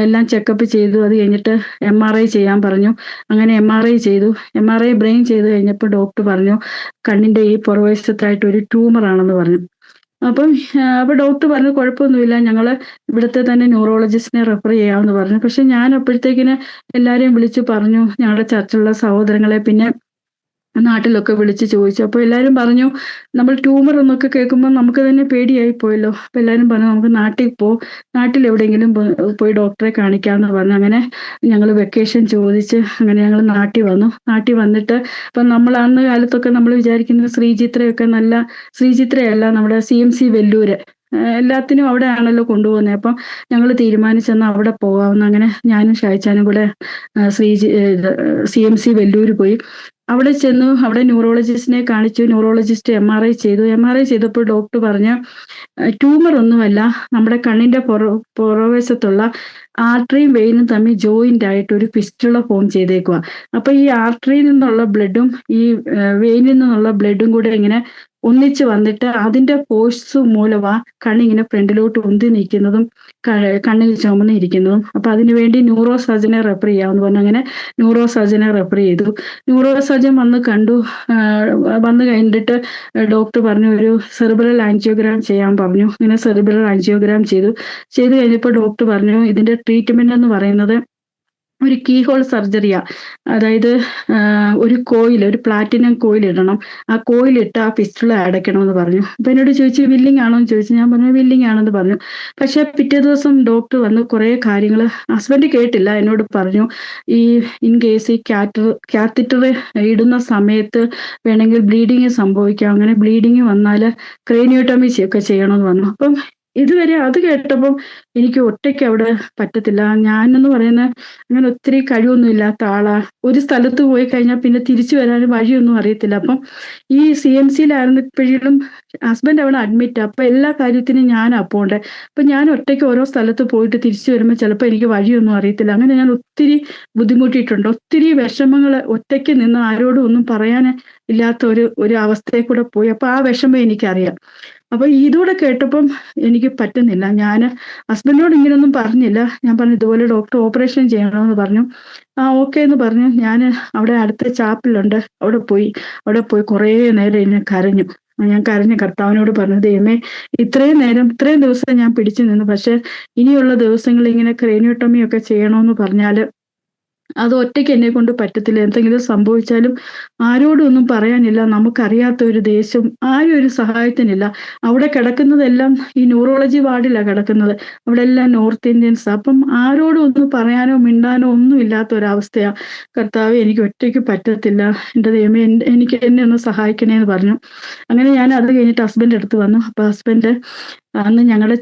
എല്ലാം ചെക്കപ്പ് ചെയ്തു. അത് കഴിഞ്ഞിട്ട് MRI ചെയ്യാൻ പറഞ്ഞു. അങ്ങനെ MRI ചെയ്തു. MRI ബ്രെയിൻ ചെയ്ത് കഴിഞ്ഞപ്പോൾ ഡോക്ടർ പറഞ്ഞു കണ്ണിന്റെ ഈ പുറവശത്തായിട്ട് ഒരു ട്യൂമർ ആണെന്ന് പറഞ്ഞു. അപ്പം അപ്പൊ ഡോക്ടർ പറഞ്ഞു കുഴപ്പമൊന്നുമില്ല, ഞങ്ങള് ഇവിടുത്തെ തന്നെ ന്യൂറോളജിസ്റ്റിനെ റെഫർ ചെയ്യാമെന്ന് പറഞ്ഞു. പക്ഷെ ഞാൻ അപ്പോഴത്തേക്കിന് എല്ലാരെയും വിളിച്ചു പറഞ്ഞു, ഞങ്ങളുടെ ചർച്ചിലുള്ള സഹോദരങ്ങളെ, പിന്നെ നാട്ടിലൊക്കെ വിളിച്ച് ചോദിച്ചു. അപ്പോൾ എല്ലാവരും പറഞ്ഞു, നമ്മൾ ട്യൂമർ എന്നൊക്കെ കേൾക്കുമ്പോൾ നമുക്ക് തന്നെ പേടിയായി പോയല്ലോ. അപ്പൊ എല്ലാവരും പറഞ്ഞു നമുക്ക് നാട്ടിൽ എവിടെയെങ്കിലും പോയി ഡോക്ടറെ കാണിക്കാമെന്ന് പറഞ്ഞു. അങ്ങനെ ഞങ്ങൾ വെക്കേഷൻ ചോദിച്ച് അങ്ങനെ ഞങ്ങൾ നാട്ടിൽ വന്നിട്ട് ഇപ്പം നമ്മൾ അന്ന് കാലത്തൊക്കെ നമ്മൾ വിചാരിക്കുന്നത് ശ്രീചിത്രയല്ല, നമ്മുടെ CMC വെല്ലൂര് എല്ലാത്തിനും അവിടെ ആണല്ലോ കൊണ്ടുപോകുന്നത്. അപ്പം ഞങ്ങൾ തീരുമാനിച്ചെന്ന് അവിടെ പോകാമെന്ന്. അങ്ങനെ ഞാനും ഷായിച്ചാനും കൂടെ CMC വെല്ലൂര് പോയി. അവിടെ ചെന്നു. അവിടെ ന്യൂറോളജിസ്റ്റിനെ കാണിച്ചു. ന്യൂറോളജിസ്റ്റ് MRI ചെയ്തു. MRI ചെയ്തപ്പോൾ ഡോക്ടർ പറഞ്ഞു ട്യൂമർ ഒന്നുമല്ല, നമ്മുടെ കണ്ണിന്റെ പുറവശത്തുള്ള ആർട്ടറിയും വെയിനും തമ്മിൽ ജോയിന്റ് ആയിട്ട് ഒരു ഫിസ്റ്റുല ഫോം ചെയ്തേക്കുക. അപ്പൊ ഈ ആർട്ടറിയിൽ നിന്നുള്ള ബ്ലഡും ഈ വെയിനിൽ നിന്നുള്ള ബ്ലഡും കൂടെ ഇങ്ങനെ ഒന്നിച്ച് വന്നിട്ട് അതിന്റെ ഫോഴ്സ് മൂലമാ കണ്ണിങ്ങനെ ഫ്രണ്ടിലോട്ട് ഉന്തി നിൽക്കുന്നതും കണ്ണിൽ ചുമന്നിരിക്കുന്നതും. അപ്പൊ അതിനുവേണ്ടി ന്യൂറോ സർജനെ റെഫർ ചെയ്യാമെന്ന് പറഞ്ഞു. അങ്ങനെ ന്യൂറോ സർജനെ റെഫർ ചെയ്തു. ന്യൂറോ സർജൻ വന്ന് കഴിഞ്ഞിട്ട് ഡോക്ടർ പറഞ്ഞു ഒരു സെറിബ്രൽ ആൻജിയോഗ്രാം ചെയ്യാൻ പറഞ്ഞു. ഇങ്ങനെ സെറിബ്രൽ ആൻജിയോഗ്രാം ചെയ്തു കഴിഞ്ഞപ്പോൾ ഡോക്ടർ പറഞ്ഞു ഇതിന്റെ ട്രീറ്റ്മെന്റ് എന്ന് പറയുന്നത് ഒരു കീഹോൾ സർജറിയാ. അതായത് ഒരു പ്ലാറ്റിനം കോയിൽ ഇടണം. ആ കോയിലിട്ട് ആ ഫിസ്റ്റുല അടയ്ക്കണമെന്ന് പറഞ്ഞു. അപ്പൊ എന്നോട് ചോദിച്ചു വില്ലിംഗ് ആണോ എന്ന് ചോദിച്ചു. ഞാൻ പറഞ്ഞു വില്ലിംഗ് ആണെന്ന് പറഞ്ഞു. പക്ഷെ പിറ്റേ ദിവസം ഡോക്ടർ വന്ന് കുറെ കാര്യങ്ങൾ ഹസ്ബൻഡ് കേട്ടില്ല. എന്നോട് പറഞ്ഞു ഈ ഇൻ കേസ് ഈ കാത്തറ്റർ ഇടുന്ന സമയത്ത് വേണമെങ്കിൽ ബ്ലീഡിങ് സംഭവിക്കാം. അങ്ങനെ ബ്ലീഡിങ് വന്നാൽ ക്രേനിയോട്ടമി ഒക്കെ ചെയ്യണമെന്ന് പറഞ്ഞു. അപ്പം ഇതുവരെ അത് കേട്ടപ്പം എനിക്ക് ഒറ്റയ്ക്ക് അവിടെ പറ്റത്തില്ല. ഞാനെന്ന് പറയുന്ന അങ്ങനെ ഒത്തിരി കഴിവൊന്നും ഇല്ലാത്ത ആളാ. ഒരു സ്ഥലത്ത് പോയി കഴിഞ്ഞാൽ പിന്നെ തിരിച്ചു വരാനും വഴിയൊന്നും അറിയത്തില്ല. അപ്പം ഈ CMCയിലായിരുന്നപ്പോഴും ഹസ്ബൻഡ് അവിടെ അഡ്മിറ്റ്. അപ്പൊ എല്ലാ കാര്യത്തിനും ഞാനാ പോണ്ടേ. അപ്പൊ ഞാൻ ഒറ്റയ്ക്ക് ഓരോ സ്ഥലത്ത് പോയിട്ട് തിരിച്ചു വരുമ്പോൾ ചിലപ്പോൾ എനിക്ക് വഴിയൊന്നും അറിയത്തില്ല. അങ്ങനെ ഞാൻ ഒത്തിരി ബുദ്ധിമുട്ടിയിട്ടുണ്ട്. ഒത്തിരി വിഷമങ്ങൾ ഒറ്റയ്ക്ക് നിന്ന് ആരോടും ഒന്നും പറയാൻ ഇല്ലാത്ത ഒരു അവസ്ഥയിൽ കൂടെ പോയി. അപ്പൊ ആ വിഷമം എനിക്കറിയാം. അപ്പൊ ഇതൂടെ കേട്ടപ്പം എനിക്ക് പറ്റുന്നില്ല. ഞാൻ ഹസ്ബൻഡിനോട് ഇങ്ങനെയൊന്നും പറഞ്ഞില്ല. ഞാൻ പറഞ്ഞു ഇതുപോലെ ഡോക്ടർ ഓപ്പറേഷൻ ചെയ്യണമെന്ന് പറഞ്ഞു. ഓക്കെ എന്ന് പറഞ്ഞു. ഞാൻ അവിടെ അടുത്ത ചാപ്പലുണ്ട്, അവിടെ പോയി കുറേ നേരം എന്നെ കരഞ്ഞു. ഞാൻ കരഞ്ഞ കർത്താവിനോട് പറഞ്ഞു ദൈവമേ ഇത്രയും ദിവസം ഞാൻ പിടിച്ചു നിന്നു. പക്ഷെ ഇനിയുള്ള ദിവസങ്ങളിൽ ഇങ്ങനെ ക്രേനിയോട്ടമി ഒക്കെ ചെയ്യണമെന്ന് പറഞ്ഞാല് അത് ഒറ്റയ്ക്ക് എന്നെ കൊണ്ട് പറ്റത്തില്ല. എന്തെങ്കിലും സംഭവിച്ചാലും ആരോടും ഒന്നും പറയാനില്ല. നമുക്കറിയാത്ത ഒരു ദേശം, ആരും ഒരു സഹായത്തിനില്ല. അവിടെ കിടക്കുന്നതെല്ലാം ഈ ന്യൂറോളജി വാർഡിലാണ് കിടക്കുന്നത്. അവിടെ എല്ലാം നോർത്ത് ഇന്ത്യൻസ്. അപ്പം ആരോടും ഒന്നും പറയാനോ മിണ്ടാനോ ഒന്നും ഇല്ലാത്ത ഒരവസ്ഥയാ. കർത്താവേ എനിക്ക് ഒറ്റയ്ക്ക് പറ്റത്തില്ല, എൻ്റെ ദൈവമേ എന്നെ ഒന്ന് സഹായിക്കണേന്ന് പറഞ്ഞു. അങ്ങനെ ഞാൻ അത് കഴിഞ്ഞിട്ട് ഹസ്ബൻഡ് അടുത്ത് വന്നു. അപ്പൊ ഹസ്ബൻഡ് അന്ന് ഞങ്ങളുടെ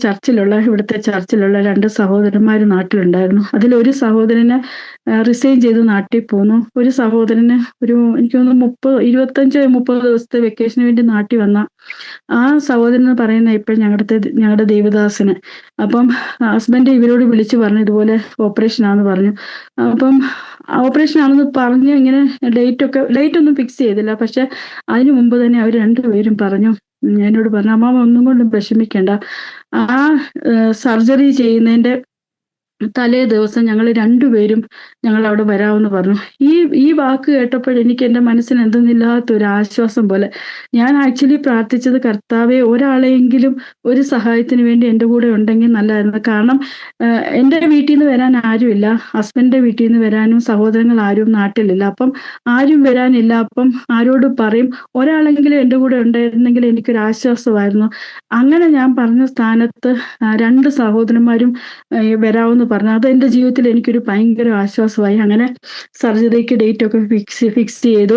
ഇവിടുത്തെ ചർച്ചിലുള്ള 2 സഹോദരന്മാർ നാട്ടിലുണ്ടായിരുന്നു. അതിലൊരു സഹോദരന് റിസൈൻ ചെയ്ത് നാട്ടിൽ പോന്നു. ഒരു സഹോദരന് എനിക്ക് തോന്നുന്നു 25-30 ദിവസത്തെ വെക്കേഷന് വേണ്ടി നാട്ടിൽ വന്ന ആ സഹോദരൻ എന്ന് പറയുന്ന ഇപ്പോഴും ഞങ്ങളുടെ ദേവദാസന്. അപ്പം ഹസ്ബൻഡ് ഇവരോട് വിളിച്ചു പറഞ്ഞു ഇതുപോലെ ഓപ്പറേഷൻ ആണെന്ന് പറഞ്ഞു. അപ്പം ഓപ്പറേഷൻ ആണെന്ന് പറഞ്ഞു. ഇങ്ങനെ ഡേറ്റ് ഒന്നും ഫിക്സ് ചെയ്തില്ല. പക്ഷെ അതിനു മുമ്പ് തന്നെ അവർ രണ്ടുപേരും എന്നോട് പറഞ്ഞു അമ്മാമ ഒന്നും കൊണ്ടും വിഷമിക്കേണ്ട, ആ സർജറി ചെയ്യുന്നതിന്റെ തലേ ദിവസം ഞങ്ങൾ രണ്ടുപേരും അവിടെ വരാമെന്ന് പറഞ്ഞു. ഈ വാക്ക് കേട്ടപ്പോൾ എനിക്ക് എൻ്റെ മനസ്സിന് എന്തെന്നില്ലാത്ത ഒരു ആശ്വാസം പോലെ. ഞാൻ ആക്ച്വലി പ്രാർത്ഥിച്ചത് കർത്താവെ ഒരാളെങ്കിലും ഒരു സഹായത്തിന് വേണ്ടി എൻ്റെ കൂടെ ഉണ്ടെങ്കിൽ നല്ലതായിരുന്നു. കാരണം എൻ്റെ വീട്ടിൽ നിന്ന് വരാൻ ആരുമില്ല, ഹസ്ബൻഡിന്റെ വീട്ടിൽ നിന്ന് വരാനും സഹോദരങ്ങൾ ആരും നാട്ടിലില്ല. അപ്പം ആരും വരാനില്ല. അപ്പം ആരോട് പറയും? ഒരാളെങ്കിലും എൻ്റെ കൂടെ ഉണ്ടായിരുന്നെങ്കിൽ എനിക്കൊരു ആശ്വാസമായിരുന്നു. അങ്ങനെ ഞാൻ പറഞ്ഞ സ്ഥാനത്ത് 2 സഹോദരന്മാരും വരാമെന്ന് പറഞ്ഞു. അത് എൻ്റെ ജീവിതത്തിൽ എനിക്കൊരു ഭയങ്കര ആശ്വാസമായി. അങ്ങനെ സർജറിക്ക് ഡേറ്റ് ഒക്കെ ഫിക്സ് ചെയ്തു.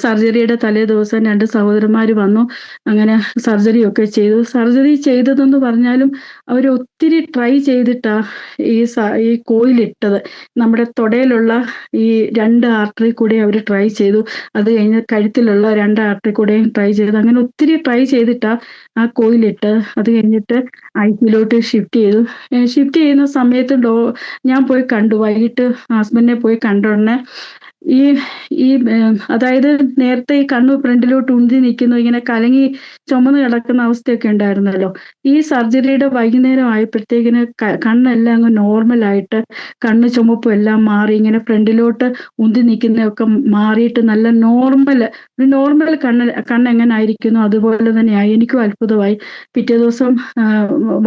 സർജറിയുടെ തലേ ദിവസം 2 സഹോദരന്മാര് വന്നു. അങ്ങനെ സർജറിയൊക്കെ ചെയ്തു. സർജറി ചെയ്തതെന്ന് പറഞ്ഞാലും അവര് ഒത്തിരി ട്രൈ ചെയ്തിട്ടാ ഈ കോയിലിട്ടത്. നമ്മുടെ തൊടയിലുള്ള ഈ 2 ആർട്ടറി കൂടി അവര് ട്രൈ ചെയ്തു. അത് കഴിഞ്ഞ് കഴുത്തിലുള്ള 2 ആർട്ടറി കൂടെയും ട്രൈ ചെയ്തു. അങ്ങനെ ഒത്തിരി ട്രൈ ചെയ്തിട്ടാ ആ കോയിലിട്ടത്. അത് കഴിഞ്ഞിട്ട് ഐസിയുലോട്ട് ഷിഫ്റ്റ് ചെയ്തു. ഷിഫ്റ്റ് ചെയ്യുന്ന സമയത്ത് ഞാൻ പോയി കണ്ടു. വൈകിട്ട് ഹസ്ബൻഡിനെ പോയി കണ്ട ഉടനെ ഈ ഈ അതായത് നേരത്തെ ഈ കണ്ണ് ഫ്രണ്ടിലോട്ട് ഉന്തി നിൽക്കുന്നു, ഇങ്ങനെ കലങ്ങി ചുമന്ന് കിടക്കുന്ന അവസ്ഥയൊക്കെ ഉണ്ടായിരുന്നല്ലോ. ഈ സർജറിയുടെ വൈകുന്നേരം ആയപ്പോഴത്തേക്കിന് കണ്ണെല്ലാം അങ്ങ് നോർമലായിട്ട് കണ്ണ് ചുമപ്പും എല്ലാം മാറി, ഇങ്ങനെ ഫ്രണ്ടിലോട്ട് ഉന്തി നിൽക്കുന്നതൊക്കെ മാറിയിട്ട് നല്ല ഒരു നോർമൽ കണ്ണെങ്ങനെ ആയിരിക്കുന്നു അതുപോലെ തന്നെയായി. എനിക്കും അത്ഭുതമായി. പിറ്റേ ദിവസം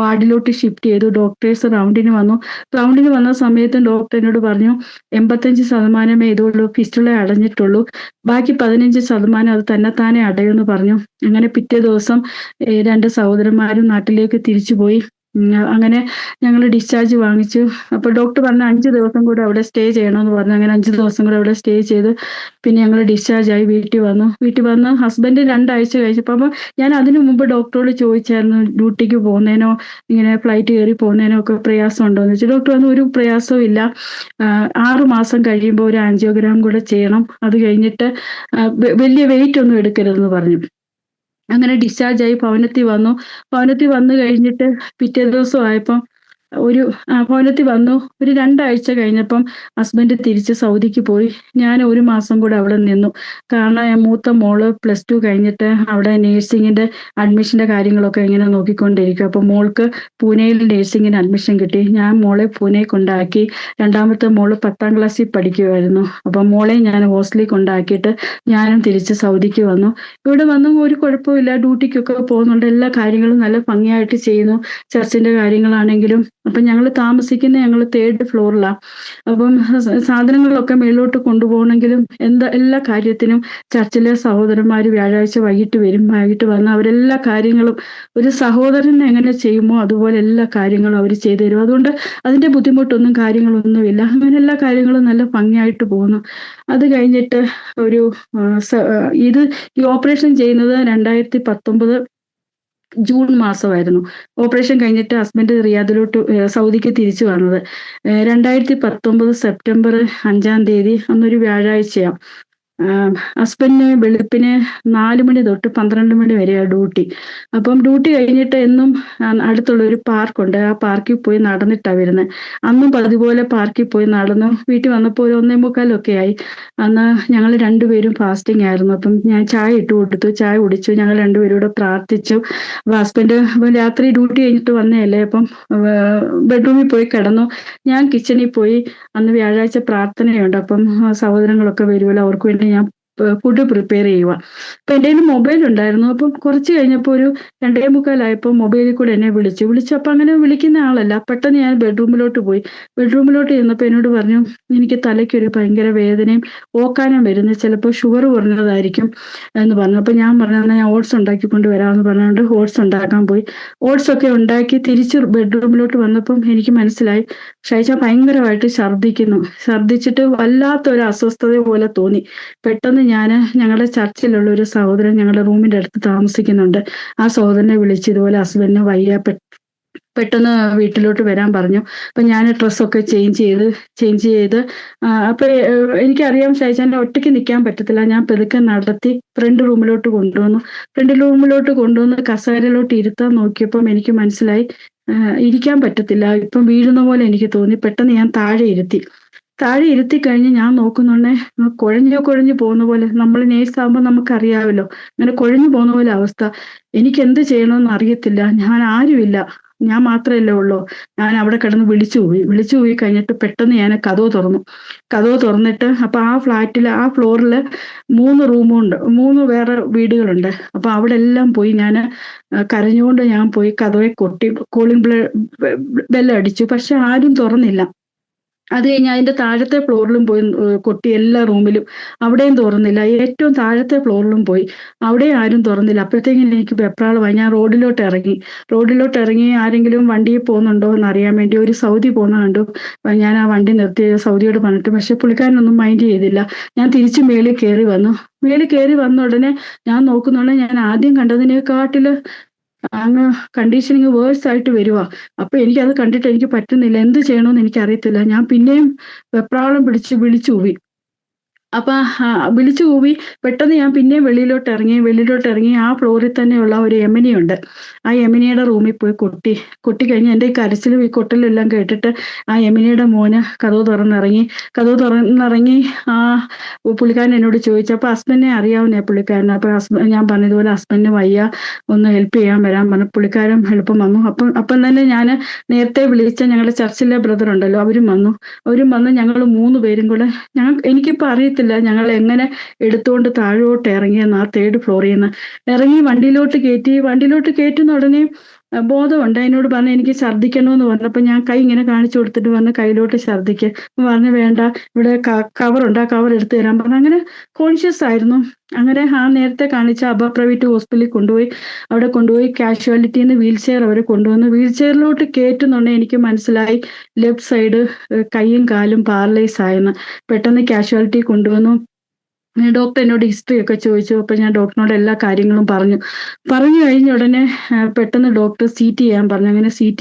വാർഡിലോട്ട് ഷിഫ്റ്റ് ചെയ്തു. ഡോക്ടേഴ്സ് റൗണ്ടിന് വന്നു. റൗണ്ടിന് വന്ന സമയത്ത് ഡോക്ടർ എന്നോട് പറഞ്ഞു 85% ഇതുള്ളൂ, ഫിസ്റ്റുല അടഞ്ഞിട്ടുള്ളൂ, ബാക്കി 15% അത് തന്നെത്താനെ അടയുമെന്ന് പറഞ്ഞു. അങ്ങനെ പിറ്റേ ദിവസം 2 സഹോദരന്മാരും നാട്ടിലേക്ക് തിരിച്ചുപോയി. അങ്ങനെ ഞങ്ങൾ ഡിസ്ചാർജ് വാങ്ങിച്ചു. അപ്പോൾ ഡോക്ടർ പറഞ്ഞു 5 ദിവസം കൂടെ അവിടെ സ്റ്റേ ചെയ്യണമെന്ന് പറഞ്ഞു. അങ്ങനെ 5 ദിവസം കൂടെ അവിടെ സ്റ്റേ ചെയ്ത് പിന്നെ ഞങ്ങൾ ഡിസ്ചാർജ് ആയി വീട്ടിൽ വന്ന് ഹസ്ബൻഡ് 2 ആഴ്ച കഴിച്ചപ്പോൾ, അപ്പോൾ ഞാൻ അതിനു മുമ്പ് ഡോക്ടറോട് ചോദിച്ചായിരുന്നു ഡ്യൂട്ടിക്ക് പോകുന്നതിനോ ഇങ്ങനെ ഫ്ലൈറ്റ് കയറി പോകുന്നതിനോ ഒക്കെ പ്രയാസം ഉണ്ടോ എന്ന് വെച്ചാൽ. ഡോക്ടർ പറഞ്ഞു ഒരു പ്രയാസവും ഇല്ല, 6 മാസം കഴിയുമ്പോൾ ഒരു ആൻജിയോഗ്രാം കൂടെ ചെയ്യണം, അത് കഴിഞ്ഞിട്ട് വലിയ വെയിറ്റ് ഒന്നും എടുക്കരുതെന്ന് പറഞ്ഞു. അങ്ങനെ ഡിസ്ചാർജ് ആയി ഭവനത്തിൽ വന്നു. ഭവനത്തിൽ വന്നു കഴിഞ്ഞിട്ട് പിറ്റേ ദിവസം ആയപ്പം ഭവനത്തിൽ വന്നു. ഒരു 2 ആഴ്ച കഴിഞ്ഞപ്പം ഹസ്ബൻഡ് തിരിച്ച് സൗദിക്ക് പോയി. ഞാൻ 1 മാസം കൂടെ അവിടെ നിന്നു. കാരണം മൂത്ത മോള് +2 കഴിഞ്ഞിട്ട് അവിടെ നേഴ്സിങ്ങിന്റെ അഡ്മിഷന്റെ കാര്യങ്ങളൊക്കെ ഇങ്ങനെ നോക്കിക്കൊണ്ടിരിക്കും. അപ്പോൾ മോൾക്ക് പൂനെയിൽ നേഴ്സിങ്ങിന് അഡ്മിഷൻ കിട്ടി. ഞാൻ മോളെ പൂനെ കൊണ്ടാക്കി. 2ാമത്തെ മോള് 10ാം ക്ലാസ്സിൽ പഠിക്കുമായിരുന്നു. അപ്പം മോളെ ഞാൻ ഹോസ്റ്റലിൽ കൊണ്ടാക്കിയിട്ട് ഞാനും തിരിച്ച് സൗദിക്ക് വന്നു. ഇവിടെ വന്നു ഒരു കുഴപ്പമില്ല, ഡ്യൂട്ടിക്കൊക്കെ പോകുന്നുണ്ട്, എല്ലാ കാര്യങ്ങളും നല്ല ഭംഗിയായിട്ട് ചെയ്യുന്നു. ചർച്ചിന്റെ കാര്യങ്ങളാണെങ്കിലും. അപ്പം ഞങ്ങൾ 3rd ഫ്ലോറിലാണ്. അപ്പം സാധനങ്ങളൊക്കെ മേളിലോട്ട് കൊണ്ടുപോകണമെങ്കിലും എല്ലാ കാര്യത്തിനും ചർച്ചിലെ സഹോദരന്മാർ വ്യാഴാഴ്ച വൈകിട്ട് വരും. വൈകിട്ട് വന്ന് അവരെല്ലാ കാര്യങ്ങളും ഒരു സഹോദരൻ എങ്ങനെ ചെയ്യുമോ അതുപോലെ എല്ലാ കാര്യങ്ങളും അവർ ചെയ്തു തരും. അതുകൊണ്ട് അതിന്റെ ബുദ്ധിമുട്ടൊന്നും കാര്യങ്ങളൊന്നുമില്ല. അങ്ങനെ എല്ലാ കാര്യങ്ങളും നല്ല ഭംഗിയായിട്ട് പോകുന്നു. അത് കഴിഞ്ഞിട്ട് ഈ ഓപ്പറേഷൻ ചെയ്യുന്നത് 2019 ജൂൺ മാസമായിരുന്നു. ഓപ്പറേഷൻ കഴിഞ്ഞിട്ട് ഹസ്ബൻഡ് സൗദിക്ക് തിരിച്ചു വന്നത് 2019 സെപ്റ്റംബർ 5-ാം തീയതി, അന്നൊരു വ്യാഴാഴ്ചയാണ്. ഹസ്ബൻഡിന് വെളുപ്പിന് 4 മണി തൊട്ട് 12 മണി വരെയാണ് ഡ്യൂട്ടി. അപ്പം ഡ്യൂട്ടി കഴിഞ്ഞിട്ട് എന്നും അടുത്തുള്ള ഒരു പാർക്കുണ്ട്, ആ പാർക്കിൽ പോയി നടന്നിട്ടാണ് വരുന്നത്. അന്നും അതുപോലെ പാർക്കിൽ പോയി നടന്നു. വീട്ടിൽ വന്നപ്പോൾ ഒരു 1:45 ആയി. അന്ന് ഞങ്ങൾ 2 പേരും ഫാസ്റ്റിംഗ് ആയിരുന്നു. അപ്പം ഞാൻ ചായ ഇട്ട് കൊടുത്തു, ചായ കുടിച്ചു. ഞങ്ങൾ 2 പേരും കൂടെ പ്രാർത്ഥിച്ചു. അപ്പോൾ ഹസ്ബൻഡ് രാത്രി ഡ്യൂട്ടി കഴിഞ്ഞിട്ട് വന്നതല്ലേ, അപ്പം ബെഡ്റൂമിൽ പോയി കിടന്നു. ഞാൻ കിച്ചണിൽ പോയി. അന്ന് വ്യാഴാഴ്ച പ്രാർത്ഥനയുണ്ട്. അപ്പം സഹോദരങ്ങളൊക്കെ വരുമല്ലോ, അവർക്ക് വേണ്ടി ഞാൻ ഫുഡ് പ്രിപ്പയർ ചെയ്യുക. അപ്പം എൻ്റെ കയ്യിൽ മൊബൈൽ ഉണ്ടായിരുന്നു. അപ്പം കുറച്ച് കഴിഞ്ഞപ്പോൾ ഒരു 2:45 ആയപ്പോൾ മൊബൈലിൽ കൂടെ എന്നെ വിളിച്ചു. അപ്പം അങ്ങനെ വിളിക്കുന്ന ആളല്ല. പെട്ടെന്ന് ഞാൻ ബെഡ്റൂമിലോട്ട് പോയി. ബെഡ്റൂമിലോട്ട് ചെന്നപ്പോൾ എന്നോട് പറഞ്ഞു എനിക്ക് തലയ്ക്കൊരു ഭയങ്കര വേദനയും ഓക്കാനം വരുന്നു, ചിലപ്പോൾ ഷുഗർ കുറഞ്ഞതായിരിക്കും എന്ന് പറഞ്ഞു. അപ്പം ഞാൻ പറഞ്ഞു എന്നാൽ ഞാൻ ഓട്സ് ഉണ്ടാക്കിക്കൊണ്ട് വരാമെന്ന് പറഞ്ഞുകൊണ്ട് ഓട്സ് ഉണ്ടാക്കാൻ പോയി. ഓട്സ് ഒക്കെ ഉണ്ടാക്കി തിരിച്ച് ബെഡ്റൂമിലോട്ട് വന്നപ്പം എനിക്ക് മനസ്സിലായി ഷൈജ ഭയങ്കരമായിട്ട് ഛർദ്ദിച്ചിട്ട് വല്ലാത്തൊരു അസ്വസ്ഥത പോലെ തോന്നി. പെട്ടെന്ന് ഞങ്ങളുടെ ചർച്ചിലുള്ള ഒരു സഹോദരൻ ഞങ്ങളുടെ റൂമിന്റെ അടുത്ത് താമസിക്കുന്നുണ്ട്. ആ സഹോദരനെ വിളിച്ച് ഇതുപോലെ ഹസ്ബൻഡിന് വയ്യ, പെട്ടെന്ന് വീട്ടിലോട്ട് വരാൻ പറഞ്ഞു. അപ്പം ഞാൻ ഡ്രസ്സൊക്കെ ചേഞ്ച് ചെയ്ത് അപ്പൊ എനിക്കറിയാം ഷൈജാന്റെ ഒറ്റയ്ക്ക് നിൽക്കാൻ പറ്റത്തില്ല. ഞാൻ പെതുക്കെ നടത്തി ഫ്രണ്ട് റൂമിലോട്ട് കൊണ്ടുവന്ന് കസേരയിലോട്ട് ഇരുത്താൻ നോക്കിയപ്പം എനിക്ക് മനസ്സിലായി ഇരിക്കാൻ പറ്റത്തില്ല, ഇപ്പം വീഴുന്ന പോലെ എനിക്ക് തോന്നി. പെട്ടെന്ന് ഞാൻ താഴെ ഇരുത്തി കഴിഞ്ഞ് ഞാൻ നോക്കുന്നുണ്ടേ കുഴഞ്ഞു പോകുന്ന പോലെ. നമ്മൾ നേഴ്സാകുമ്പോൾ നമുക്കറിയാമല്ലോ, അങ്ങനെ കുഴഞ്ഞു പോകുന്ന പോലെ അവസ്ഥ. എനിക്ക് എന്ത് ചെയ്യണമെന്ന് അറിയത്തില്ല. ഞാൻ ആരുമില്ല, ഞാൻ മാത്രമല്ലേ ഉള്ളൂ. ഞാൻ അവിടെ കിടന്ന് വിളിച്ചു പോയി കഴിഞ്ഞിട്ട് പെട്ടെന്ന് ഞാൻ കതവ് തുറന്നിട്ട് അപ്പൊ ആ ഫ്ലോറിൽ 3 റൂമുണ്ട്, 3 വേറെ വീടുകളുണ്ട്. അപ്പൊ അവിടെ എല്ലാം പോയി ഞാൻ കരഞ്ഞുകൊണ്ട് പോയി കതവെ കൊട്ടി, കോളിംഗ് ബെല്ല് അടിച്ചു. പക്ഷെ ആരും തുറന്നില്ല. അത് കഴിഞ്ഞ് അതിന്റെ താഴത്തെ ഫ്ലോറിലും പോയി കൊട്ടി എല്ലാ റൂമിലും. അവിടെയും തുറന്നില്ല. ഏറ്റവും താഴത്തെ ഫ്ലോറിലും പോയി. അവിടെയും ആരും തുറന്നില്ല. അപ്പോഴത്തേക്കും എനിക്ക് വെപ്രാളമായി. ഞാൻ റോഡിലോട്ട് ഇറങ്ങി. റോഡിലോട്ട് ഇറങ്ങി ആരെങ്കിലും വണ്ടിയിൽ പോകുന്നുണ്ടോ എന്ന് അറിയാൻ വേണ്ടി. ഒരു സൗദി പോകുന്ന കണ്ടു. ഞാൻ ആ വണ്ടി നിർത്തി സൗദിയോട് പറഞ്ഞിട്ട്, പക്ഷെ പുള്ളിക്കാരനൊന്നും മൈൻഡ് ചെയ്തില്ല. ഞാൻ തിരിച്ച് മേളിൽ കയറി വന്നു. മേളിൽ കയറി വന്ന ഉടനെ ഞാൻ നോക്കുന്നുണ്ടെ ഞാൻ ആദ്യം കണ്ടതിനെക്കാട്ടില് അങ്ങ് കണ്ടീഷനിങ് വേഴ്സ് ആയിട്ട് വരുവാ. അപ്പൊ എനിക്കത് കണ്ടിട്ട് എനിക്ക് പറ്റുന്നില്ല. എന്ത് ചെയ്യണമെന്ന് എനിക്കറിയത്തില്ല. ഞാൻ പിന്നെയും വെപ്രാളം പിടിച്ച് വിളിച്ചു കൂവി. അപ്പൊ വിളിച്ചു കൂവി. പെട്ടെന്ന് ഞാൻ പിന്നെയും വെളിയിലോട്ട് ഇറങ്ങി ആ ഫ്ലോറിൽ തന്നെയുള്ള ഒരു യമിനിയുണ്ട്. ആ യമിനിയുടെ റൂമിൽ പോയി കൊട്ടി. കൊട്ടിക്കഴിഞ്ഞ് എൻ്റെ ഈ കരച്ചിലും ഈ കൊട്ടലും എല്ലാം കേട്ടിട്ട് ആ യമിനിയുടെ മോന് കതവ് തുറന്നിറങ്ങി. ആ പുള്ളിക്കാരൻ എന്നോട് ചോദിച്ചു, അപ്പൊ ഹസ്ബൻഡിനെ അറിയാവുന്നേ പുള്ളിക്കാരന്. അപ്പൊ ഞാൻ പറഞ്ഞതുപോലെ ഹസ്ബൻഡിന് വയ്യ, ഒന്ന് ഹെൽപ്പ് ചെയ്യാൻ വരാൻ പറഞ്ഞു. പുള്ളിക്കാരൻ എളുപ്പം വന്നു. അപ്പം തന്നെ ഞാൻ നേരത്തെ വിളിച്ച ഞങ്ങളുടെ ചർച്ചിലെ ബ്രദർ ഉണ്ടല്ലോ, അവരും വന്നു. ഞങ്ങൾ 3 പേരും കൂടെ, എനിക്കിപ്പോ അറിയത്തില്ല ഞങ്ങൾ എങ്ങനെ എടുത്തുകൊണ്ട് താഴോട്ട് ഇറങ്ങിയെന്ന്. ആ 3rd ഫ്ലോറിൽ നിന്ന് ഇറങ്ങി വണ്ടിയിലോട്ട് കയറ്റുന്ന ഉടനെ ബോധമുണ്ട്. എന്നോട് പറഞ്ഞു എനിക്ക് ഛർദ്ദിക്കണമെന്ന് പറഞ്ഞപ്പോൾ ഞാൻ കൈ ഇങ്ങനെ കാണിച്ചു കൊടുത്തിട്ട് പറഞ്ഞു കയ്യിലോട്ട് ഛർദ്ദിക്ക് പറഞ്ഞു. വേണ്ട, ഇവിടെ കവറുണ്ട്, ആ കവർ എടുത്തു തരാൻ പറഞ്ഞു. അങ്ങനെ കോൺഷ്യസ് ആയിരുന്നു. അങ്ങനെ ആ നേരത്തെ കാണിച്ച അബ പ്രൈവറ്റ് ഹോസ്പിറ്റലിൽ കൊണ്ടുപോയി കാഷ്വാലിറ്റിന്ന് വീൽ ചെയർ അവർ കൊണ്ടുവന്നു. വീൽ ചെയറിലോട്ട് കയറ്റുന്നുണ്ടെങ്കിൽ എനിക്ക് മനസ്സിലായി ലെഫ്റ്റ് സൈഡ് കൈയും കാലും പാരലൈസ് ആയെന്ന്. പെട്ടെന്ന് കാഷ്വാലിറ്റി കൊണ്ടുവന്നു. ഡോക്ടർ എന്നോട് ഹിസ്റ്ററി ഒക്കെ ചോദിച്ചു. അപ്പൊ ഞാൻ ഡോക്ടറിനോട് എല്ലാ കാര്യങ്ങളും പറഞ്ഞു കഴിഞ്ഞ ഉടനെ പെട്ടെന്ന് ഡോക്ടർ CT ചെയ്യാൻ പറഞ്ഞു. അങ്ങനെ CT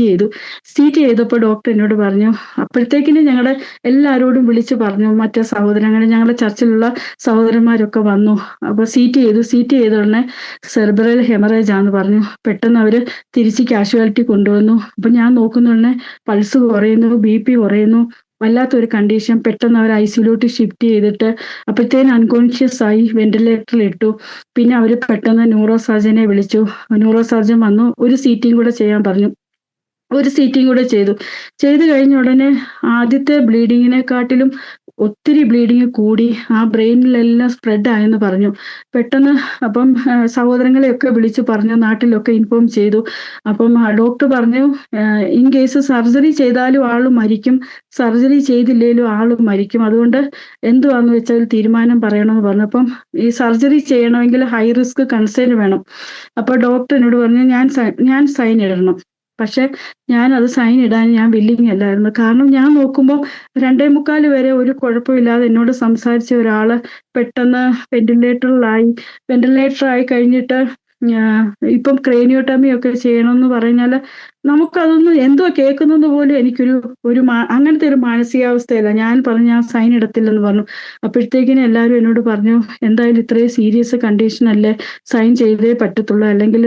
ചെയ്തപ്പോൾ ഡോക്ടർ എന്നോട് പറഞ്ഞു, അപ്പോഴത്തേക്കിനും ഞങ്ങളുടെ എല്ലാവരോടും വിളിച്ചു പറഞ്ഞു. മറ്റേ സഹോദരങ്ങൾ, ഞങ്ങളുടെ ചർച്ചിലുള്ള സഹോദരന്മാരൊക്കെ വന്നു. അപ്പൊ CT ചെയ്ത ഉടനെ സെർബ്രൽ ഹെമറേജ് ആന്ന് പറഞ്ഞു. പെട്ടെന്ന് അവര് തിരിച്ച് കാഷ്വാലിറ്റി കൊണ്ടുവന്നു. അപ്പൊ ഞാൻ നോക്കുന്ന ഉടനെ പൾസ് കുറയുന്നു, BP കുറയുന്നു, വല്ലാത്തൊരു കണ്ടീഷൻ. പെട്ടെന്ന് അവർ ICUലോട്ട് ഷിഫ്റ്റ് ചെയ്തിട്ട് അപ്പോഴത്തേന് അൺകോൺഷ്യസ് ആയി വെന്റിലേറ്ററിൽ ഇട്ടു. പിന്നെ അവർ പെട്ടെന്ന് ന്യൂറോ സർജനെ വിളിച്ചു. ന്യൂറോ സർജൻ വന്നു. ഒരു CT കൂടെ ചെയ്യാൻ പറഞ്ഞു. ഒരു CT കൂടെ ചെയ്തു കഴിഞ്ഞ ഉടനെ ആദ്യത്തെ ബ്ലീഡിങ്ങിനെക്കാട്ടിലും ഒത്തിരി ബ്ലീഡിങ് കൂടി. ആ ബ്രെയിനിലെല്ലാം സ്പ്രെഡ് ആയെന്ന് പറഞ്ഞു. പെട്ടെന്ന് അപ്പം സഹോദരങ്ങളെയൊക്കെ വിളിച്ചു പറഞ്ഞു, നാട്ടിലൊക്കെ ഇൻഫോം ചെയ്തു. അപ്പം ഡോക്ടർ പറഞ്ഞു, ഇൻ കേസ് സർജറി ചെയ്താലും ആള് മരിക്കും, സർജറി ചെയ്തില്ലേലും ആള് മരിക്കും. അതുകൊണ്ട് എന്തുവാന്ന് വെച്ചാൽ തീരുമാനം പറയണമെന്ന് പറഞ്ഞു. അപ്പം ഈ സർജറി ചെയ്യണമെങ്കിൽ ഹൈ റിസ്ക് കൺസേൺ വേണം. അപ്പൊ ഡോക്ടർ എന്നോട് പറഞ്ഞു ഞാൻ സൈൻ ഇടണം. പക്ഷെ ഞാനത് സൈൻ ഇടാൻ ഞാൻ വില്ലിങ് അല്ലായിരുന്നു. കാരണം ഞാൻ നോക്കുമ്പോൾ 2:45 വരെ ഒരു കുഴപ്പമില്ലാതെ എന്നോട് സംസാരിച്ച ഒരാള് പെട്ടെന്ന് വെന്റിലേറ്ററായി കഴിഞ്ഞിട്ട് ഇപ്പം ക്രേനിയോട്ടമി ഒക്കെ ചെയ്യണമെന്ന് പറഞ്ഞാൽ നമുക്കതൊന്നും എന്തുവാ കേൾക്കുന്നത് പോലും എനിക്കൊരു അങ്ങനത്തെ ഒരു മാനസികാവസ്ഥയല്ല. ഞാൻ പറഞ്ഞു ഞാൻ സൈൻ ഇടത്തില്ലെന്ന് പറഞ്ഞു. അപ്പോഴത്തേക്കിനും എല്ലാവരും എന്നോട് പറഞ്ഞു, എന്തായാലും ഇത്രയും സീരിയസ് കണ്ടീഷൻ അല്ലേ, സൈൻ ചെയ്തേ പറ്റത്തുള്ളൂ, അല്ലെങ്കിൽ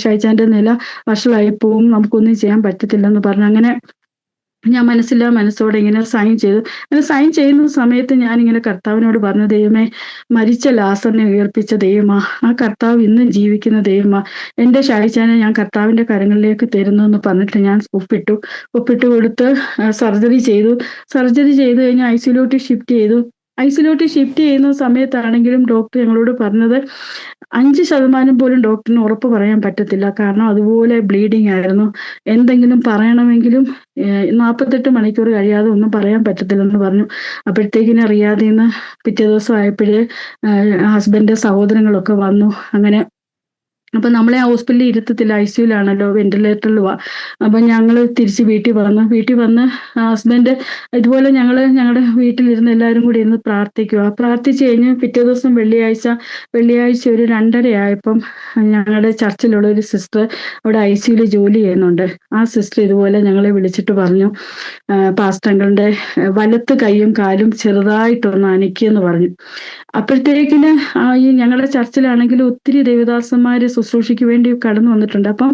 ഷൈജാന്റെ നില വഷളായി പോവും, നമുക്കൊന്നും ചെയ്യാൻ പറ്റത്തില്ലെന്ന് പറഞ്ഞു. അങ്ങനെ ഞാൻ മനസ്സോടെ ഇങ്ങനെ സൈൻ ചെയ്തു. അങ്ങനെ സൈൻ ചെയ്യുന്ന സമയത്ത് ഞാനിങ്ങനെ കർത്താവിനോട് പറഞ്ഞു, ദൈവമേ, മരിച്ച ലാസറിനെ ഉയർപ്പിച്ച ദൈവമാ, ആ കർത്താവ് ഇന്നും ജീവിക്കുന്ന ദൈവമാ, എൻ്റെ ഷായിച്ചാനെ ഞാൻ കർത്താവിൻ്റെ കരങ്ങളിലേക്ക് തരുന്നു എന്ന് പറഞ്ഞിട്ട് ഞാൻ ഒപ്പിട്ട് കൊടുത്ത് സർജറി ചെയ്തു കഴിഞ്ഞ് ICUലോട്ട് ഷിഫ്റ്റ് ചെയ്യുന്ന സമയത്താണെങ്കിലും ഡോക്ടർ ഞങ്ങളോട് പറഞ്ഞത് 5% പോലും ഡോക്ടറിന് ഉറപ്പ് പറയാൻ പറ്റത്തില്ല. കാരണം അതുപോലെ ബ്ലീഡിങ് ആയിരുന്നു. എന്തെങ്കിലും പറയണമെങ്കിലും 48 മണിക്കൂർ കഴിയാതെ ഒന്നും പറയാൻ പറ്റത്തില്ലെന്ന് പറഞ്ഞു. അപ്പോഴത്തേക്കിനും റിയാദിന്ന് പിറ്റേ ദിവസം ആയപ്പോഴേ ഹസ്ബൻഡിന്റെ സഹോദരങ്ങളൊക്കെ വന്നു. അങ്ങനെ അപ്പൊ നമ്മളെ ഹോസ്പിറ്റലിൽ ഇരുത്തത്തില്ല, ICUലാണല്ലോ, വെന്റിലേറ്ററിലുവാ. അപ്പൊ ഞങ്ങള് തിരിച്ച് വീട്ടിൽ വന്ന് ഹസ്ബൻഡ് ഇതുപോലെ ഞങ്ങളുടെ വീട്ടിലിരുന്ന് എല്ലാവരും കൂടി ഇരുന്ന് പ്രാർത്ഥിച്ചു കഴിഞ്ഞ് പിറ്റേ ദിവസം വെള്ളിയാഴ്ച ഒരു 2:30 ആയപ്പം ഞങ്ങളുടെ ചർച്ചിലുള്ള ഒരു സിസ്റ്റർ അവിടെ ICUല് ജോലി ചെയ്യുന്നുണ്ട്. ആ സിസ്റ്റർ ഇതുപോലെ ഞങ്ങളെ വിളിച്ചിട്ട് പറഞ്ഞു, പാസ്റ്റർ അങ്കിളിന്റെ വലത്ത് കൈയും കാലും ചെറുതായിട്ടൊന്ന് അനക്കിയെന്ന് പറഞ്ഞു. അപ്പോഴത്തേക്കിന് ഈ ഞങ്ങളുടെ ചർച്ചിലാണെങ്കിൽ ഒത്തിരി ദേവദാസന്മാര് ശുശ്രൂഷയ്ക്ക് വേണ്ടി കടന്നു വന്നിട്ടുണ്ട്. അപ്പം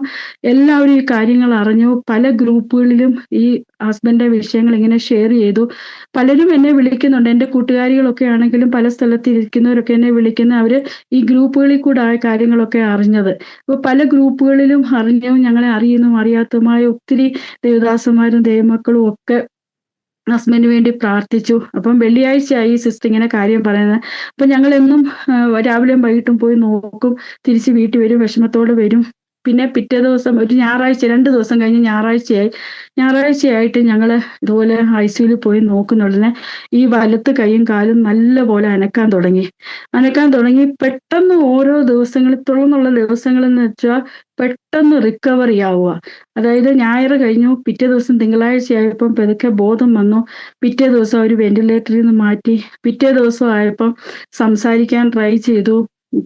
എല്ലാവരും ഈ കാര്യങ്ങൾ അറിഞ്ഞു. പല ഗ്രൂപ്പുകളിലും ഈ ഹസ്ബൻഡിന്റെ വിഷയങ്ങൾ ഇങ്ങനെ ഷെയർ ചെയ്തു. പലരും എന്നെ വിളിക്കുന്നുണ്ട്. എൻ്റെ കൂട്ടുകാരികളൊക്കെ ആണെങ്കിലും പല സ്ഥലത്ത് ഇരിക്കുന്നവരൊക്കെ എന്നെ അവര് ഈ ഗ്രൂപ്പുകളിൽ കൂടെ ആ കാര്യങ്ങളൊക്കെ അറിഞ്ഞത്. അപ്പൊ പല ഗ്രൂപ്പുകളിലും ഞങ്ങളെ അറിയാത്തതുമായ ഒത്തിരി ദേവദാസന്മാരും ദൈവമക്കളും ഒക്കെ ഹസ്ബൻഡിന് വേണ്ടി പ്രാർത്ഥിച്ചു. അപ്പം വെള്ളിയാഴ്ചയായി സിസ്റ്റർ ഇങ്ങനെ കാര്യം പറയുന്നത്. അപ്പൊ ഞങ്ങൾ എന്നും രാവിലെയും വൈകിട്ടും പോയി നോക്കും, തിരിച്ച് വീട്ടിൽ വരും, വിഷമത്തോടെ വരും. പിന്നെ പിറ്റേ ദിവസം ഒരു ഞായറാഴ്ച 2 ദിവസം കഴിഞ്ഞ് ഞായറാഴ്ചയായി. ഞായറാഴ്ചയായിട്ട് ഞങ്ങള് ഇതുപോലെ ഐസിയുവിൽ പോയി നോക്കുന്നുടനെ ഈ വലത്ത് കൈയും കാലും നല്ലപോലെ അനക്കാൻ തുടങ്ങി. അനക്കാൻ തുടങ്ങി. പെട്ടെന്ന് ഓരോ ദിവസങ്ങളിൽ തുടർന്നുള്ള ദിവസങ്ങളെന്ന് വെച്ചാൽ പെട്ടെന്ന് റിക്കവറി ആവുക. അതായത് ഞായറ് കഴിഞ്ഞു. പിറ്റേ ദിവസം തിങ്കളാഴ്ചയായപ്പം പതുക്കെ ബോധം വന്നു. പിറ്റേ ദിവസം അവര് വെന്റിലേറ്ററിൽ നിന്ന് മാറ്റി. പിറ്റേ ദിവസം ആയപ്പം സംസാരിക്കാൻ ട്രൈ ചെയ്തു.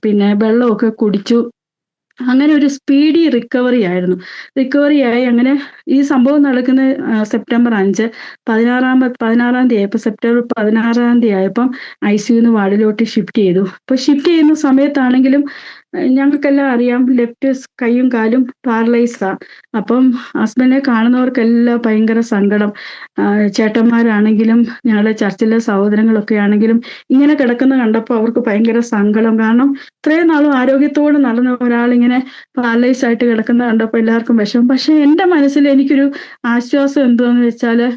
പിന്നെ വെള്ളമൊക്കെ കുടിച്ചു. അങ്ങനെ ഒരു സ്പീഡി റിക്കവറി ആയിരുന്നു. റിക്കവറിയായി. അങ്ങനെ ഈ സംഭവം നടക്കുന്നത് സെപ്റ്റംബർ 5. 16 തീയതി ആയപ്പോൾ സെപ്റ്റംബർ 16 തീയതി ആയപ്പം ഐസിയുന്ന് വാർഡിലോട്ട് ഷിഫ്റ്റ് ചെയ്തു. അപ്പോൾ ഷിഫ്റ്റ് ചെയ്യുന്ന സമയത്താണെങ്കിലും ഞങ്ങൾക്കെല്ലാം അറിയാം ലെഫ്റ്റ് കൈയും കാലും പാരലൈസ്ഡാ. അപ്പം ഹസ്ബൻഡിനെ കാണുന്നവർക്കെല്ലാം ഭയങ്കര സങ്കടം. ചേട്ടന്മാരാണെങ്കിലും ഞങ്ങളുടെ ചർച്ചിലെ സഹോദരങ്ങളൊക്കെ ആണെങ്കിലും ഇങ്ങനെ കിടക്കുന്ന കണ്ടപ്പോൾ അവർക്ക് ഭയങ്കര സങ്കടം. കാരണം ഇത്രയും നാളും ആരോഗ്യത്തോടെ നടന്ന ഒരാളിങ്ങനെ പാരലൈസ് ആയിട്ട് കിടക്കുന്ന കണ്ടപ്പോൾ എല്ലാവർക്കും വിഷമം. പക്ഷെ എൻ്റെ മനസ്സിൽ എനിക്കൊരു ആശ്വാസം എന്തുവാന്ന് വെച്ചാല്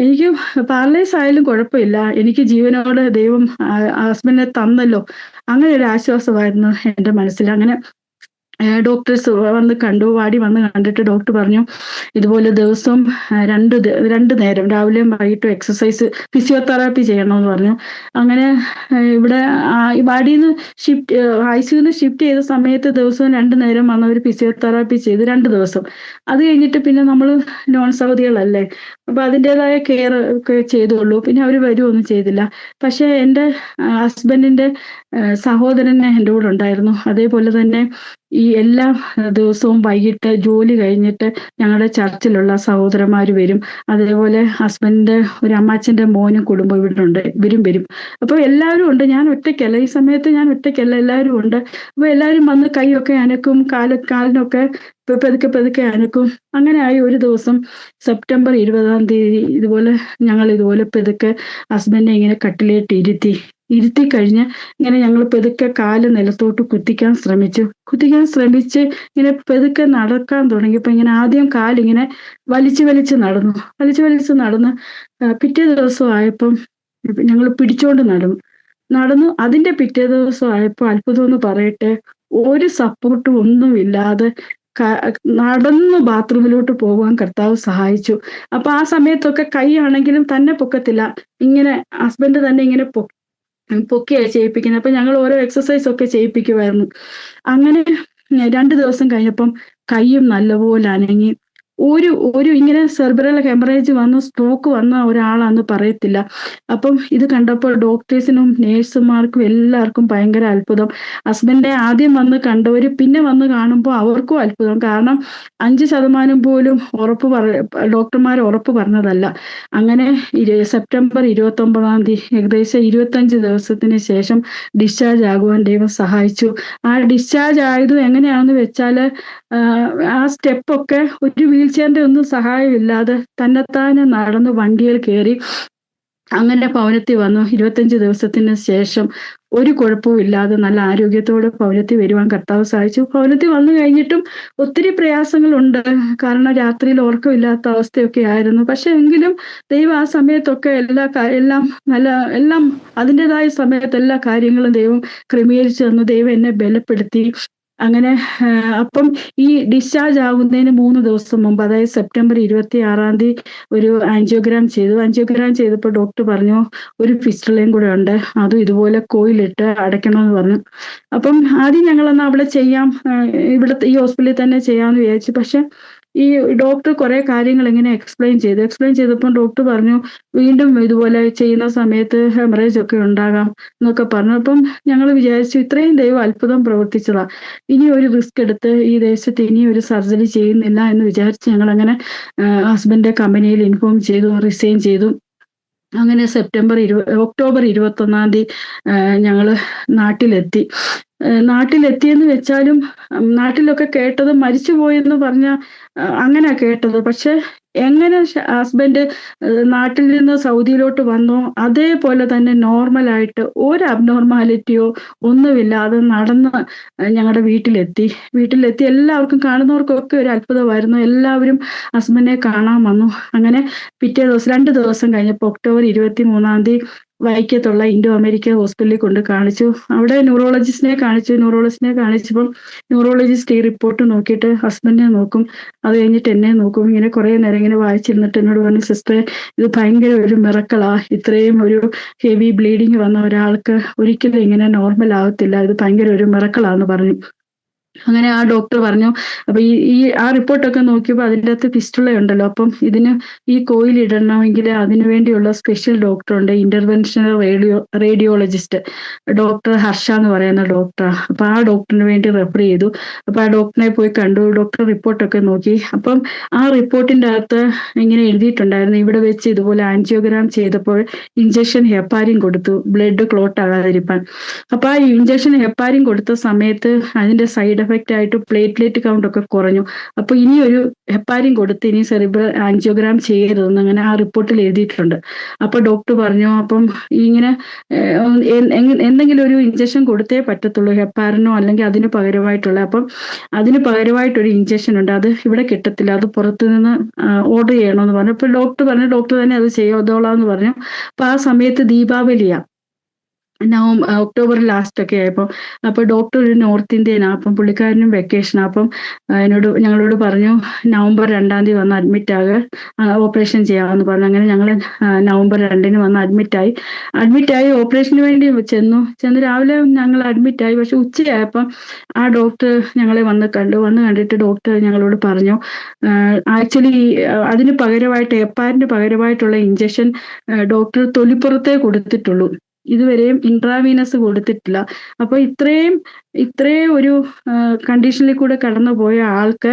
എനിക്ക് പാരലൈസ് ആയാലും കുഴപ്പമില്ല. എനിക്ക് ജീവനോടെ ദൈവം ഹസ്ബൻഡിനെ തന്നല്ലോ. അങ്ങനെ ഒരു ആശ്വാസമായിരുന്നു എൻ്റെ മനസ്സിൽ. അങ്ങനെ ഡോക്ടേഴ്സ് വന്ന് കണ്ടു. വാടി വന്ന് കണ്ടിട്ട് ഡോക്ടർ പറഞ്ഞു ഇതുപോലെ ദിവസവും രണ്ട് നേരം രാവിലെയും വൈകിട്ടും എക്സസൈസ് ഫിസിയോതെറാപ്പി ചെയ്യണമെന്ന് പറഞ്ഞു. അങ്ങനെ ഇവിടെ ഈ വാടിയിൽ നിന്ന് ഐസിയുന്ന് ഷിഫ്റ്റ് ചെയ്ത സമയത്ത് ദിവസവും 2 നേരം വന്ന് അവർ ഫിസിയോതെറാപ്പി ചെയ്ത് 2 ദിവസം. അത് കഴിഞ്ഞിട്ട് പിന്നെ നമ്മൾ നോൺ സൗദികളല്ലേ, അപ്പൊ അതിൻ്റെതായ കെയർ ഒക്കെ ചെയ്തുള്ളൂ. പിന്നെ അവർ വരുവൊന്നും ചെയ്തില്ല. പക്ഷെ എൻ്റെ ഹസ്ബൻഡിന്റെ സഹോദരൻ എൻ്റെ കൂടെ ഉണ്ടായിരുന്നു. അതേപോലെ തന്നെ ഈ എല്ലാ ദിവസവും വൈകിട്ട് ജോലി കഴിഞ്ഞിട്ട് ഞങ്ങളുടെ ചർച്ചിലുള്ള സഹോദരന്മാർ വരും. അതേപോലെ ഹസ്ബൻഡിന്റെ ഒരു അമ്മാച്ചന്റെ മോനും കുടുംബം ഇവിടെ ഉണ്ട്. ഇവരും വരും. അപ്പോൾ എല്ലാവരും ഉണ്ട്. ഞാൻ ഒറ്റയ്ക്കല്ല. ഈ സമയത്ത് ഞാൻ ഒറ്റയ്ക്കല്ല, എല്ലാവരും ഉണ്ട്. അപ്പോൾ എല്ലാവരും വന്ന് കൈയൊക്കെ അനക്കും, കാലിനൊക്കെ പതുക്കെ അനക്കും. അങ്ങനെ ആയി. ഒരു ദിവസം സെപ്റ്റംബർ 20 ഇതുപോലെ ഞങ്ങൾ ഇതുപോലെ പതുക്കെ ഹസ്ബൻഡിനെ ഇങ്ങനെ കട്ടിലേട്ട് ഇരുത്തി കഴിഞ്ഞ് ഇങ്ങനെ ഞങ്ങൾ പതുക്കെ കാല് നിലത്തോട്ട് കുത്തിക്കാൻ ശ്രമിച്ച് ഇങ്ങനെ പതുക്കെ നടക്കാൻ തുടങ്ങിയപ്പോൾ ഇങ്ങനെ ആദ്യം കാലിങ്ങനെ വലിച്ച് നടന്ന് പിറ്റേ ദിവസം ആയപ്പം ഞങ്ങൾ പിടിച്ചോണ്ട് നടന്നു. അതിന്റെ പിറ്റേ ദിവസം ആയപ്പോൾ അത്ഭുതം എന്ന് പറയട്ടെ, ഒരു സപ്പോർട്ടും ഒന്നുമില്ലാതെ നടന്ന് ബാത്റൂമിലോട്ട് പോകാൻ കർത്താവ് സഹായിച്ചു. അപ്പൊ ആ സമയത്തൊക്കെ കൈ ആണെങ്കിലും തന്നെ പൊക്കത്തില്ല. ഇങ്ങനെ ഹസ്ബൻഡ് തന്നെ ഇങ്ങനെ പൊക്കിയാ ചെയ്യിപ്പിക്കുന്നത്. അപ്പൊ ഞങ്ങൾ ഓരോ എക്സസൈസ് ഒക്കെ ചെയ്യിപ്പിക്കുമായിരുന്നു. അങ്ങനെ 2 ദിവസം കഴിഞ്ഞപ്പം കൈയും നല്ലപോലെ അനങ്ങി. ഒരു ഇങ്ങനെ സെർബ്രൽ ഹെമറേജ് വന്ന് സ്ട്രോക്ക് വന്ന ഒരാളാന്ന് പറയത്തില്ല. അപ്പം ഇത് കണ്ടപ്പോൾ ഡോക്ടേഴ്സിനും നേഴ്സുമാർക്കും എല്ലാവർക്കും ഭയങ്കര അത്ഭുതം. ഹസ്ബൻഡിനെ ആദ്യം വന്ന് കണ്ടവര് പിന്നെ വന്ന് കാണുമ്പോൾ അവർക്കും അത്ഭുതം. കാരണം 5% പോലും ഡോക്ടർമാർ ഉറപ്പ് പറഞ്ഞതല്ല. അങ്ങനെ സെപ്റ്റംബർ 29 ഏകദേശം 25 ദിവസത്തിന് ശേഷം ഡിസ്ചാർജ് ആകുവാൻ ദൈവം സഹായിച്ചു. ആ ഡിസ്ചാർജ് ആയതും എങ്ങനെയാണെന്ന് വെച്ചാല് ആ സ്റ്റെപ്പൊക്കെ ഒരു വീൽ ചെയറിന്റെ ഒന്നും സഹായമില്ലാതെ തന്നെത്താനെ നടന്ന് വണ്ടിയിൽ കയറി അങ്ങനെ ഭവനത്തിൽ വന്നു. 25 ദിവസത്തിന് ശേഷം ഒരു കുഴപ്പവും ഇല്ലാതെ നല്ല ആരോഗ്യത്തോടെ ഭവനത്തിൽ വരുവാൻ കർത്താവ് സഹായിച്ചു. ഭവനത്തിൽ വന്നു കഴിഞ്ഞിട്ടും ഒത്തിരി പ്രയാസങ്ങളുണ്ട്. കാരണം രാത്രിയിൽ ഉറക്കമില്ലാത്ത അവസ്ഥയൊക്കെ ആയിരുന്നു. പക്ഷെ എങ്കിലും ദൈവം ആ സമയത്തൊക്കെ എല്ലാം അതിൻ്റെതായ സമയത്ത് എല്ലാ കാര്യങ്ങളും ദൈവം ക്രമീകരിച്ചു തന്നു. ദൈവം എന്നെ ബലപ്പെടുത്തി. അങ്ങനെ അപ്പം ഈ ഡിസ്ചാർജ് ആകുന്നതിന് 3 ദിവസം മുമ്പ്, അതായത് സെപ്റ്റംബർ 26 ഒരു ആൻജിയോഗ്രാം ചെയ്തപ്പോൾ ഡോക്ടർ പറഞ്ഞു ഒരു ഫിസ്റ്റുലയും കൂടെ ഉണ്ട്, അതും ഇതുപോലെ കോയിലിട്ട് അടയ്ക്കണമെന്ന് പറഞ്ഞു. അപ്പം ആദ്യം ഞങ്ങളെന്നാ അവിടെ ചെയ്യാം, ഇവിടുത്തെ ഈ ഹോസ്പിറ്റലിൽ തന്നെ ചെയ്യാമെന്ന് വിചാരിച്ചു. പക്ഷെ ഈ ഡോക്ടർ കുറെ കാര്യങ്ങൾ ഇങ്ങനെ എക്സ്പ്ലെയിൻ ചെയ്തപ്പോൾ ഡോക്ടർ പറഞ്ഞു വീണ്ടും ഇതുപോലെ ചെയ്യുന്ന സമയത്ത് ഹെമറേജ് ഒക്കെ ഉണ്ടാകാം എന്നൊക്കെ പറഞ്ഞു. അപ്പം ഞങ്ങൾ വിചാരിച്ചു ഇത്രയും ദൈവം അത്ഭുതം പ്രവർത്തിച്ചതാ, ഇനി ഒരു റിസ്ക് എടുത്ത് ഈ ദേശത്ത് ഇനി ഒരു സർജറി ചെയ്യുന്നില്ല എന്ന് വിചാരിച്ച് ഞങ്ങൾ അങ്ങനെ ഹസ്ബൻഡിന്റെ കമ്പനിയിൽ ഇൻഫോം ചെയ്തു, റിസൈൻ ചെയ്തു. അങ്ങനെ ഒക്ടോബർ 21 ഞങ്ങള് നാട്ടിലെത്തിയെന്ന് വെച്ചാലും നാട്ടിലൊക്കെ കേട്ടത് മരിച്ചുപോയെന്ന് പറഞ്ഞ അങ്ങനെയാ കേട്ടത്. പക്ഷെ എങ്ങനെ ഹസ്ബൻഡ് നാട്ടിൽ നിന്ന് സൗദിയിലോട്ട് വന്നോ അതേപോലെ തന്നെ നോർമലായിട്ട് ഒരു അബ്നോർമാലിറ്റിയോ ഒന്നുമില്ലാതെ നടന്ന് ഞങ്ങളുടെ വീട്ടിലെത്തി. എല്ലാവർക്കും കാണുന്നവർക്കൊക്കെ ഒരു അത്ഭുതമായിരുന്നു. എല്ലാവരും ഹസ്ബൻഡിനെ കാണാൻ വന്നു. അങ്ങനെ പിറ്റേ ദിവസം 2 ദിവസം കഴിഞ്ഞപ്പോൾ ഒക്ടോബർ 23 വൈക്കത്തുള്ള ഇൻഡോ അമേരിക്ക ഹോസ്പിറ്റലിൽ കൊണ്ട് കാണിച്ചു. അവിടെ ന്യൂറോളജിസ്റ്റിനെ കാണിച്ചപ്പം ന്യൂറോളജിസ്റ്റ് ഈ റിപ്പോർട്ട് നോക്കിയിട്ട് ഹസ്ബൻഡിനെ നോക്കും, അത് കഴിഞ്ഞിട്ട് എന്നെ നോക്കും. ഇങ്ങനെ കുറേ നേരം ഇങ്ങനെ വായിച്ചിരുന്നിട്ട് എന്നോട് പറഞ്ഞു, സിസ്റ്ററെ ഇത് ഭയങ്കര ഒരു മിറക്കിളാ, ഇത്രയും ഒരു ഹെവി ബ്ലീഡിങ് വന്ന ഒരാൾക്ക് ഒരിക്കലും ഇങ്ങനെ നോർമൽ ആകത്തില്ല, ഇത് ഭയങ്കര ഒരു മിറക്കിളാന്ന് പറഞ്ഞു. അങ്ങനെ ആ ഡോക്ടർ പറഞ്ഞു, അപ്പൊ ഈ ഈ ആ റിപ്പോർട്ടൊക്കെ നോക്കിയപ്പോൾ അതിൻ്റെ അകത്ത് ഫിസ്റ്റുല ഉണ്ടല്ലോ, അപ്പം ഇതിന് ഈ കോയിൽ ഇടണമെങ്കിൽ അതിനു വേണ്ടിയുള്ള സ്പെഷ്യൽ ഡോക്ടറുണ്ട്, ഇന്റർവെൻഷണൽ റേഡിയോളജിസ്റ്റ് ഡോക്ടർ ഹർഷ എന്ന് പറയുന്ന ഡോക്ടർ. അപ്പൊ ആ ഡോക്ടറിന് വേണ്ടി റെഫർ ചെയ്തു. അപ്പൊ ആ ഡോക്ടറിനെ പോയി കണ്ടു. ഡോക്ടർ റിപ്പോർട്ടൊക്കെ നോക്കി. അപ്പം ആ റിപ്പോർട്ടിന്റെ അകത്ത് ഇങ്ങനെ എഴുതിയിട്ടുണ്ടായിരുന്നു, ഇവിടെ വെച്ച് ഇതുപോലെ ആൻജിയോഗ്രാം ചെയ്തപ്പോൾ ഇഞ്ചക്ഷൻ ഹെപ്പാരിൻ കൊടുത്തു, ബ്ലഡ് ക്ലോട്ട് ആകാതിരിക്കാൻ. അപ്പൊ ആ ഇഞ്ചക്ഷൻ ഹെപ്പാരിൻ കൊടുത്ത സമയത്ത് അതിന്റെ സൈഡ് എഫക്റ്റ് ആയിട്ട് പ്ലേറ്റ്ലെറ്റ് കൗണ്ട് ഒക്കെ കുറഞ്ഞു. അപ്പൊ ഇനി ഒരു ഹെപ്പാരിൻ കൊടുത്ത് ഇനി സെറിബ്രൽ ആൻജിയോഗ്രാം ചെയ്യരുതെന്ന് അങ്ങനെ ആ റിപ്പോർട്ടിൽ എഴുതിയിട്ടുണ്ട്. അപ്പൊ ഡോക്ടർ പറഞ്ഞു, അപ്പം ഇങ്ങനെ എന്തെങ്കിലും ഒരു ഇഞ്ചക്ഷൻ കൊടുത്തേ പറ്റത്തുള്ളൂ, ഹെപ്പാരിനോ അല്ലെങ്കിൽ അതിന് പകരമായിട്ടുള്ള. അപ്പം അതിന് പകരമായിട്ടൊരു ഇഞ്ചക്ഷൻ ഉണ്ട്, അത് ഇവിടെ കിട്ടത്തില്ല, അത് പുറത്തു നിന്ന് ഓർഡർ ചെയ്യണമെന്ന് പറഞ്ഞു. അപ്പൊ ഡോക്ടർ പറഞ്ഞു, ഡോക്ടർ തന്നെ അത് ചെയ്തോളാന്ന് പറഞ്ഞു. അപ്പൊ ആ സമയത്ത് ദീപാവലിയാ, ഒക്ടോബർ ലാസ്റ്റ് ഒക്കെ ആയപ്പോൾ. അപ്പൊ ഡോക്ടർ ഒരു നോർത്ത് ഇന്ത്യനാ, അപ്പം പുള്ളിക്കാരനും വെക്കേഷനാ. അപ്പം ഞങ്ങളോട് പറഞ്ഞു, നവംബർ 2 വന്ന് അഡ്മിറ്റ് ആകുക, ഓപ്പറേഷൻ ചെയ്യാമെന്ന് പറഞ്ഞു. അങ്ങനെ ഞങ്ങൾ നവംബർ 2 വന്ന് അഡ്മിറ്റായി ഓപ്പറേഷന് വേണ്ടി ചെന്ന് രാവിലെ ഞങ്ങൾ അഡ്മിറ്റായി. പക്ഷെ ഉച്ചയായപ്പം ആ ഡോക്ടർ ഞങ്ങളെ വന്ന് കണ്ടിട്ട് ഡോക്ടർ ഞങ്ങളോട് പറഞ്ഞു, ആക്ച്വലി അതിന് പകരമായിട്ട് ഹെപ്പാരിന് പകരമായിട്ടുള്ള ഇഞ്ചക്ഷൻ ഡോക്ടർ തൊലിപ്പുറത്തേ കൊടുത്തിട്ടുള്ളൂ, ഇതുവരെയും ഇൻട്രാവീനസ് കൊടുത്തിട്ടില്ല. അപ്പൊ ഇത്രയും ഒരു കണ്ടീഷനിൽ കൂടെ കടന്നു പോയ ആൾക്ക്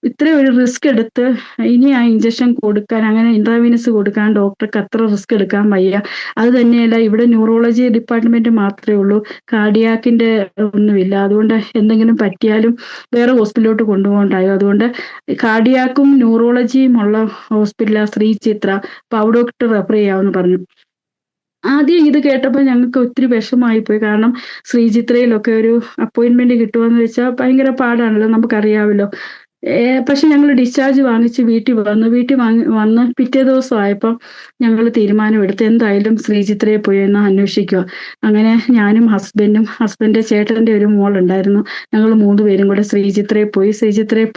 ഇത്രയും ഒരു റിസ്ക് എടുത്ത് ഇനി ആ ഇഞ്ചക്ഷൻ കൊടുക്കാൻ, അങ്ങനെ ഇൻട്രാവീനസ് കൊടുക്കാൻ ഡോക്ടർക്ക് അത്ര റിസ്ക് എടുക്കാൻ വയ്യ. അത് തന്നെയല്ല, ഇവിടെ ന്യൂറോളജി ഡിപ്പാർട്ട്മെന്റ് മാത്രമേ ഉള്ളൂ, കാർഡിയാക്കിന്റെ ഒന്നുമില്ല. അതുകൊണ്ട് എന്തെങ്കിലും പറ്റിയാലും വേറെ ഹോസ്പിറ്റലിലോട്ട് കൊണ്ടുപോകണ്ടായോ. അതുകൊണ്ട് കാർഡിയാക്കും ന്യൂറോളജിയും ഉള്ള ഹോസ്പിറ്റലാ ശ്രീ ചിത്ര, അപ്പൊ അവിടോട്ട് റെഫർ ചെയ്യാമെന്ന് പറഞ്ഞു. ആദ്യം ഇത് കേട്ടപ്പോൾ ഞങ്ങൾക്ക് ഒത്തിരി വിഷമമായിപ്പോയി. കാരണം ശ്രീചിത്രയിലൊക്കെ ഒരു അപ്പോയിന്റ്മെന്റ് കിട്ടുമെന്ന് വെച്ചാൽ ഭയങ്കര പാടാണല്ലോ, നമുക്കറിയാമല്ലോ. പക്ഷെ ഞങ്ങൾ ഡിസ്ചാർജ് വാങ്ങിച്ച് വീട്ടിൽ വന്ന് പിറ്റേ ദിവസം ആയപ്പം ഞങ്ങൾ തീരുമാനമെടുത്ത് എന്തായാലും ശ്രീചിത്രയെ പോയി എന്ന് അന്വേഷിക്കുക. അങ്ങനെ ഞാനും ഹസ്ബൻഡിന്റെ ചേട്ടന്റെ ഒരു മോളുണ്ടായിരുന്നു, ഞങ്ങൾ 3 പേരും കൂടെ ശ്രീചിത്രയെ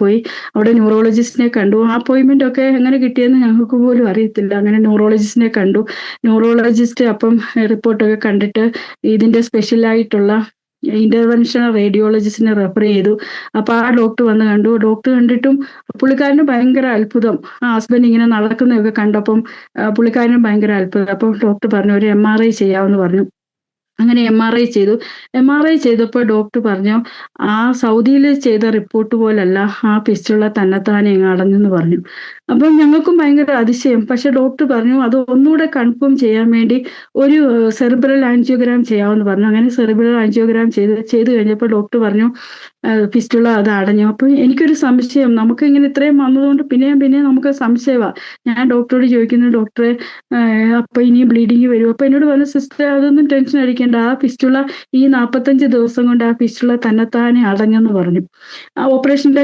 പോയി അവിടെ ന്യൂറോളജിസ്റ്റിനെ കണ്ടു. ആ അപ്പോയിന്റ്മെന്റ് ഒക്കെ എങ്ങനെ കിട്ടിയെന്ന് ഞങ്ങൾക്ക് പോലും അറിയത്തില്ല. അങ്ങനെ ന്യൂറോളജിസ്റ്റിനെ കണ്ടു. ന്യൂറോളജിസ്റ്റ് അപ്പം റിപ്പോർട്ടൊക്കെ കണ്ടിട്ട് ഇതിന്റെ സ്പെഷ്യലായിട്ടുള്ള ഇന്റർവെൻഷണൽ റേഡിയോളജിസ്റ്റിനെ റെഫർ ചെയ്തു. അപ്പൊ ആ ഡോക്ടർ വന്ന് കണ്ടു. ഡോക്ടർ കണ്ടിട്ടും പുള്ളിക്കാരന് ഭയങ്കര അത്ഭുതം, ആ ഹസ്ബൻഡ് ഇങ്ങനെ നടക്കുന്നതൊക്കെ കണ്ടപ്പം പുള്ളിക്കാരന് ഭയങ്കര അത്ഭുതം. അപ്പൊ ഡോക്ടർ പറഞ്ഞു, ഒരു MRI ചെയ്യാമെന്ന് പറഞ്ഞു. അങ്ങനെ MRI ചെയ്തപ്പോൾ ഡോക്ടർ പറഞ്ഞു, ആ സൗദിയിൽ ചെയ്ത റിപ്പോർട്ട് പോലല്ല, ആ ഫിസ്റ്റുല തന്നെത്താനെ അടഞ്ഞെന്ന് പറഞ്ഞു. അപ്പം ഞങ്ങൾക്കും ഭയങ്കര അതിശയം. പക്ഷെ ഡോക്ടർ പറഞ്ഞു, അത് ഒന്നുകൂടെ കൺഫേം ചെയ്യാൻ വേണ്ടി ഒരു സെറിബ്രൽ ആൻജിയോഗ്രാം ചെയ്യാമെന്ന് പറഞ്ഞു. അങ്ങനെ സെറിബ്രൽ ആൻജിയോഗ്രാം ചെയ്ത് കഴിഞ്ഞപ്പോൾ ഡോക്ടർ പറഞ്ഞു, ഫിസ്റ്റുല അത് അടഞ്ഞു. അപ്പൊ എനിക്കൊരു സംശയം, നമുക്ക് ഇങ്ങനെ ഇത്രയും വന്നതുകൊണ്ട് പിന്നെയും നമുക്ക് സംശയമാണ്. ഞാൻ ഡോക്ടറോട് ചോദിക്കുന്നു, ഡോക്ടറെ അപ്പൊ ഇനി ബ്ലീഡിങ് വരും. അപ്പൊ എന്നോട് പറഞ്ഞു, സിസ്റ്റർ അതൊന്നും ടെൻഷൻ അടിക്കേണ്ട, ആ ഫിസ്റ്റുല ഈ 45 ദിവസം കൊണ്ട് ആ ഫിസ്റ്റുല തന്നെത്താനെ അടഞ്ഞെന്ന് പറഞ്ഞു. ആ ഓപ്പറേഷന്റെ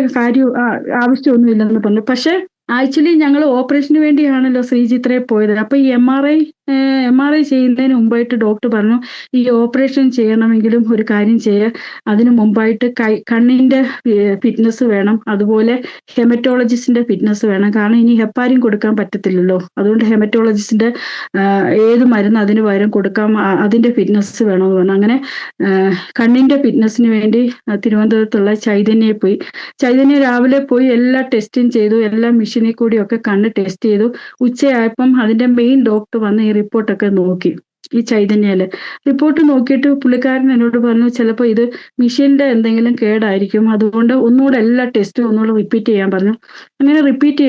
ആവശ്യമൊന്നുമില്ലെന്ന് പറഞ്ഞു. പക്ഷെ ആക്ച്വലി ഞങ്ങൾ ഓപ്പറേഷന് വേണ്ടിയാണല്ലോ ശ്രീചിത്രയെ പോയത്. അപ്പൊ ഈ MRI ചെയ്യുന്നതിന് മുമ്പായിട്ട് ഡോക്ടർ പറഞ്ഞു, ഈ ഓപ്പറേഷൻ ചെയ്യണമെങ്കിലും ഒരു കാര്യം അതിന് മുമ്പായിട്ട് കണ്ണിന്റെ ഫിറ്റ്നസ് വേണം, അതുപോലെ ഹെമറ്റോളജിസ്റ്റിന്റെ ഫിറ്റ്നസ് വേണം. കാരണം ഇനി ഹെപ്പാരിൻ കൊടുക്കാൻ പറ്റത്തില്ലല്ലോ, അതുകൊണ്ട് ഹെമറ്റോളജിസ്റ്റിന്റെ ഏത് മരുന്ന് അതിന് പകരം കൊടുക്കാം, അതിന്റെ ഫിറ്റ്നസ് വേണമെന്ന് പറഞ്ഞു. അങ്ങനെ കണ്ണിന്റെ ഫിറ്റ്നസിന് വേണ്ടി തിരുവനന്തപുരത്തുള്ള ചൈതന്യ രാവിലെ പോയി എല്ലാ ടെസ്റ്റും ചെയ്തു, എല്ലാ മെഷീനിൽ കൂടിയൊക്കെ കണ്ണ് ടെസ്റ്റ് ചെയ്തു. ഉച്ചയായപ്പം അതിന്റെ മെയിൻ ഡോക്ടർ വന്ന് ഈ റിപ്പോർട്ടൊക്കെ നോക്കി. ഈ ചൈതന്യയില് റിപ്പോർട്ട് നോക്കിയിട്ട് പുള്ളിക്കാരൻ എന്നോട് പറഞ്ഞു, ചിലപ്പോൾ ഇത് മെഷീന്റെ എന്തെങ്കിലും കേടായിരിക്കും, അതുകൊണ്ട് ഒന്നുകൂടെ എല്ലാ ടെസ്റ്റും ഒന്നുകൂടെ റിപ്പീറ്റ് ചെയ്യാൻ പറഞ്ഞു. അങ്ങനെ റിപ്പീറ്റ്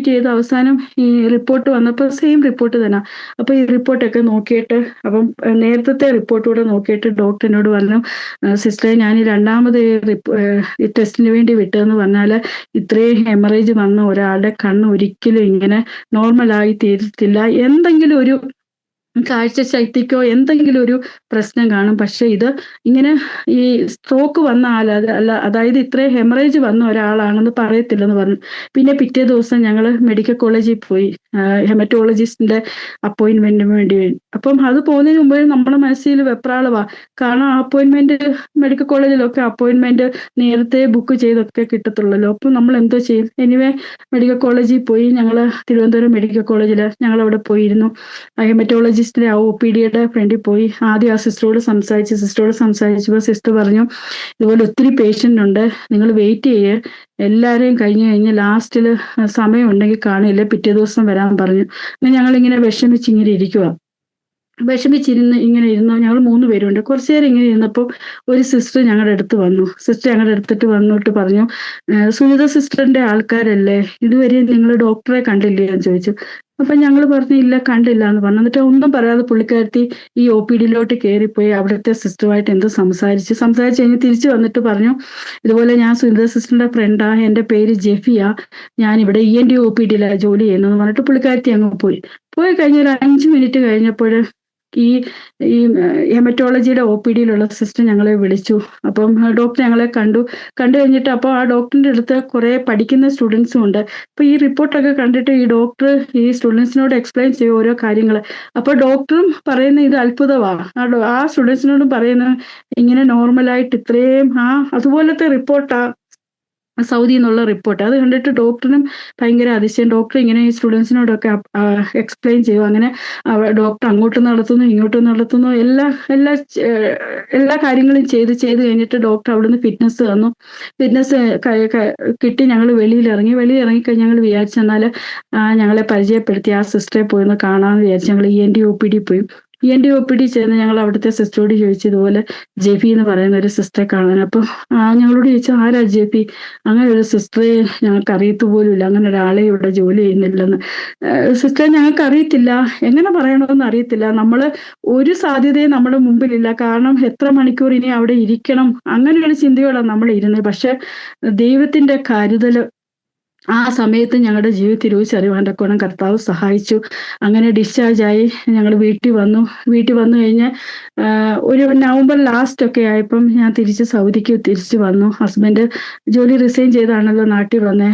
ചെയ്ത് അവസാനം ഈ റിപ്പോർട്ട് വന്നപ്പോൾ സെയിം റിപ്പോർട്ട് തന്നെ. അപ്പൊ ഈ റിപ്പോർട്ടൊക്കെ നോക്കിയിട്ട്, അപ്പം നേരത്തെ റിപ്പോർട്ടൂടെ നോക്കിയിട്ട് ഡോക്ടർ എന്നോട് പറഞ്ഞു, സിസ്റ്ററെ ഞാൻ ഈ രണ്ടാമത് ഈ ടെസ്റ്റിന് വേണ്ടി വിട്ടതെന്ന് പറഞ്ഞാൽ ഇത്രയും ഹെമറേജ് വന്ന ഒരാളുടെ കണ്ണ് ഒരിക്കലും ഇങ്ങനെ നോർമലായി തീരത്തില്ല, എന്തെങ്കിലും ഒരു കാഴ്ച ശക്തിക്കോ എന്തെങ്കിലും ഒരു പ്രശ്നം കാണും. പക്ഷെ ഇത് ഇങ്ങനെ ഈ സ്ട്രോക്ക് വന്ന ആൾ അതായത് ഇത്രയും ഹെമറേജ് വന്ന ഒരാളാണെന്ന് പറയത്തില്ലെന്ന് പറഞ്ഞു. പിന്നെ പിറ്റേ ദിവസം ഞങ്ങൾ മെഡിക്കൽ കോളേജിൽ പോയി ഹെമറ്റോളജിസ്റ്റിന്റെ അപ്പോയിന്റ്മെന്റിന് വേണ്ടി. അപ്പം അത് പോകുന്നതിന് മുമ്പേ നമ്മുടെ മനസ്സിൽ വെപ്രാളവാ. കാരണം അപ്പോയിന്റ്മെന്റ് മെഡിക്കൽ കോളേജിലൊക്കെ അപ്പോയിന്റ്മെന്റ് നേരത്തെ ബുക്ക് ചെയ്തൊക്കെ കിട്ടത്തുള്ളല്ലോ. അപ്പം നമ്മൾ എന്തോ ചെയ്യും? എനിവേ മെഡിക്കൽ കോളേജിൽ പോയി. ഞങ്ങൾ തിരുവനന്തപുരം മെഡിക്കൽ കോളേജിൽ ഞങ്ങൾ അവിടെ പോയിരുന്നു. ഹെമറ്റോളജിസ്റ്റിന്റെ ആ OPDയുടെ ഫ്രണ്ടിൽ പോയി. ആദ്യം ആ സിസ്റ്ററോട് സംസാരിച്ചപ്പോൾ സിസ്റ്റർ പറഞ്ഞു, ഇതുപോലെ ഒത്തിരി പേഷ്യൻ്റ് ഉണ്ട്, നിങ്ങൾ വെയിറ്റ് ചെയ്യേ, എല്ലാവരെയും കഴിഞ്ഞ് ലാസ്റ്റിൽ സമയമുണ്ടെങ്കിൽ കാണില്ല, പിറ്റേ ദിവസം വരാൻ പറഞ്ഞു. അങ്ങനെ ഞങ്ങളിങ്ങനെ വിഷമിച്ചിങ്ങനെ ഇരിക്കുക. ഇങ്ങനെ ഇരുന്നു. ഞങ്ങൾ 3 പേരുണ്ട്. കുറച്ചു നേരം ഇങ്ങനെ ഇരുന്നപ്പോൾ ഒരു സിസ്റ്റർ ഞങ്ങളുടെ അടുത്ത് വന്നു. സിസ്റ്റർ ഞങ്ങളുടെ അടുത്തിട്ട് വന്നിട്ട് പറഞ്ഞു, സുനിത സിസ്റ്ററിന്റെ ആൾക്കാരല്ലേ, ഇതുവരെ നിങ്ങൾ ഡോക്ടറെ കണ്ടില്ലേ എന്ന് ചോദിച്ചു. അപ്പൊ ഞങ്ങൾ പറഞ്ഞു ഇല്ല, കണ്ടില്ല എന്ന് പറഞ്ഞു. എന്നിട്ട് ഒന്നും പറയാതെ പുള്ളിക്കാരത്തി ഈ OPDയിലോട്ട് കയറിപ്പോയി അവിടുത്തെ സിസ്റ്ററുമായിട്ട് എന്തോ സംസാരിച്ച് കഴിഞ്ഞ് തിരിച്ചു വന്നിട്ട് പറഞ്ഞു, ഇതുപോലെ ഞാൻ സുനിത സിസ്റ്ററിന്റെ ഫ്രണ്ടാ, എന്റെ പേര് ജെഫിയ, ഞാൻ ഇവിടെ ENT OPDയിലാണ് ജോലി ചെയ്യുന്നതെന്ന് പറഞ്ഞിട്ട് പുള്ളിക്കാരത്തി അങ്ങ് പോയി കഴിഞ്ഞ് ഒരു 5 മിനിറ്റ് കഴിഞ്ഞപ്പോൾ ഈ ഈ ഹെമറ്റോളജിയുടെ OPDയിലുള്ള സിസ്റ്റർ ഞങ്ങളെ വിളിച്ചു. അപ്പം ഡോക്ടർ ഞങ്ങളെ കണ്ടു കഴിഞ്ഞിട്ട് അപ്പോൾ ആ ഡോക്ടറിന്റെ അടുത്ത് കുറെ പഠിക്കുന്ന സ്റ്റുഡൻസും ഉണ്ട്. അപ്പൊ ഈ റിപ്പോർട്ടൊക്കെ കണ്ടിട്ട് ഈ ഡോക്ടർ ഈ സ്റ്റുഡൻസിനോട് എക്സ്പ്ലെയിൻ ചെയ്യും ഓരോ കാര്യങ്ങൾ. അപ്പൊ ഡോക്ടറും പറയുന്ന ഇത് അത്ഭുതമാണ്. ആ സ്റ്റുഡൻസിനോടും പറയുന്ന ഇങ്ങനെ നോർമലായിട്ട് ഇത്രയും അതുപോലത്തെ റിപ്പോർട്ടാ സൗദി എന്നുള്ള റിപ്പോർട്ട്. അത് കണ്ടിട്ട് ഡോക്ടറിനും ഭയങ്കര അതിശയം. ഡോക്ടർ ഇങ്ങനെ ഈ സ്റ്റുഡൻസിനോടൊക്കെ എക്സ്പ്ലെയിൻ ചെയ്യും. അങ്ങനെ ഡോക്ടർ അങ്ങോട്ടും നടത്തുന്നു ഇങ്ങോട്ടും നടത്തുന്നു, എല്ലാ കാര്യങ്ങളും ചെയ്ത് കഴിഞ്ഞിട്ട് ഡോക്ടർ അവിടുന്ന് ഫിറ്റ്നസ് തന്നു. ഫിറ്റ്നസ് കിട്ടി. ഞങ്ങൾ വെളിയിലിറങ്ങി കഴിഞ്ഞ് ഞങ്ങൾ വിചാരിച്ചു എന്നാൽ ഞങ്ങളെ പരിചയപ്പെടുത്തി ആ സിസ്റ്ററെ പോയി ഒന്ന് കാണാമെന്ന് വിചാരിച്ചു. ഞങ്ങൾ ENT OPD പോയി. OPD ചെന്ന് ഞങ്ങൾ അവിടുത്തെ സിസ്റ്ററോട് ചോദിച്ചു, ഇതുപോലെ ജെഫി എന്ന് പറയുന്ന ഒരു സിസ്റ്ററെ കാണാൻ. അപ്പൊ ഞങ്ങളോട് ചോദിച്ചു, ആരാ ജെഫി? അങ്ങനെ ഒരു സിസ്റ്ററെ ഞങ്ങൾക്ക് അറിയത്തു പോലുമില്ല, അങ്ങനെ ഒരാളെ ഇവിടെ ജോലി ചെയ്യുന്നില്ലെന്ന്. സിസ്റ്ററെ ഞങ്ങൾക്ക് അറിയത്തില്ല, എങ്ങനെ പറയണമെന്ന് അറിയത്തില്ല. ഒരു സാധ്യതയും നമ്മുടെ മുമ്പിലില്ല. കാരണം എത്ര മണിക്കൂർ ഇനി അവിടെ ഇരിക്കണം, അങ്ങനെ ഒരു ചിന്തയോടാണ് നമ്മൾ ഇരുന്നത്. പക്ഷെ ദൈവത്തിന്റെ കരുതൽ ആ സമയത്ത് ഞങ്ങളുടെ ജീവിതത്തിൽ തിരിച്ചറിവാൻ തക്കോണം കർത്താവ് സഹായിച്ചു. അങ്ങനെ ഡിസ്ചാർജായി ഞങ്ങൾ വീട്ടിൽ വന്നു കഴിഞ്ഞ് ഒരു നവംബർ ലാസ്റ്റ് ഒക്കെ ആയപ്പം ഞാൻ സൗദിക്ക് തിരിച്ചു വന്നു. ഹസ്ബൻഡ് ജോലി റിസൈൻ ചെയ്താണല്ലോ നാട്ടിൽ വന്നേ.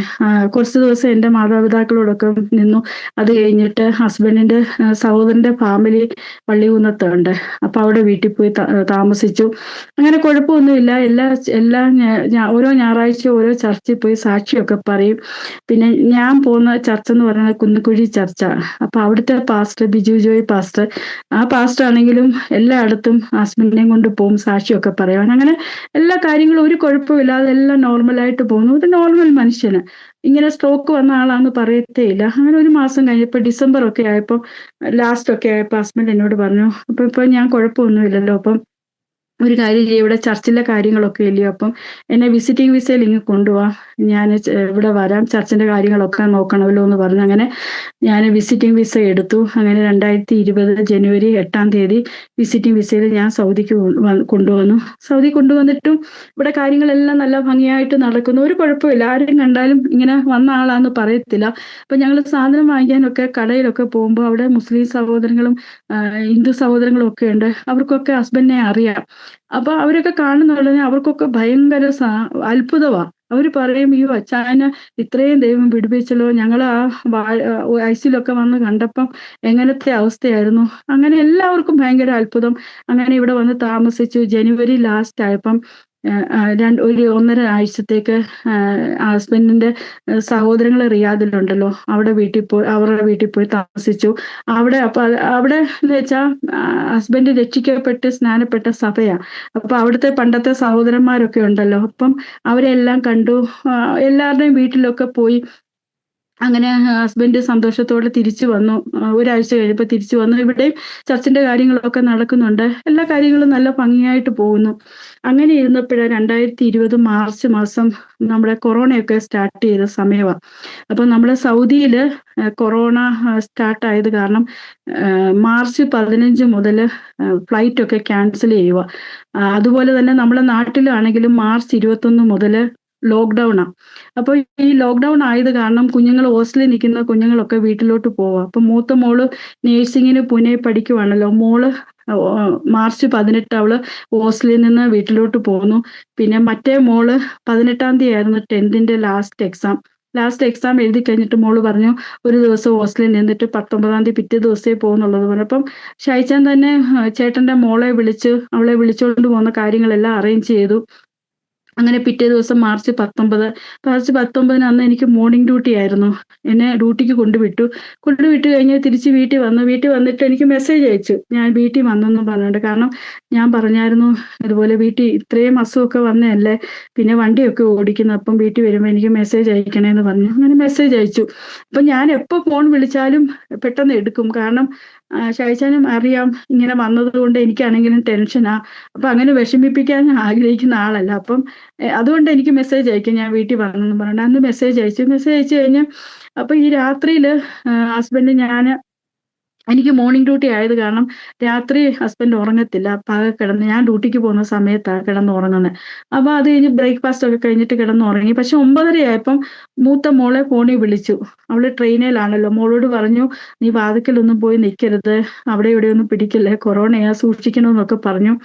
കുറച്ച് ദിവസം എൻ്റെ മാതാപിതാക്കളോടൊക്കെ നിന്നു. അത് കഴിഞ്ഞിട്ട് ഹസ്ബൻഡിന്റെ സഹോദരന്റെ ഫാമിലി പള്ളികുന്നത്തുണ്ട്. അപ്പൊ അവിടെ വീട്ടിൽ പോയി താമസിച്ചു. അങ്ങനെ കുഴപ്പമൊന്നുമില്ല. ഓരോ ഞായറാഴ്ച ഓരോ ചർച്ചിൽ പോയി സാക്ഷിയൊക്കെ പറയും. പിന്നെ ഞാൻ പോകുന്ന ചർച്ച് എന്ന് പറയുന്നത് കുന്നിക്കുഴി ചർച്ച. അപ്പൊ അവിടുത്തെ പാസ്റ്റർ ബിജു ജോയ് പാസ്റ്റർ, ആ പാസ്റ്റർ ആണെങ്കിലും എല്ലായിടത്തും ഹസ്ബൻഡിനെയും കൊണ്ട് പോകും സാക്ഷിയൊക്കെ പറയാൻ. അങ്ങനെ എല്ലാ കാര്യങ്ങളും ഒരു കുഴപ്പമില്ലാതെ എല്ലാം നോർമലായിട്ട് പോകുന്നു. ഒരു നോർമൽ മനുഷ്യന്. ഇങ്ങനെ സ്ട്രോക്ക് വന്ന ആളാന്ന് പറയത്തേ ഇല്ല. അങ്ങനെ ഒരു മാസം കഴിഞ്ഞപ്പോൾ ഡിസംബർ ഒക്കെ ആയപ്പോൾ ലാസ്റ്റ് ഒക്കെ ആയപ്പോൾ ഹസ്ബൻഡ് എന്നോട് പറഞ്ഞു, ഇപ്പൊ ഞാൻ കുഴപ്പമൊന്നുമില്ലല്ലോ, അപ്പം ഒരു കാര്യം ചെയ്യും, ഇവിടെ ചർച്ചിലെ കാര്യങ്ങളൊക്കെ ഇല്ലയോ, അപ്പം എന്നെ വിസിറ്റിംഗ് വിസയിൽ ഇങ്ങ് കൊണ്ടുപോവാ, ഞാൻ ഇവിടെ വരാം, ചർച്ചിന്റെ കാര്യങ്ങളൊക്കെ നോക്കണമല്ലോ എന്ന് പറഞ്ഞു. അങ്ങനെ ഞാൻ വിസിറ്റിംഗ് വിസ എടുത്തു. അങ്ങനെ 2020 ജനുവരി 8-ാം തീയതി വിസിറ്റിംഗ് വിസയിൽ ഞാൻ സൗദിക്ക് കൊണ്ടുവന്നു. സൗദി കൊണ്ടുവന്നിട്ടും ഇവിടെ കാര്യങ്ങളെല്ലാം നല്ല ഭംഗിയായിട്ട് നടക്കുന്നു. ഒരു കുഴപ്പമില്ല. ആരും കണ്ടാലും ഇങ്ങനെ വന്ന ആളാന്ന് പറയത്തില്ല. അപ്പൊ ഞങ്ങൾ സാധനം വാങ്ങിക്കാനൊക്കെ കടയിലൊക്കെ പോകുമ്പോൾ അവിടെ മുസ്ലിം സഹോദരങ്ങളും ഹിന്ദു സഹോദരങ്ങളും ഒക്കെ ഉണ്ട്. അവർക്കൊക്കെ ഹസ്ബൻഡിനെ അറിയാം. അപ്പൊ അവരൊക്കെ കാണുന്ന അവർക്കൊക്കെ ഭയങ്കര അത്ഭുതമാ. അവര് പറയും, ഈ അച്ചായനെ ഇത്രയും ദൈവം പിടിപ്പിച്ചല്ലോ, ഞങ്ങൾ ആ ഐസിലൊക്കെ വന്ന് കണ്ടപ്പം എങ്ങനത്തെ അവസ്ഥയായിരുന്നു. അങ്ങനെ എല്ലാവർക്കും ഭയങ്കര അത്ഭുതം. അങ്ങനെ ഇവിടെ വന്ന് താമസിച്ചു. ജനുവരി ലാസ്റ്റ് ആയപ്പം ഒരു 1.5 ആഴ്ചത്തേക്ക് ഹസ്ബൻഡിന്റെ സഹോദരങ്ങൾ റിയാദിലുണ്ടല്ലോ, അവരുടെ വീട്ടിൽ പോയി താമസിച്ചു. അവിടെ എന്ന് വെച്ചാൽ ഹസ്ബൻഡ് രക്ഷിക്കപ്പെട്ട് സ്നാനപ്പെട്ട സഭയാ. അപ്പൊ അവിടുത്തെ പണ്ടത്തെ സഹോദരന്മാരൊക്കെ ഉണ്ടല്ലോ, അപ്പം അവരെല്ലാം കണ്ടു. എല്ലാവരുടെയും വീട്ടിലൊക്കെ പോയി. അങ്ങനെ ഹസ്ബൻഡ് സന്തോഷത്തോടെ തിരിച്ചു വന്നു. ഒരാഴ്ച കഴിഞ്ഞപ്പോൾ തിരിച്ചു വന്നു. ഇവിടെയും ചർച്ചിന്റെ കാര്യങ്ങളൊക്കെ നടക്കുന്നുണ്ട്. എല്ലാ കാര്യങ്ങളും നല്ല ഭംഗിയായിട്ട് പോകുന്നു. അങ്ങനെ ഇരുന്നപ്പോഴാണ് 2020 മാർച്ച് മാസം നമ്മുടെ കൊറോണയൊക്കെ സ്റ്റാർട്ട് ചെയ്ത സമയമാണ്. അപ്പൊ നമ്മുടെ സൗദിയിൽ കൊറോണ സ്റ്റാർട്ട് ആയത് കാരണം മാർച്ച് 15 മുതൽ ഫ്ലൈറ്റ് ഒക്കെ ക്യാൻസൽ ചെയ്യുക. അതുപോലെ തന്നെ നമ്മുടെ നാട്ടിലാണെങ്കിലും മാർച്ച് 21 മുതൽ ലോക്ക്ഡൗണാ. അപ്പോൾ ഈ ലോക്ക്ഡൗൺ ആയത് കാരണം കുഞ്ഞുങ്ങൾ ഹോസ്റ്റലിൽ നിൽക്കുന്ന കുഞ്ഞുങ്ങളൊക്കെ വീട്ടിലോട്ട് പോവാ. അപ്പൊ മൂത്ത മോള് നേഴ്സിങ്ങിന് പുനെ പഠിക്കുവാണല്ലോ. മോള് മാർച്ച് 18 അവള് ഹോസ്റ്റലിൽ നിന്ന് വീട്ടിലോട്ട് പോന്നു. പിന്നെ മറ്റേ മോള് 18-ാം തീയതി ആയിരുന്നു 10th last exam. Last exam എഴുതി കഴിഞ്ഞിട്ട് മോള് പറഞ്ഞു ഒരു ദിവസം ഹോസ്റ്റലിൽ നിന്നിട്ട് 19-ാം തീയതി പിറ്റേ ദിവസമേ പോകുന്നുള്ളത് പറഞ്ഞു. അപ്പം ഷൈച്ചാൻ തന്നെ ചേട്ടന്റെ മോളെ വിളിച്ച് അവളെ വിളിച്ചോണ്ട് പോകുന്ന കാര്യങ്ങളെല്ലാം അറേഞ്ച് ചെയ്തു. അങ്ങനെ പിറ്റേ ദിവസം മാർച്ച് 19 അന്ന് എനിക്ക് മോർണിംഗ് ഡ്യൂട്ടി ആയിരുന്നു. എന്നെ ഡ്യൂട്ടിക്ക് കൊണ്ടുവിട്ട് കഴിഞ്ഞ് തിരിച്ച് വീട്ടിൽ വന്നു. വീട്ടിൽ വന്നിട്ട് എനിക്ക് മെസ്സേജ് അയച്ചു ഞാൻ വീട്ടിൽ വന്നെന്നും പറഞ്ഞുകൊണ്ട്. കാരണം ഞാൻ പറഞ്ഞായിരുന്നു ഇതുപോലെ വീട്ടിൽ ഇത്രയും അസുഖമൊക്കെ വന്നതല്ലേ, പിന്നെ വണ്ടിയൊക്കെ ഓടിക്കുന്നു, അപ്പം വീട്ടിൽ വരുമ്പോൾ എനിക്ക് മെസ്സേജ് അയക്കണേന്ന് പറഞ്ഞു. അങ്ങനെ മെസ്സേജ് അയച്ചു. അപ്പം ഞാൻ എപ്പോൾ ഫോൺ വിളിച്ചാലും പെട്ടെന്ന് എടുക്കും. കാരണം ഷൈച്ചാനും അറിയാം ഇങ്ങനെ വന്നത് കൊണ്ട് എനിക്കാണെങ്കിലും ടെൻഷനാ. അപ്പൊ അങ്ങനെ വിഷമിപ്പിക്കാൻ ആഗ്രഹിക്കുന്ന ആളല്ല. അപ്പം അതുകൊണ്ട് എനിക്ക് മെസ്സേജ് അയക്കും ഞാൻ വീട്ടിൽ വന്നെന്ന് പറഞ്ഞിട്ട്. അന്ന് മെസ്സേജ് അയച്ചു കഴിഞ്ഞ് അപ്പൊ ഈ രാത്രിയില് ഹസ്ബൻഡ് എനിക്ക് മോർണിംഗ് ഡ്യൂട്ടി ആയത് കാരണം രാത്രി ഹസ്ബൻഡ് ഉറങ്ങത്തില്ല. പകൽ കിടന്ന് ഞാൻ ഡ്യൂട്ടിക്ക് പോകുന്ന സമയത്താണ് കിടന്ന് ഉറങ്ങുന്നത്. അപ്പൊ അത് കഴിഞ്ഞ് ബ്രേക്ക്ഫാസ്റ്റ് ഒക്കെ കഴിഞ്ഞിട്ട് കിടന്ന് ഉറങ്ങി. പക്ഷെ 9:30 ആയപ്പം മൂത്ത മോളെ ഫോണിൽ വിളിച്ചു. അവള് ട്രെയിനിലാണല്ലോ. മോളോട് പറഞ്ഞു നീ വാതിക്കലൊന്നും പോയി നിൽക്കരുത്, അവിടെ ഇവിടെ ഒന്നും പിടിക്കല്ലേ, കൊറോണയാ, സൂക്ഷിക്കണമെന്നൊക്കെ പറഞ്ഞു.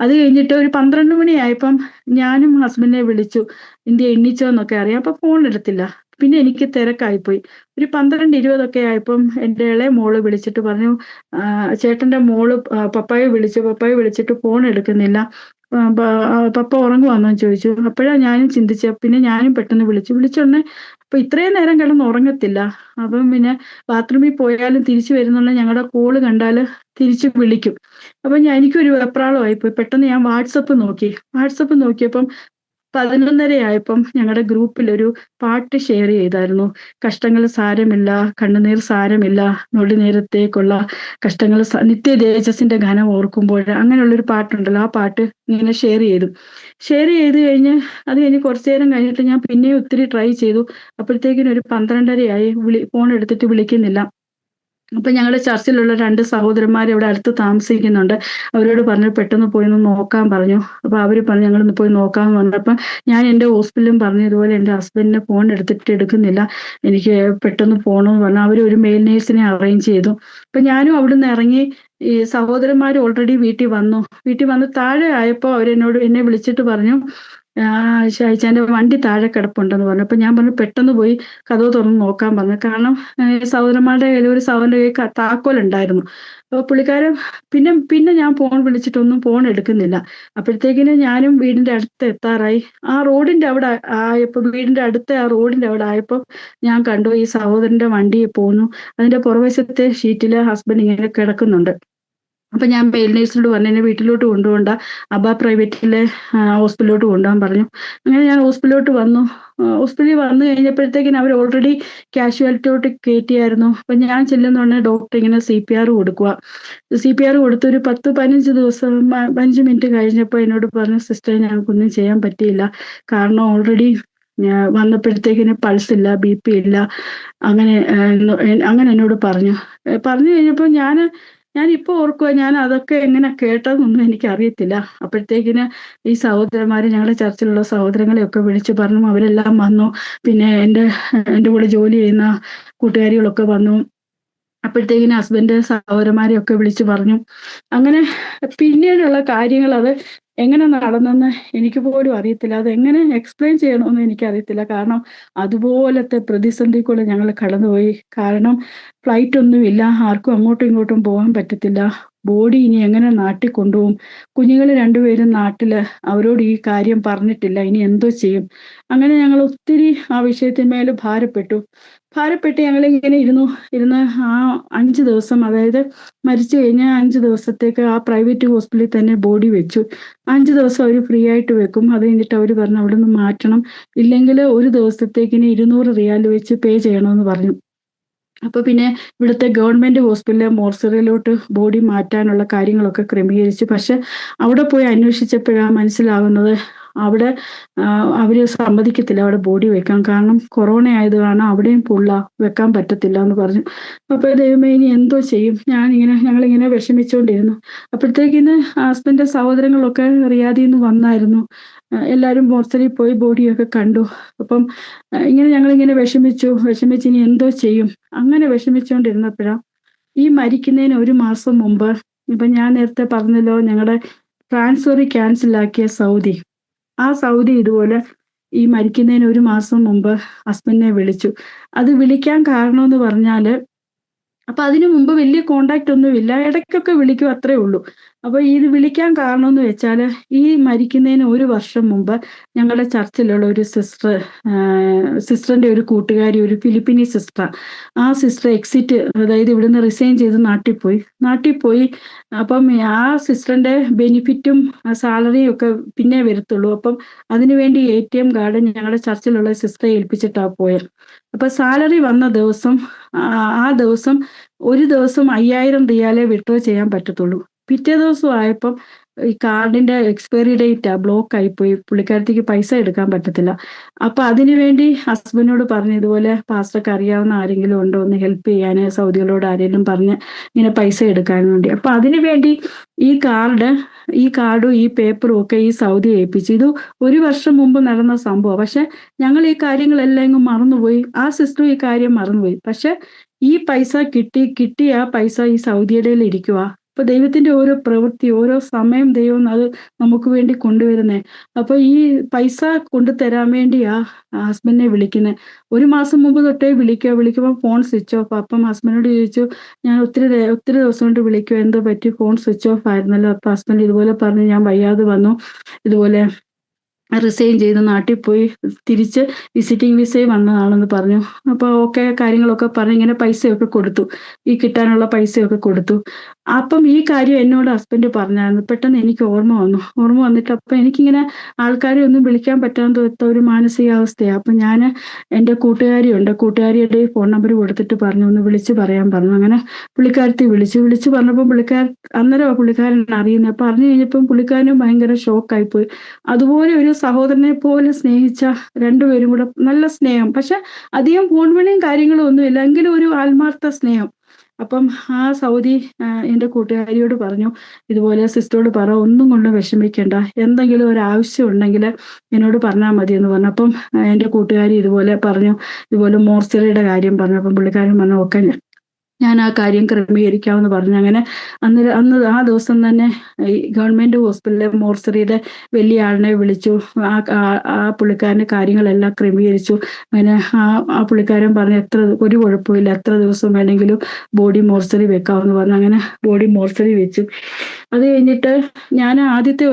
അത് കഴിഞ്ഞിട്ട് ഒരു 12 മണിയായപ്പം ഞാനും ഹസ്ബൻഡിനെ വിളിച്ചു ഇന്ത്യ എണ്ണിച്ചോന്നൊക്കെ അറിയാം. അപ്പൊ ഫോൺ എടുത്തില്ല. പിന്നെ എനിക്ക് തിരക്കായിപ്പോയി. ഒരു 12:20 ആയപ്പം എൻ്റെ ഇളയ മോള് വിളിച്ചിട്ട് പറഞ്ഞു ചേട്ടന്റെ മോള് പപ്പായെ വിളിച്ചിട്ട് ഫോൺ എടുക്കുന്നില്ല, പപ്പ ഉറങ്ങുവാന്നോ ചോദിച്ചു. അപ്പോഴാ ഞാനും ചിന്തിച്ച. പിന്നെ ഞാനും പെട്ടെന്ന് വിളിച്ചോണ്ടേ അപ്പൊ ഇത്രയും നേരം കിടന്ന് ഉറങ്ങത്തില്ല. അപ്പം പിന്നെ ബാത്റൂമിൽ പോയാലും തിരിച്ചു വരുന്നുള്ള ഞങ്ങളുടെ കോള് കണ്ടാല് തിരിച്ചു വിളിക്കും. അപ്പൊ എനിക്കൊരു വെപ്രാളമായിപ്പോയി. പെട്ടെന്ന് ഞാൻ വാട്സപ്പ് നോക്കിയപ്പം 11:30 ആയപ്പം ഞങ്ങളുടെ ഗ്രൂപ്പിൽ ഒരു പാട്ട് ഷെയർ ചെയ്തായിരുന്നു. കഷ്ടങ്ങൾ സാരമില്ല, കണ്ണുനീർ സാരമില്ല, നൊടി നേരത്തേക്കുള്ള കഷ്ടങ്ങൾ നിത്യ തേജസ്സിന്റെ ഘനം ഓർക്കുമ്പോൾ, അങ്ങനെയുള്ളൊരു പാട്ടുണ്ടല്ലോ. ആ പാട്ട് ഇങ്ങനെ ഷെയർ ചെയ്ത് കഴിഞ്ഞ് അത് കഴിഞ്ഞ് കുറച്ചു നേരം കഴിഞ്ഞിട്ട് ഞാൻ പിന്നെയും ഒത്തിരി ട്രൈ ചെയ്തു. അപ്പോഴത്തേക്കിനും ഒരു 12:30 ആയി. ഫോൺ എടുത്തിട്ട് വിളിക്കുന്നില്ല. അപ്പൊ ഞങ്ങളുടെ ചർച്ചിലുള്ള 2 സഹോദരന്മാർ ഇവിടെ അടുത്ത് താമസിക്കുന്നുണ്ട്. അവരോട് പറഞ്ഞു പെട്ടെന്ന് പോയി ഒന്ന് നോക്കാൻ പറഞ്ഞു. അപ്പൊ അവര് പറഞ്ഞു ഞങ്ങളൊന്ന് പോയി നോക്കാന്ന് പറഞ്ഞപ്പം ഞാൻ എൻ്റെ ഹോസ്പിറ്റലും പറഞ്ഞു ഇതുപോലെ എൻ്റെ ഹസ്ബൻഡിന്റെ ഫോൺ എടുക്കുന്നില്ല, എനിക്ക് പെട്ടെന്ന് പോകണമെന്ന് പറഞ്ഞു. അവർ ഒരു മെയിൽ നേഴ്സിനെ അറേഞ്ച് ചെയ്തു. അപ്പൊ ഞാനും അവിടുന്ന് ഇറങ്ങി. ഈ സഹോദരന്മാർ ഓൾറെഡി വീട്ടിൽ വന്ന് താഴെ ആയപ്പോൾ എന്നെ വിളിച്ചിട്ട് പറഞ്ഞു ഷൈച്ചാന്റെ വണ്ടി താഴെ കിടപ്പുണ്ടെന്ന് പറഞ്ഞു. അപ്പൊ ഞാൻ പറഞ്ഞു പെട്ടെന്ന് പോയി കതവ് തുറന്ന് നോക്കാൻ പറഞ്ഞു. കാരണം സഹോദരന്മാരുടെ കയ്യിൽ ഒരു സഹോദരന്റെ കയ്യിൽ താക്കോലുണ്ടായിരുന്നു. അപ്പൊ പുള്ളിക്കാരൻ പിന്നെ ഞാൻ ഫോൺ വിളിച്ചിട്ടൊന്നും ഫോൺ എടുക്കുന്നില്ല. അപ്പോഴത്തേക്കിനും ഞാനും വീടിന്റെ അടുത്ത് എത്താറായി. വീടിന്റെ അടുത്ത ആ റോഡിന്റെ അവിടെ ആയപ്പോ ഞാൻ കണ്ടു ഈ സഹോദരന്റെ വണ്ടി പോന്നു. അതിന്റെ പുറവശത്തെ ഷീറ്റില് ഹസ്ബൻഡ് ഇങ്ങനെ കിടക്കുന്നുണ്ട്. അപ്പൊ ഞാൻ മെയിൽ നേഴ്സിനോട് പറഞ്ഞു എന്നെ വീട്ടിലോട്ട് കൊണ്ടുപോകണ്ട, അബ പ്രൈവറ്റിലെ ഹോസ്പിറ്റലിലോട്ട് കൊണ്ടുപോകാൻ പറഞ്ഞു. അങ്ങനെ ഞാൻ ഹോസ്പിറ്റലിൽ വന്നു കഴിഞ്ഞപ്പോഴത്തേക്കിനും അവർ ഓൾറെഡി കാഷ്വാലിറ്റിയോട്ട് കയറ്റിയായിരുന്നു. അപ്പൊ ഞാൻ ചെല്ലുന്ന ഡോക്ടർ ഇങ്ങനെ CPR കൊടുത്ത് ഒരു 15 മിനിറ്റ് കഴിഞ്ഞപ്പോൾ എന്നോട് പറഞ്ഞു സിസ്റ്റർ ഞങ്ങൾക്കൊന്നും ചെയ്യാൻ പറ്റിയില്ല, കാരണം ഓൾറെഡി വന്നപ്പോഴത്തേക്കിന് പൾസ് ഇല്ല, BP ഇല്ല, അങ്ങനെ എന്നോട് പറഞ്ഞു കഴിഞ്ഞപ്പോൾ ഞാൻ ഇപ്പൊ ഓർക്കുക ഞാൻ അതൊക്കെ എങ്ങനെ കേട്ടതെന്നൊന്നും എനിക്ക് അറിയത്തില്ല. അപ്പോഴത്തേക്കിന് ഈ സഹോദരന്മാര് ഞങ്ങളുടെ ചർച്ചിലുള്ള സഹോദരങ്ങളെയൊക്കെ വിളിച്ചു പറഞ്ഞു. അവരെല്ലാം വന്നു. പിന്നെ എൻ്റെ കൂടെ ജോലി ചെയ്യുന്ന കൂട്ടുകാരികളൊക്കെ വന്നു. അപ്പോഴത്തേക്കിന് ഹസ്ബൻഡ് സഹോദരന്മാരെയൊക്കെ വിളിച്ചു പറഞ്ഞു. അങ്ങനെ പിന്നീടുള്ള കാര്യങ്ങൾ അത് എങ്ങനെ നടന്നെന്ന് എനിക്ക് പോലും അറിയത്തില്ല. അത് എങ്ങനെ എക്സ്പ്ലെയിൻ ചെയ്യണമെന്ന് എനിക്കറിയത്തില്ല. കാരണം അതുപോലത്തെ പ്രതിസന്ധിക്കുള്ള ഞങ്ങൾ കടന്നുപോയി. കാരണം ഫ്ലൈറ്റ് ഒന്നുമില്ല, ആർക്കും അങ്ങോട്ടും ഇങ്ങോട്ടും പോകാൻ പറ്റത്തില്ല. ബോഡി ഇനി എങ്ങനെ നാട്ടിൽ കൊണ്ടുപോകും? കുഞ്ഞുങ്ങൾ 2 പേരും നാട്ടില്, അവരോട് ഈ കാര്യം പറഞ്ഞിട്ടില്ല, ഇനി എന്തോ ചെയ്യും? അങ്ങനെ ഞങ്ങൾ ഒത്തിരി ആ വിഷയത്തിന്മേൽ ഭാരപ്പെട്ട് ഞങ്ങളിങ്ങനെ ഇരുന്ന് ആ 5 ദിവസം, അതായത് മരിച്ചു കഴിഞ്ഞ 5 ദിവസത്തേക്ക് ആ പ്രൈവറ്റ് ഹോസ്പിറ്റലിൽ തന്നെ ബോഡി വെച്ചു. 5 ദിവസം അവർ ഫ്രീ ആയിട്ട് വെക്കും. അത് കഴിഞ്ഞിട്ട് അവർ പറഞ്ഞു അവിടെ നിന്ന് മാറ്റണം, ഇല്ലെങ്കിൽ ഒരു ദിവസത്തേക്കിന് 200 റിയാൽ വെച്ച് പേ ചെയ്യണമെന്ന് പറഞ്ഞു. അപ്പൊ പിന്നെ ഇവിടുത്തെ ഗവൺമെന്റ് ഹോസ്പിറ്റലിലെ മോർച്ചറിയിലോട്ട് ബോഡി മാറ്റാനുള്ള കാര്യങ്ങളൊക്കെ ക്രമീകരിച്ചു. പക്ഷെ അവിടെ പോയി അന്വേഷിച്ചപ്പോഴാണ് മനസ്സിലാകുന്നത് അവിടെ അവര് സമ്മതിക്കത്തില്ല അവിടെ ബോഡി വെക്കാൻ. കാരണം കൊറോണ ആയത് കാരണം അവിടെയും വെക്കാൻ പറ്റത്തില്ല എന്ന് പറഞ്ഞു. അപ്പൊ ദൈവമേ ഇനി എന്തോ ചെയ്യും, ഞങ്ങളിങ്ങനെ വിഷമിച്ചുകൊണ്ടിരുന്നു. അപ്പോഴത്തേക്കിന് ഹസ്ബൻഡിന്റെ സഹോദരങ്ങളൊക്കെ റിയാദിൽ നിന്ന് വന്നായിരുന്നു. എല്ലാവരും മോർച്ചറിയിൽ പോയി ബോഡിയൊക്കെ കണ്ടു. അപ്പം ഞങ്ങളിങ്ങനെ വിഷമിച്ച് ഇനി എന്തോ ചെയ്യും, അങ്ങനെ വിഷമിച്ചുകൊണ്ടിരുന്നപ്പോഴാ ഈ മരിക്കുന്നതിന് 1 മാസം മുമ്പ്, ഇപ്പൊ ഞാൻ നേരത്തെ പറഞ്ഞല്ലോ ഞങ്ങളുടെ ട്രാൻസ്ഫർ ക്യാൻസലാക്കിയ ആ സൗദി ഇതുപോലെ ഈ മരിക്കുന്നതിന് 1 മാസം മുമ്പ് ഹസ്ബൻഡിനെ വിളിച്ചു. അത് വിളിക്കാൻ കാരണമെന്ന് പറഞ്ഞാല്, അപ്പൊ അതിനു മുമ്പ് വലിയ കോണ്ടാക്ട് ഒന്നുമില്ല, ഇടയ്ക്കൊക്കെ വിളിക്കും, അത്രേ ഉള്ളൂ. അപ്പൊ ഇത് വിളിക്കാൻ കാരണം എന്ന് വെച്ചാല്, ഈ മരിക്കുന്നതിന് 1 വർഷം മുമ്പ് ഞങ്ങളുടെ ചർച്ചിലുള്ള ഒരു സിസ്റ്ററിന്റെ ഒരു കൂട്ടുകാരി, ഒരു ഫിലിപ്പീനി സിസ്റ്റർ, ആ സിസ്റ്റർ അതായത് ഇവിടുന്ന് റിസൈൻ ചെയ്ത് നാട്ടിൽ പോയി. അപ്പം ആ സിസ്റ്ററിന്റെ ബെനിഫിറ്റും സാലറിയും ഒക്കെ പിന്നെ വരത്തുള്ളൂ. അപ്പം അതിനുവേണ്ടി ATM കാർഡ് ഞങ്ങളുടെ ചർച്ചിലുള്ള സിസ്റ്ററെ ഏൽപ്പിച്ചിട്ടാ പോയത്. അപ്പൊ സാലറി വന്ന ദിവസം, ആ ദിവസം ഒരു ദിവസം 5000 റിയാലേ വിഡ്രോ ചെയ്യാൻ പറ്റത്തുള്ളൂ. പിറ്റേ ദിവസം ആയപ്പം ഈ കാർഡിന്റെ എക്സ്പയറി ഡേറ്റ് ബ്ലോക്ക് ആയിപ്പോയി, പുള്ളിക്കാരത്തേക്ക് പൈസ എടുക്കാൻ പറ്റത്തില്ല. അപ്പൊ അതിനുവേണ്ടി ഹസ്ബൻഡിനോട് പറഞ്ഞു, ഇതുപോലെ പാസ്റ്റർക്ക് അറിയാവുന്ന ആരെങ്കിലും ഉണ്ടോ ഒന്ന് ഹെൽപ്പ് ചെയ്യാൻ, സൗദികളോട് ആരെങ്കിലും പറഞ്ഞ് ഇങ്ങനെ പൈസ എടുക്കാൻ വേണ്ടി. അപ്പൊ അതിനുവേണ്ടി ഈ കാർഡും ഈ പേപ്പറും ഒക്കെ ഈ സൗദി ഏൽപ്പിച്ചു. ഇത് 1 വർഷം മുമ്പ് നടന്ന സംഭവം. പക്ഷെ ഞങ്ങൾ ഈ കാര്യങ്ങളെല്ലാം ഇങ്ങ് മറന്നുപോയി, ആ സിസ്റ്ററും ഈ കാര്യം മറന്നുപോയി. പക്ഷെ ഈ പൈസ കിട്ടി ആ പൈസ ഈ സൗദിയുടെ ഇരിക്കുക. അപ്പൊ ദൈവത്തിന്റെ ഓരോ പ്രവൃത്തി, ഓരോ സമയം ദൈവം അത് നമുക്ക് വേണ്ടി കൊണ്ടുവരുന്നേ. അപ്പൊ ഈ പൈസ കൊണ്ടുതരാൻ വേണ്ടിയാ ഹസ്ബൻഡിനെ വിളിക്കുന്നത്. 1 മാസം മുമ്പ് തൊട്ടേ വിളിക്കുമ്പോൾ ഫോൺ സ്വിച്ച് ഓഫ്. അപ്പം ഹസ്ബൻഡിനോട് ചോദിച്ചു, ഞാൻ ഒത്തിരി ദിവസം കൊണ്ട് വിളിക്കുമോ, എന്തോ പറ്റി, ഫോൺ സ്വിച്ച് ഓഫ് ആയിരുന്നല്ലോ. അപ്പൊ ഹസ്ബൻഡ് ഇതുപോലെ പറഞ്ഞു, ഞാൻ വയ്യാതെ വന്നു, ഇതുപോലെ റിസൈൻ ചെയ്ത് നാട്ടിൽ പോയി, തിരിച്ച് വിസിറ്റിംഗ് വിസയിൽ വന്നതാണെന്ന് പറഞ്ഞു. അപ്പോൾ കാര്യങ്ങളൊക്കെ പറഞ്ഞ് ഇങ്ങനെ പൈസയൊക്കെ കൊടുത്തു, ഈ കിട്ടാനുള്ള പൈസയൊക്കെ കൊടുത്തു. അപ്പം ഈ കാര്യം എന്നോട് ഹസ്ബൻഡ് പറഞ്ഞായിരുന്നു. പെട്ടെന്ന് എനിക്ക് ഓർമ്മ വന്നിട്ട് അപ്പം എനിക്കിങ്ങനെ ആൾക്കാരെ ഒന്നും വിളിക്കാൻ പറ്റാത്ത ഒരു മാനസികാവസ്ഥയാണ്. അപ്പം ഞാൻ എൻ്റെ കൂട്ടുകാരിയുടെ ഫോൺ നമ്പർ കൊടുത്തിട്ട് പറഞ്ഞു, ഒന്ന് വിളിച്ച് പറയാൻ പറഞ്ഞു. അങ്ങനെ പുള്ളിക്കാരത്തി വിളിച്ചു പറഞ്ഞപ്പോൾ പുള്ളിക്കാരൻ അറിയുന്നത്. അപ്പം അറിഞ്ഞു കഴിഞ്ഞപ്പം പുള്ളിക്കാരനും ഭയങ്കര ഷോക്കായിപ്പോയി. അതുപോലെ ഒരു സഹോദരനെ പോലെ സ്നേഹിച്ച രണ്ടുപേരും കൂടെ, നല്ല സ്നേഹം, പക്ഷെ അധികം ഫോൺ വിളിയും കാര്യങ്ങളും ഒന്നുമില്ല, എങ്കിലും ഒരു ആത്മാർത്ഥ സ്നേഹം. അപ്പം ആ സൗദി എൻ്റെ കൂട്ടുകാരിയോട് പറഞ്ഞു, ഇതുപോലെ സിസ്റ്ററോട് പറ, ഒന്നും കൊണ്ട് വിഷമിക്കണ്ട, എന്തെങ്കിലും ഒരു ആവശ്യം ഉണ്ടെങ്കിൽ എന്നോട് പറഞ്ഞാൽ മതി എന്ന് പറഞ്ഞു. അപ്പം എൻ്റെ കൂട്ടുകാരി ഇതുപോലെ പറഞ്ഞു, ഇതുപോലെ മോർച്ചറിയുടെ കാര്യം പറഞ്ഞു. അപ്പം പുള്ളിക്കാരൻ പറഞ്ഞു, ഓക്കെ ഞാൻ ആ കാര്യം ക്രമീകരിക്കാമെന്ന് പറഞ്ഞു. അങ്ങനെ അന്ന് ആ ദിവസം തന്നെ ഈ ഗവൺമെന്റ് ഹോസ്പിറ്റലിലെ മോർച്ചറിയുടെ വലിയ ആളിനെ വിളിച്ചു. ആ പുള്ളിക്കാരൻ്റെ കാര്യങ്ങളെല്ലാം ക്രമീകരിച്ചു. അങ്ങനെ ആ പുള്ളിക്കാരൻ പറഞ്ഞു, ഒരു കുഴപ്പമില്ല, എത്ര ദിവസം വേണമെങ്കിലും ബോഡി മോർച്ചറി വെക്കാമെന്ന് പറഞ്ഞു. അങ്ങനെ ബോഡി മോർച്ചറി വെച്ചു. അത് കഴിഞ്ഞിട്ട് ഞാൻ ആദ്യത്തെ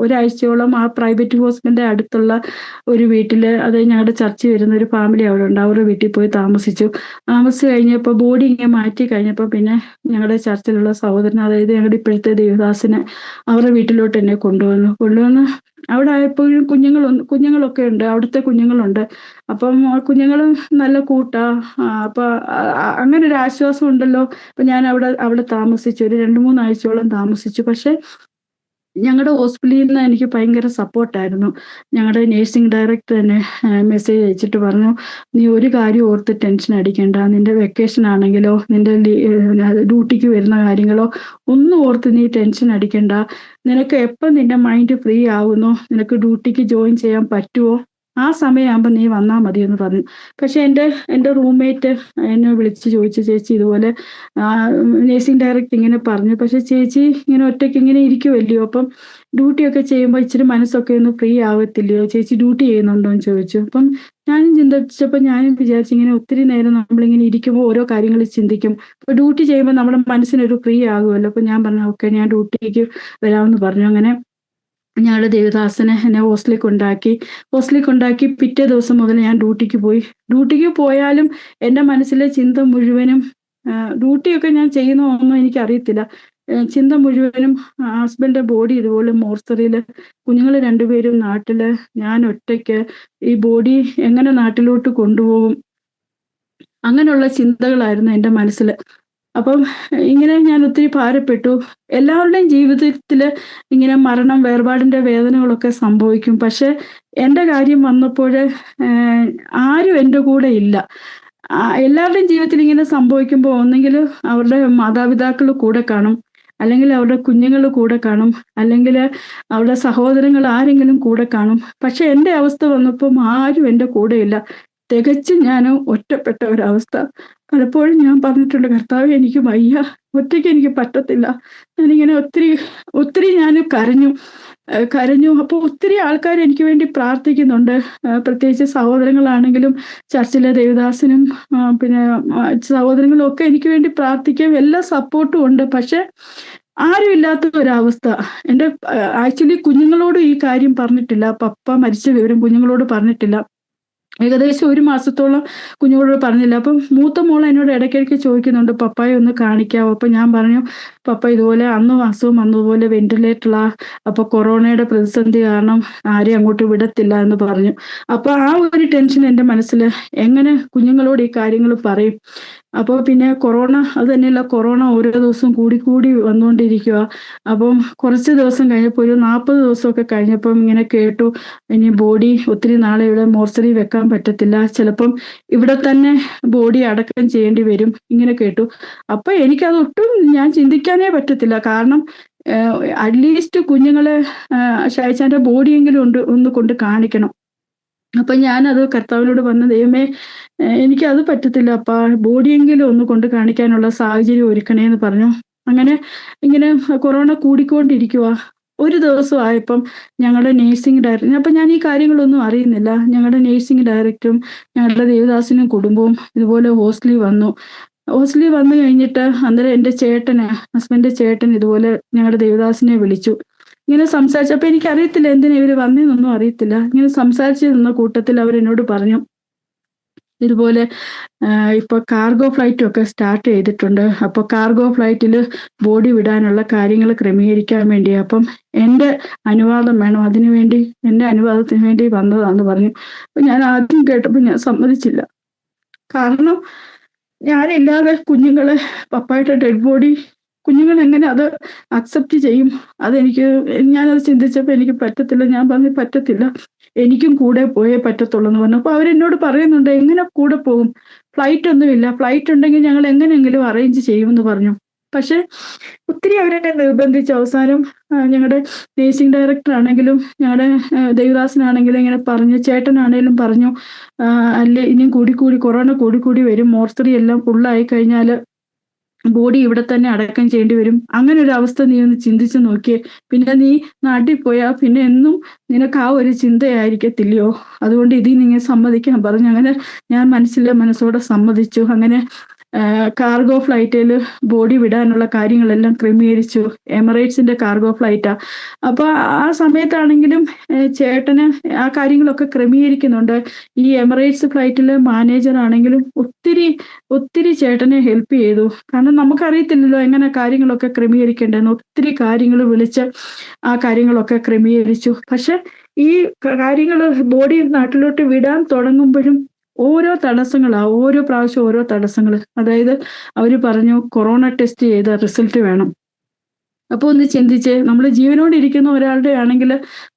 ഒരാഴ്ചയോളം ആ പ്രൈവറ്റ് ഹോസ്പിറ്റലിന്റെ അടുത്തുള്ള ഒരു വീട്ടില്, അത് ഞങ്ങളുടെ ചർച്ചിൽ വരുന്ന ഒരു ഫാമിലി അവിടെ ഉണ്ട്, അവരുടെ വീട്ടിൽ പോയി താമസിച്ചു കഴിഞ്ഞപ്പോൾ ബോഡി ഇങ്ങനെ മാറ്റി കഴിഞ്ഞപ്പോൾ പിന്നെ ഞങ്ങളുടെ ചർച്ചിലുള്ള സഹോദരൻ, അതായത് ഞങ്ങളുടെ ഇപ്പോഴത്തെ ദേവദാസിനെ അവരുടെ വീട്ടിലോട്ട് എന്നെ കൊണ്ടുവന്ന് അവിടെ ആയപ്പോഴും കുഞ്ഞുങ്ങളൊക്കെ ഉണ്ട്, അവിടുത്തെ കുഞ്ഞുങ്ങളുണ്ട്. അപ്പം ആ കുഞ്ഞുങ്ങളും നല്ല കൂട്ടാ. അപ്പൊ അങ്ങനെ ഒരു ആശ്വാസം ഉണ്ടല്ലോ. അപ്പൊ ഞാൻ അവിടെ താമസിച്ചു, ഒരു 2-3 ആഴ്ചയോളം താമസിച്ചു. പക്ഷെ ഞങ്ങളുടെ ഹോസ്പിറ്റലിൽ നിന്ന് എനിക്ക് ഭയങ്കര സപ്പോർട്ടായിരുന്നു. ഞങ്ങളുടെ നേഴ്സിംഗ് ഡയറക്ടർ തന്നെ മെസ്സേജ് അയച്ചിട്ട് പറഞ്ഞു, നീ ഒരു കാര്യം ഓർത്ത് ടെൻഷൻ അടിക്കണ്ട, നിന്റെ വെക്കേഷൻ ആണെങ്കിലോ നിന്റെ ഡ്യൂട്ടിക്ക് വരുന്ന കാര്യങ്ങളോ ഒന്നും ഓർത്ത് നീ ടെൻഷൻ അടിക്കണ്ട. നിനക്ക് എപ്പം നിന്റെ മൈൻഡ് ഫ്രീ ആവുന്നോ, നിനക്ക് ഡ്യൂട്ടിക്ക് ജോയിൻ ചെയ്യാൻ പറ്റുമോ, ആ സമയമാകുമ്പോൾ നീ വന്നാൽ മതി എന്ന് പറഞ്ഞു. പക്ഷെ എൻ്റെ റൂംമേറ്റ് എന്നെ വിളിച്ച് ചോദിച്ചു, ചേച്ചി ഇതുപോലെ നേഴ്സിംഗ് ഡയറക്ടർ ഇങ്ങനെ പറഞ്ഞു, പക്ഷെ ചേച്ചി ഇങ്ങനെ ഒറ്റയ്ക്ക് ഇങ്ങനെ ഇരിക്കുമല്ലയോ, അപ്പം ഡ്യൂട്ടിയൊക്കെ ചെയ്യുമ്പോൾ ഇച്ചിരി മനസ്സൊക്കെ ഒന്ന് ഫ്രീ ആവത്തില്ലയോ, ചേച്ചി ഡ്യൂട്ടി ചെയ്യുന്നുണ്ടോ എന്ന് ചോദിച്ചു. അപ്പം ഞാനും ചിന്തിച്ചപ്പോൾ ഞാനും വിചാരിച്ചു, ഇങ്ങനെ ഒത്തിരി നേരം നമ്മളിങ്ങനെ ഇരിക്കുമ്പോൾ ഓരോ കാര്യങ്ങൾ ചിന്തിക്കും. അപ്പോൾ ഡ്യൂട്ടി ചെയ്യുമ്പോൾ നമ്മുടെ മനസ്സിനൊരു ഫ്രീ ആകുമല്ലോ. അപ്പം ഞാൻ പറഞ്ഞു, ഓക്കെ ഞാൻ ഡ്യൂട്ടിക്ക് വരാമെന്ന് പറഞ്ഞു. അങ്ങനെ ഞങ്ങളുടെ ദേവദാസനെ എന്നെ ഹോസ്റ്റലിൽ കൊണ്ടാക്കി പിറ്റേ ദിവസം മുതൽ ഞാൻ ഡ്യൂട്ടിക്ക് പോയാലും എൻ്റെ മനസ്സിലെ ചിന്ത മുഴുവനും, ഡ്യൂട്ടിയൊക്കെ ഞാൻ ചെയ്യുന്നതൊന്നും എനിക്കറിയത്തില്ല, ചിന്ത മുഴുവനും ഹസ്ബൻഡിന്റെ ബോഡി ഇതുപോലെ മോർച്ചറിയിൽ, കുഞ്ഞുങ്ങൾ 2 പേരും നാട്ടില്, ഞാൻ ഒറ്റയ്ക്ക്, ഈ ബോഡി എങ്ങനെ നാട്ടിലോട്ട് കൊണ്ടുപോകും, അങ്ങനെയുള്ള ചിന്തകളായിരുന്നു എൻ്റെ മനസ്സിൽ. അപ്പം ഇങ്ങനെ ഞാൻ ഒത്തിരി ഭാരപ്പെട്ടു. എല്ലാവരുടെയും ജീവിതത്തില് ഇങ്ങനെ മരണം, വേർപാടിന്റെ വേദനകളൊക്കെ സംഭവിക്കും. പക്ഷെ എന്റെ കാര്യം വന്നപ്പോഴ് ആരും എന്റെ കൂടെ ഇല്ല. എല്ലാവരുടെയും ജീവിതത്തിൽ ഇങ്ങനെ സംഭവിക്കുമ്പോ ഒന്നെങ്കില് അവരുടെ മാതാപിതാക്കള് കൂടെ കാണും, അല്ലെങ്കിൽ അവരുടെ കുഞ്ഞുങ്ങള് കൂടെ കാണും, അല്ലെങ്കില് അവരുടെ സഹോദരങ്ങൾ ആരെങ്കിലും കൂടെ കാണും. പക്ഷെ എന്റെ അവസ്ഥ വന്നപ്പം ആരും എന്റെ കൂടെയില്ല. തികച്ചും ഞാന് ഒറ്റപ്പെട്ട ഒരവസ്ഥ. പലപ്പോഴും ഞാൻ പറഞ്ഞിട്ടുണ്ട്, കർത്താവേ എനിക്ക് വയ്യ, ഒറ്റയ്ക്ക് എനിക്ക് പറ്റത്തില്ല. ഞാനിങ്ങനെ ഒത്തിരി ഒത്തിരി ഞാന് കരഞ്ഞു. കരഞ്ഞു. അപ്പൊ ഒത്തിരി ആൾക്കാര് എനിക്ക് വേണ്ടി പ്രാർത്ഥിക്കുന്നുണ്ട്. പ്രത്യേകിച്ച് സഹോദരങ്ങളാണെങ്കിലും ചർച്ചിലെ ദേവദാസനും പിന്നെ സഹോദരങ്ങളും ഒക്കെ എനിക്ക് വേണ്ടി പ്രാർത്ഥിക്കും. എല്ലാ സപ്പോർട്ടും ഉണ്ട്. പക്ഷെ ആരും ഇല്ലാത്ത ഒരവസ്ഥ. എന്റെ ആക്ച്വലി കുഞ്ഞുങ്ങളോട് ഈ കാര്യം പറഞ്ഞിട്ടില്ല. പപ്പ മരിച്ച വിവരം കുഞ്ഞുങ്ങളോട് പറഞ്ഞിട്ടില്ല. ഏകദേശം 1 മാസത്തോളം കുഞ്ഞുങ്ങളോട് പറഞ്ഞില്ല. അപ്പം മൂത്ത മോൾ എന്നോട് ഇടയ്ക്കിടയ്ക്ക് ചോദിക്കുന്നുണ്ട്, പപ്പായെ ഒന്ന് കാണിക്കാവോ? അപ്പൊ ഞാൻ പറഞ്ഞു, പപ്പ ഇതുപോലെ അന്ന് അസുഖം വന്നതുപോലെ വെന്റിലേറ്ററിലാ. അപ്പൊ കൊറോണയുടെ പ്രതിസന്ധി കാരണം ആരെയും അങ്ങോട്ട് വിടത്തില്ല എന്ന് പറഞ്ഞു. അപ്പൊ ആ ഒരു ടെൻഷൻ എന്റെ മനസ്സില്, എങ്ങനെ കുഞ്ഞുങ്ങളോട് ഈ കാര്യങ്ങൾ പറയും? അപ്പോൾ പിന്നെ കൊറോണ, അത് തന്നെയല്ല, കൊറോണ ഓരോ ദിവസവും കൂടി വന്നുകൊണ്ടിരിക്കുക. അപ്പം കുറച്ച് ദിവസം കഴിഞ്ഞപ്പോൾ, ഒരു 40 ദിവസമൊക്കെ കഴിഞ്ഞപ്പം ഇങ്ങനെ കേട്ടു, ഇനി ബോഡി ഒത്തിരി നാളെ ഇവിടെ മോർച്ചറി വെക്കാൻ പറ്റത്തില്ല, ചിലപ്പം ഇവിടെ തന്നെ ബോഡി അടക്കം ചെയ്യേണ്ടി വരും, ഇങ്ങനെ കേട്ടു. അപ്പൊ എനിക്കതൊട്ടും ഞാൻ ചിന്തിക്കാനേ പറ്റത്തില്ല. കാരണം അറ്റ്ലീസ്റ്റ് കുഞ്ഞുങ്ങളെ ഷായിച്ചാന്റെ ബോഡിയെങ്കിലും ഒന്ന് കൊണ്ട് കാണിക്കണം. അപ്പൊ ഞാനത് കർത്താവിനോട് പറഞ്ഞു, ദൈവമേ എനിക്കത് പറ്റത്തില്ല അപ്പാ, ബോഡിയെങ്കിലും ഒന്ന് കൊണ്ട് കാണിക്കാനുള്ള സാഹചര്യം ഒരുക്കണേ എന്ന് പറഞ്ഞു. അങ്ങനെ ഇങ്ങനെ കൊറോണ കൂടിക്കൊണ്ടിരിക്കുക. ഒരു ദിവസം ആയപ്പം ഞങ്ങളുടെ നേഴ്സിംഗ് ഡയറക്ടർ, അപ്പൊ ഞാൻ ഈ കാര്യങ്ങളൊന്നും അറിയുന്നില്ല, ഞങ്ങളുടെ നേഴ്സിംഗ് ഡയറക്ടറും ഞങ്ങളുടെ ദേവദാസനും കുടുംബവും ഇതുപോലെ ഹോസ്റ്റലിൽ വന്നു. ഹോസ്റ്റലിൽ വന്നു കഴിഞ്ഞിട്ട് അന്നേരം എൻ്റെ ചേട്ടന്, ഹസ്ബൻഡിന്റെ ചേട്ടൻ ഇതുപോലെ ഞങ്ങളുടെ ദേവദാസിനെ വിളിച്ചു. ഇങ്ങനെ സംസാരിച്ചപ്പോ എനിക്കറിയത്തില്ല എന്തിനാ ഇവര് വന്നേന്നൊന്നും അറിയത്തില്ല. ഇങ്ങനെ സംസാരിച്ച് നിന്ന കൂട്ടത്തിൽ അവരെന്നോട് പറഞ്ഞു, ഇതുപോലെ ഇപ്പൊ കാർഗോ ഫ്ലൈറ്റും ഒക്കെ സ്റ്റാർട്ട് ചെയ്തിട്ടുണ്ട്. അപ്പൊ കാർഗോ ഫ്ലൈറ്റിൽ ബോഡി വിടാനുള്ള കാര്യങ്ങൾ ക്രമീകരിക്കാൻ വേണ്ടി, അപ്പം എൻ്റെ അനുവാദം വേണം, അതിനുവേണ്ടി എൻ്റെ അനുവാദത്തിന് വേണ്ടി വന്നതാന്ന് പറഞ്ഞു. അപ്പൊ ഞാൻ ആദ്യം കേട്ടപ്പോൾ ഞാൻ സമ്മതിച്ചില്ല. കാരണം ഞാനില്ലാതെ കുഞ്ഞുങ്ങളെ, പപ്പായുടെ ഡെഡ് ബോഡി കുഞ്ഞുങ്ങൾ എങ്ങനെ അത് അക്സെപ്റ്റ് ചെയ്യും? അതെനിക്ക്, ഞാനത് ചിന്തിച്ചപ്പോൾ എനിക്ക് പറ്റത്തില്ല. ഞാൻ പറഞ്ഞു, പറ്റത്തില്ല, എനിക്കും കൂടെ പോയേ പറ്റത്തുള്ളൂ എന്ന് പറഞ്ഞു. അപ്പൊ അവരെന്നോട് പറയുന്നുണ്ട്, എങ്ങനെ കൂടെ പോകും? ഫ്ലൈറ്റ് ഒന്നുമില്ല, ഫ്ലൈറ്റ് ഉണ്ടെങ്കിൽ ഞങ്ങൾ എങ്ങനെയെങ്കിലും അറേഞ്ച് ചെയ്യുമെന്ന് പറഞ്ഞു. പക്ഷെ ഒത്തിരി അവരെന്നെ നിർബന്ധിച്ച് അവസാനം ഞങ്ങളുടെ നേഴ്സിംഗ് ഡയറക്ടർ ആണെങ്കിലും ഞങ്ങളുടെ ദേവദാസനാണെങ്കിലും ഇങ്ങനെ പറഞ്ഞു, ചേട്ടനാണേലും പറഞ്ഞു, അല്ലേ ഇനിയും കൊറോണ കൂടി വരും, മോർച്ചറി എല്ലാം ഫുള്ളായി കഴിഞ്ഞാല് ബോഡി ഇവിടെ തന്നെ അടക്കം ചെയ്യേണ്ടി വരും. അങ്ങനെ ഒരു അവസ്ഥ നീ ഒന്ന് ചിന്തിച്ചു നോക്കിയേ. പിന്നെ നീ നാട്ടിൽ പോയാ പിന്നെ എന്നും നിനക്ക് ആ ഒരു ചിന്തയായിരിക്കത്തില്ലയോ? അതുകൊണ്ട് ഇതിൽ നിങ്ങൾ സമ്മതിക്കാൻ പറഞ്ഞു. അങ്ങനെ ഞാൻ മനസ്സോടെ സമ്മതിച്ചു. അങ്ങനെ കാർഗോ ഫ്ലൈറ്റിൽ ബോഡി വിടാനുള്ള കാര്യങ്ങളെല്ലാം ക്രമീകരിച്ചു. എമിറേറ്റ്സിന്റെ കാർഗോ ഫ്ലൈറ്റാ. അപ്പൊ ആ സമയത്താണെങ്കിലും ചേട്ടന് ആ കാര്യങ്ങളൊക്കെ ക്രമീകരിക്കുന്നുണ്ട്. ഈ എമിറേറ്റ്സ് ഫ്ലൈറ്റിലെ മാനേജർ ആണെങ്കിലും ഒത്തിരി ചേട്ടനെ ഹെൽപ്പ് ചെയ്തു. കാരണം നമുക്കറിയത്തില്ലല്ലോ എങ്ങനെ കാര്യങ്ങളൊക്കെ ക്രമീകരിക്കേണ്ടതെന്ന്. ഒത്തിരി കാര്യങ്ങൾ വിളിച്ച് ആ കാര്യങ്ങളൊക്കെ ക്രമീകരിച്ചു. പക്ഷെ ഈ കാര്യങ്ങൾ ബോഡി നാട്ടിലോട്ട് വിടാൻ തുടങ്ങുമ്പോഴും ഓരോ തടസ്സങ്ങളാ, ഓരോ പ്രാവശ്യം ഓരോ തടസ്സങ്ങൾ. അതായത് അവര് പറഞ്ഞു, കൊറോണ ടെസ്റ്റ് ചെയ്ത റിസൾട്ട് വേണം. അപ്പൊ ഒന്ന് ചിന്തിച്ചേ, നമ്മൾ ജീവനോടെ ഇരിക്കുന്ന ഒരാളുടെ ആണെങ്കിൽ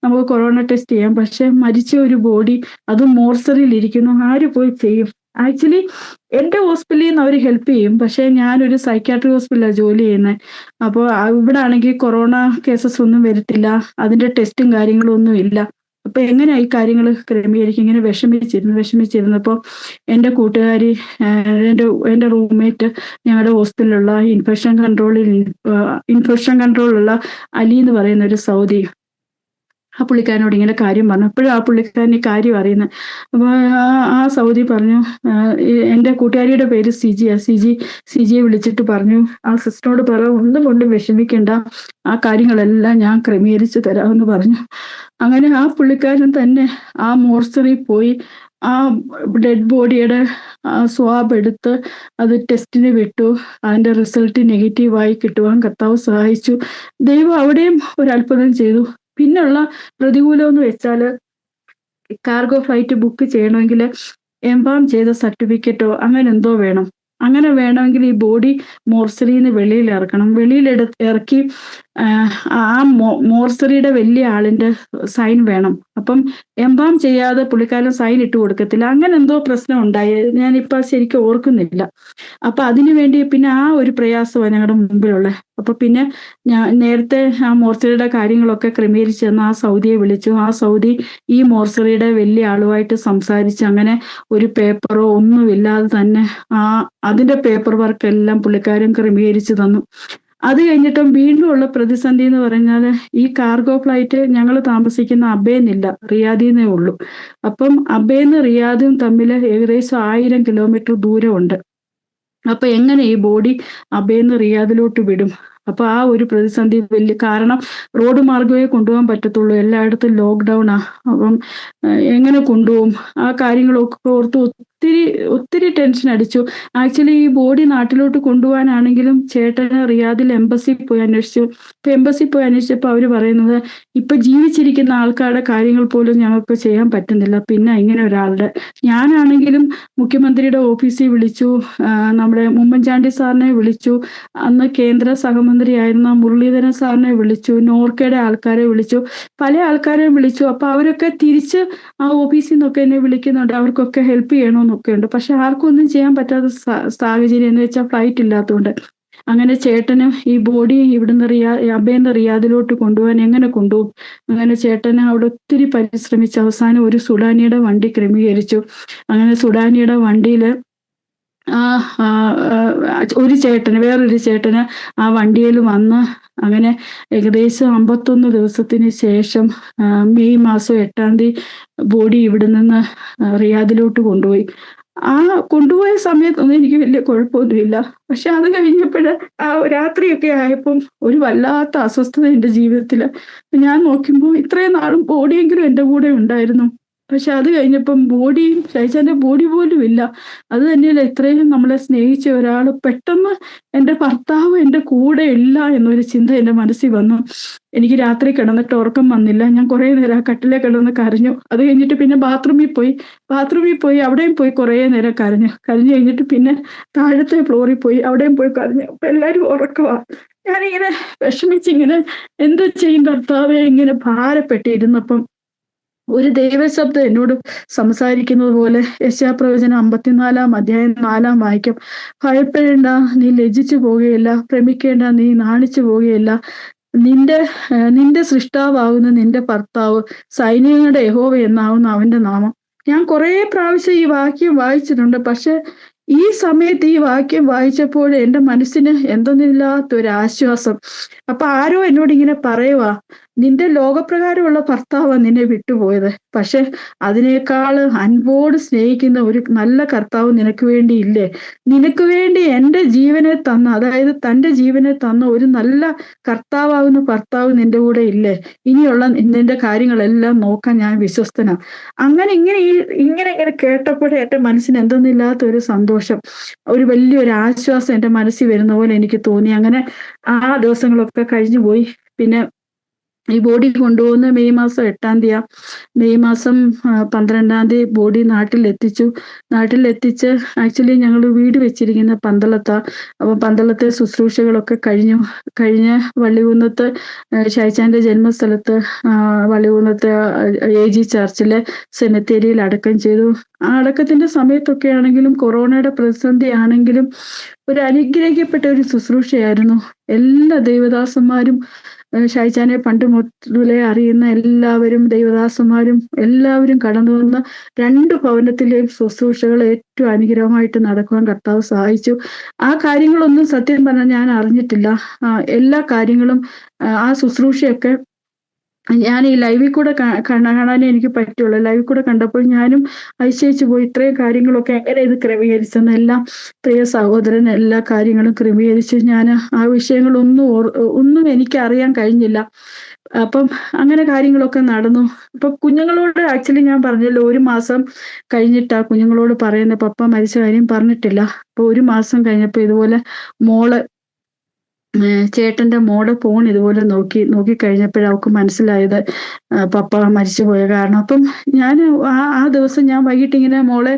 നമുക്ക് കൊറോണ ടെസ്റ്റ് ചെയ്യാം. പക്ഷെ മരിച്ച ഒരു ബോഡി, അതും മോർച്ചറിയിൽ ഇരിക്കുന്നു, ആര് പോയി ചെയ്യും? ആക്ച്വലി എന്റെ ഹോസ്പിറ്റലിൽ നിന്ന് അവർ ഹെൽപ്പ് ചെയ്യും. പക്ഷെ ഞാനൊരു സൈക്യാട്രി ഹോസ്പിറ്റലിലാണ് ജോലി ചെയ്യുന്നത്. അപ്പോൾ ഇവിടെ ആണെങ്കിൽ കൊറോണ കേസസ് ഒന്നും വരത്തില്ല, അതിന്റെ ടെസ്റ്റും കാര്യങ്ങളും ഒന്നും ഇല്ല. അപ്പൊ എങ്ങനെയാ ഈ കാര്യങ്ങൾ ക്രമീകരിക്കും? ഇങ്ങനെ വിഷമിച്ചിരുന്നപ്പോൾ എൻ്റെ കൂട്ടുകാരി, എൻ്റെ റൂംമേറ്റ്, ഞങ്ങളുടെ ഹോസ്പിറ്റലിലുള്ള ഇൻഫെക്ഷൻ കൺട്രോളിലുള്ള അലി എന്ന് പറയുന്ന ഒരു സൗദി, ആ പുള്ളിക്കാരനോട് ഇങ്ങനെ കാര്യം പറഞ്ഞു. അപ്പോഴും ആ പുള്ളിക്കാരൻ ഈ കാര്യം അറിയുന്നത്. അപ്പോൾ ആ സൗദി പറഞ്ഞു, എൻ്റെ കൂട്ടുകാരിയുടെ പേര് സിജിയെ വിളിച്ചിട്ട് പറഞ്ഞു, ആ സിസ്റ്ററോട് പറ, ഒന്നും കൊണ്ടും വിഷമിക്കണ്ട, ആ കാര്യങ്ങളെല്ലാം ഞാൻ ക്രമീകരിച്ച് തരാമെന്ന് പറഞ്ഞു. അങ്ങനെ ആ പുള്ളിക്കാരൻ തന്നെ ആ മോർച്ചറി പോയി ആ ഡെഡ് ബോഡിയുടെ സ്വാബ് എടുത്ത് അത് ടെസ്റ്റിന് വിട്ടു. അതിന്റെ റിസൾട്ട് നെഗറ്റീവായി കിട്ടുവാൻ കർത്താവ് സഹായിച്ചു. ദൈവം അവിടെയും ഒരു അത്ഭുതം ചെയ്തു. പിന്നുള്ള പ്രതികൂലം എന്ന് വെച്ചാല്, കാർഗോ ഫ്ലൈറ്റ് ബുക്ക് ചെയ്യണമെങ്കിൽ എംബാം ചെയ്ത സർട്ടിഫിക്കറ്റോ അങ്ങനെ എന്തോ വേണം. അങ്ങനെ വേണമെങ്കിൽ ഈ ബോഡി മോർച്ചറിന്ന് വെളിയിൽ ഇറക്കണം. ഇറക്കി ആ മോർച്ചറിയുടെ വലിയ ആളിന്റെ സൈൻ വേണം. അപ്പം എംബാം ചെയ്യാതെ പുള്ളിക്കാരൻ സൈൻ ഇട്ട് കൊടുക്കത്തില്ല. അങ്ങനെ എന്തോ പ്രശ്നം ഉണ്ടായി, ഞാനിപ്പോൾ ശരിക്കും ഓർക്കുന്നില്ല. അപ്പൊ അതിനു വേണ്ടി പിന്നെ ആ ഒരു പ്രയാസമാണ് ഞങ്ങളുടെ മുമ്പിലുള്ളത്. അപ്പൊ പിന്നെ ഞാൻ നേരത്തെ ആ മോർച്ചറിയുടെ കാര്യങ്ങളൊക്കെ ക്രമീകരിച്ച് തന്ന ആ സൗദിയെ വിളിച്ചു. ആ സൗദി ഈ മോർച്ചറിയുടെ വലിയ ആളുമായിട്ട് സംസാരിച്ച് അങ്ങനെ ഒരു പേപ്പറോ ഒന്നുമില്ലാതെ തന്നെ ആ അതിന്റെ പേപ്പർ വർക്ക് എല്ലാം പുള്ളിക്കാരൻ ക്രമീകരിച്ച് തന്നു. അത് കഴിഞ്ഞിട്ടും വീണ്ടും ഉള്ള പ്രതിസന്ധി എന്ന് പറഞ്ഞാൽ ഈ കാർഗോ ഫ്ലൈറ്റ് ഞങ്ങൾ താമസിക്കുന്ന അബേന്നില്ല, റിയാദിന്നേ ഉള്ളൂ. അപ്പം അബേന്ന് റിയാദും തമ്മിൽ ഏകദേശം 1000 കിലോമീറ്റർ ദൂരമുണ്ട്. അപ്പൊ എങ്ങനെ ഈ ബോഡി അബേന്ന് റിയാദിലോട്ട് വിടും? അപ്പൊ ആ ഒരു പ്രതിസന്ധി വലിയ, കാരണം റോഡ് മാർഗമേ കൊണ്ടുപോകാൻ പറ്റത്തുള്ളൂ, എല്ലായിടത്തും ലോക്ക്ഡൌണാ. അപ്പം എങ്ങനെ കൊണ്ടുപോകും? ആ കാര്യങ്ങളൊക്കെ ഓർത്ത് ഒത്തിരി ഒത്തിരി ടെൻഷൻ അടിച്ചു. ആക്ച്വലി ഈ ബോഡി നാട്ടിലോട്ട് കൊണ്ടുപോകാനാണെങ്കിലും ചേട്ടന് റിയാദിൽ എംബസി പോയി അന്വേഷിച്ചു. ഇപ്പൊ എംബസി പോയി അന്വേഷിച്ചപ്പോൾ അവര് പറയുന്നത് ഇപ്പൊ ജീവിച്ചിരിക്കുന്ന ആൾക്കാരുടെ കാര്യങ്ങൾ പോലും ഞങ്ങൾക്ക് ചെയ്യാൻ പറ്റുന്നില്ല, പിന്നെ ഇങ്ങനെ ഒരാളുടെ. ഞാനാണെങ്കിലും മുഖ്യമന്ത്രിയുടെ ഓഫീസിൽ വിളിച്ചു, നമ്മുടെ ഉമ്മൻചാണ്ടി സാറിനെ വിളിച്ചു, അന്ന് കേന്ദ്ര സഹമന്ത്രിയായിരുന്ന മുരളീധരൻ സാറിനെ വിളിച്ചു, നോർക്കയുടെ ആൾക്കാരെ വിളിച്ചു, പല ആൾക്കാരെയും വിളിച്ചു. അപ്പൊ അവരൊക്കെ തിരിച്ച് ആ ഓഫീസിൽ നിന്നൊക്കെ എന്നെ വിളിക്കുന്നുണ്ട്, അവർക്കൊക്കെ ഹെൽപ്പ് ചെയ്യണമെന്നൊക്കെ ഉണ്ട്. പക്ഷെ ആർക്കും ഒന്നും ചെയ്യാൻ പറ്റാത്ത സാഹചര്യം എന്ന് വെച്ചാൽ ഫ്ലൈറ്റ് ഇല്ലാത്തതുകൊണ്ട്. അങ്ങനെ ചേട്ടന് ഈ ബോഡി ഇവിടുന്ന് അബേന്ന് റിയാദിലോട്ട് കൊണ്ടുപോകാൻ എങ്ങനെ കൊണ്ടുപോകും? അങ്ങനെ ചേട്ടന് അവിടെ ഒത്തിരി പരിശ്രമിച്ച് അവസാനം ഒരു സുഡാനിയുടെ വണ്ടി ക്രമീകരിച്ചു. അങ്ങനെ സുഡാനിയുടെ വണ്ടിയില് ഒരു ചേട്ടന്, വേറൊരു ചേട്ടന് ആ വണ്ടിയിൽ വന്ന് അങ്ങനെ ഏകദേശം 51 ദിവസത്തിന് ശേഷം മെയ് മാസം 8-ാം തീയതി ബോഡി ഇവിടെ നിന്ന് റിയാദിലോട്ട് കൊണ്ടുപോയി. ആ കൊണ്ടുപോയ സമയത്തൊന്നും എനിക്ക് വലിയ കുഴപ്പമൊന്നുമില്ല. പക്ഷെ അത് കഴിഞ്ഞപ്പോഴ് ആ രാത്രിയൊക്കെ ആയപ്പം ഒരു വല്ലാത്ത അസ്വസ്ഥത എൻ്റെ ജീവിതത്തില്. ഞാൻ നോക്കുമ്പോൾ ഇത്രയും നാളും ബോഡിയെങ്കിലും എൻ്റെ കൂടെ ഉണ്ടായിരുന്നു. പക്ഷെ അത് കഴിഞ്ഞപ്പം ബോഡിയും ഷൈജാന്റെ ബോഡി പോലും ഇല്ല. അത് തന്നെയല്ല, ഇത്രയും നമ്മളെ സ്നേഹിച്ച ഒരാൾ പെട്ടെന്ന് എൻ്റെ ഭർത്താവ് എൻ്റെ കൂടെ ഇല്ല എന്നൊരു ചിന്ത എൻ്റെ മനസ്സിൽ വന്നു. എനിക്ക് രാത്രി കിടന്നിട്ട് ഉറക്കം വന്നില്ല. ഞാൻ കുറേ നേരം കട്ടിലേ കിടന്ന് കരഞ്ഞു. അത് കഴിഞ്ഞിട്ട് പിന്നെ ബാത്റൂമിൽ പോയി അവിടെയും പോയി കുറേ നേരം കരഞ്ഞു കഴിഞ്ഞിട്ട് പിന്നെ താഴത്തെ ഫ്ലോറിൽ പോയി അവിടെയും പോയി കരഞ്ഞു. അപ്പൊ എല്ലാവരും ഉറക്കവാ. ഞാനിങ്ങനെ വിഷമിച്ചിങ്ങനെ എന്ത് ചെയ്യും കർത്താവെ ഇങ്ങനെ ഭാരപ്പെട്ടിരുന്നപ്പം ഒരു ദൈവശബ്ദം എന്നോട് സംസാരിക്കുന്നത് പോലെ യെശയ്യാപ്രവചനം 54-ാം അധ്യായം 4-ാം വാക്യം, ഭയപ്പെടേണ്ട, നീ ലജ്ജിച്ചു പോകുകയില്ല, ഭ്രമിക്കേണ്ട, നീ നാണിച്ചു പോകുകയില്ല. നിന്റെ സൃഷ്ടാവാകുന്ന നിന്റെ ഭർത്താവ്, സൈന്യങ്ങളുടെ യഹോവ എന്നാവുന്ന അവന്റെ നാമം. ഞാൻ കുറേ പ്രാവശ്യം ഈ വാക്യം വായിച്ചിട്ടുണ്ട്. പക്ഷെ ഈ സമയത്ത് ഈ വാക്യം വായിച്ചപ്പോൾ എൻ്റെ മനസ്സിന് എന്തെന്നില്ലാത്തൊരു ആശ്വാസം. അപ്പൊ ആരോ എന്നോട് ഇങ്ങനെ പറയുവാ, നിന്റെ ലോകപ്രകാരമുള്ള ഭർത്താവാ നിന്നെ വിട്ടുപോയത്, പക്ഷെ അതിനേക്കാൾ അൻപോട് സ്നേഹിക്കുന്ന ഒരു നല്ല കർത്താവ് നിനക്ക് വേണ്ടി ഇല്ലേ? നിനക്ക് വേണ്ടി എൻ്റെ ജീവനെ തന്ന, അതായത് തൻ്റെ ജീവനെ തന്ന ഒരു നല്ല കർത്താവാകുന്ന ഭർത്താവ് നിന്റെ കൂടെ ഇല്ലേ? ഇനിയുള്ള നിന്റെ കാര്യങ്ങളെല്ലാം നോക്കാൻ ഞാൻ വിശ്വസ്തനാ. ഇങ്ങനെ കേട്ടപ്പോഴേ എൻ്റെ മനസ്സിന് എന്തെന്നില്ലാത്ത ഒരു സന്തോഷം, ഒരു വലിയൊരു ആശ്വാസം എൻ്റെ മനസ്സിൽ വരുന്ന പോലെ എനിക്ക് തോന്നി. അങ്ങനെ ആ ദിവസങ്ങളൊക്കെ കഴിഞ്ഞു പോയി. പിന്നെ ഈ ബോഡി കൊണ്ടുപോകുന്ന മെയ് മാസം 8-ാം തീയതി. മെയ് മാസം 12-ാം തീയതി ബോഡി നാട്ടിലെത്തിച്ച് ആക്ച്വലി ഞങ്ങൾ വീട് വെച്ചിരിക്കുന്ന പന്തളത്താ. അപ്പൊ പന്തളത്തെ ശുശ്രൂഷകളൊക്കെ കഴിഞ്ഞ് വള്ളികുന്നത്ത് ഷൈജാന്റെ ജന്മസ്ഥലത്ത് വള്ളികുന്നത്ത് AG ചർച്ചിലെ സെമിത്തേരിയിൽ അടക്കം ചെയ്തു. ആ അടക്കത്തിന്റെ സമയത്തൊക്കെ ആണെങ്കിലും കൊറോണയുടെ പ്രതിസന്ധി ആണെങ്കിലും ഒരു അനുഗ്രഹിക്കപ്പെട്ട ഒരു ശുശ്രൂഷയായിരുന്നു. എല്ലാ ദൈവദാസന്മാരും, ഷൈജാനെ പണ്ട് മുതലേ അറിയുന്ന എല്ലാവരും, ദൈവദാസന്മാരും എല്ലാവരും കടന്നു വന്ന 2 ഭവനത്തിലെയും ശുശ്രൂഷകൾ ഏറ്റവും അനുഗ്രഹമായിട്ട് നടക്കുവാൻ കർത്താവ് സഹായിച്ചു. ആ കാര്യങ്ങളൊന്നും സത്യം പറഞ്ഞാൽ ഞാൻ അറിഞ്ഞിട്ടില്ല. എല്ലാ കാര്യങ്ങളും ആ ശുശ്രൂഷയൊക്കെ ഞാൻ ഈ ലൈവിൽ കൂടെ കാണാനേ എനിക്ക് പറ്റുള്ളൂ. ലൈവിൽ കൂടെ കണ്ടപ്പോൾ ഞാനും അതിശയിച്ചു പോയി, ഇത്രയും കാര്യങ്ങളൊക്കെ എങ്ങനെ ഇത് ക്രമീകരിച്ചെന്ന്. എല്ലാം പ്രിയ സഹോദരൻ എല്ലാ കാര്യങ്ങളും ക്രമീകരിച്ച്. ഞാൻ ആ വിഷയങ്ങളൊന്നും എനിക്ക് അറിയാൻ കഴിഞ്ഞില്ല. അപ്പം അങ്ങനെ കാര്യങ്ങളൊക്കെ നടന്നു. ഇപ്പൊ കുഞ്ഞുങ്ങളോട് ആക്ച്വലി ഞാൻ പറഞ്ഞല്ലോ, 1 മാസം കഴിഞ്ഞിട്ടാ കുഞ്ഞുങ്ങളോട് പറയുന്ന, പപ്പ മരിച്ച കാര്യം പറഞ്ഞിട്ടില്ല. അപ്പൊ 1 മാസം കഴിഞ്ഞപ്പോ ഇതുപോലെ മോള് ചേട്ടന്റെ മോടെ ഫോൺ ഇതുപോലെ നോക്കി കഴിഞ്ഞപ്പോഴാ അവൾക്ക് മനസ്സിലായത് പപ്പ മരിച്ചുപോയ കാരണം. അപ്പം ഞാൻ ആ ദിവസം ഞാൻ വൈകിട്ട് ഇങ്ങനെ മോളെ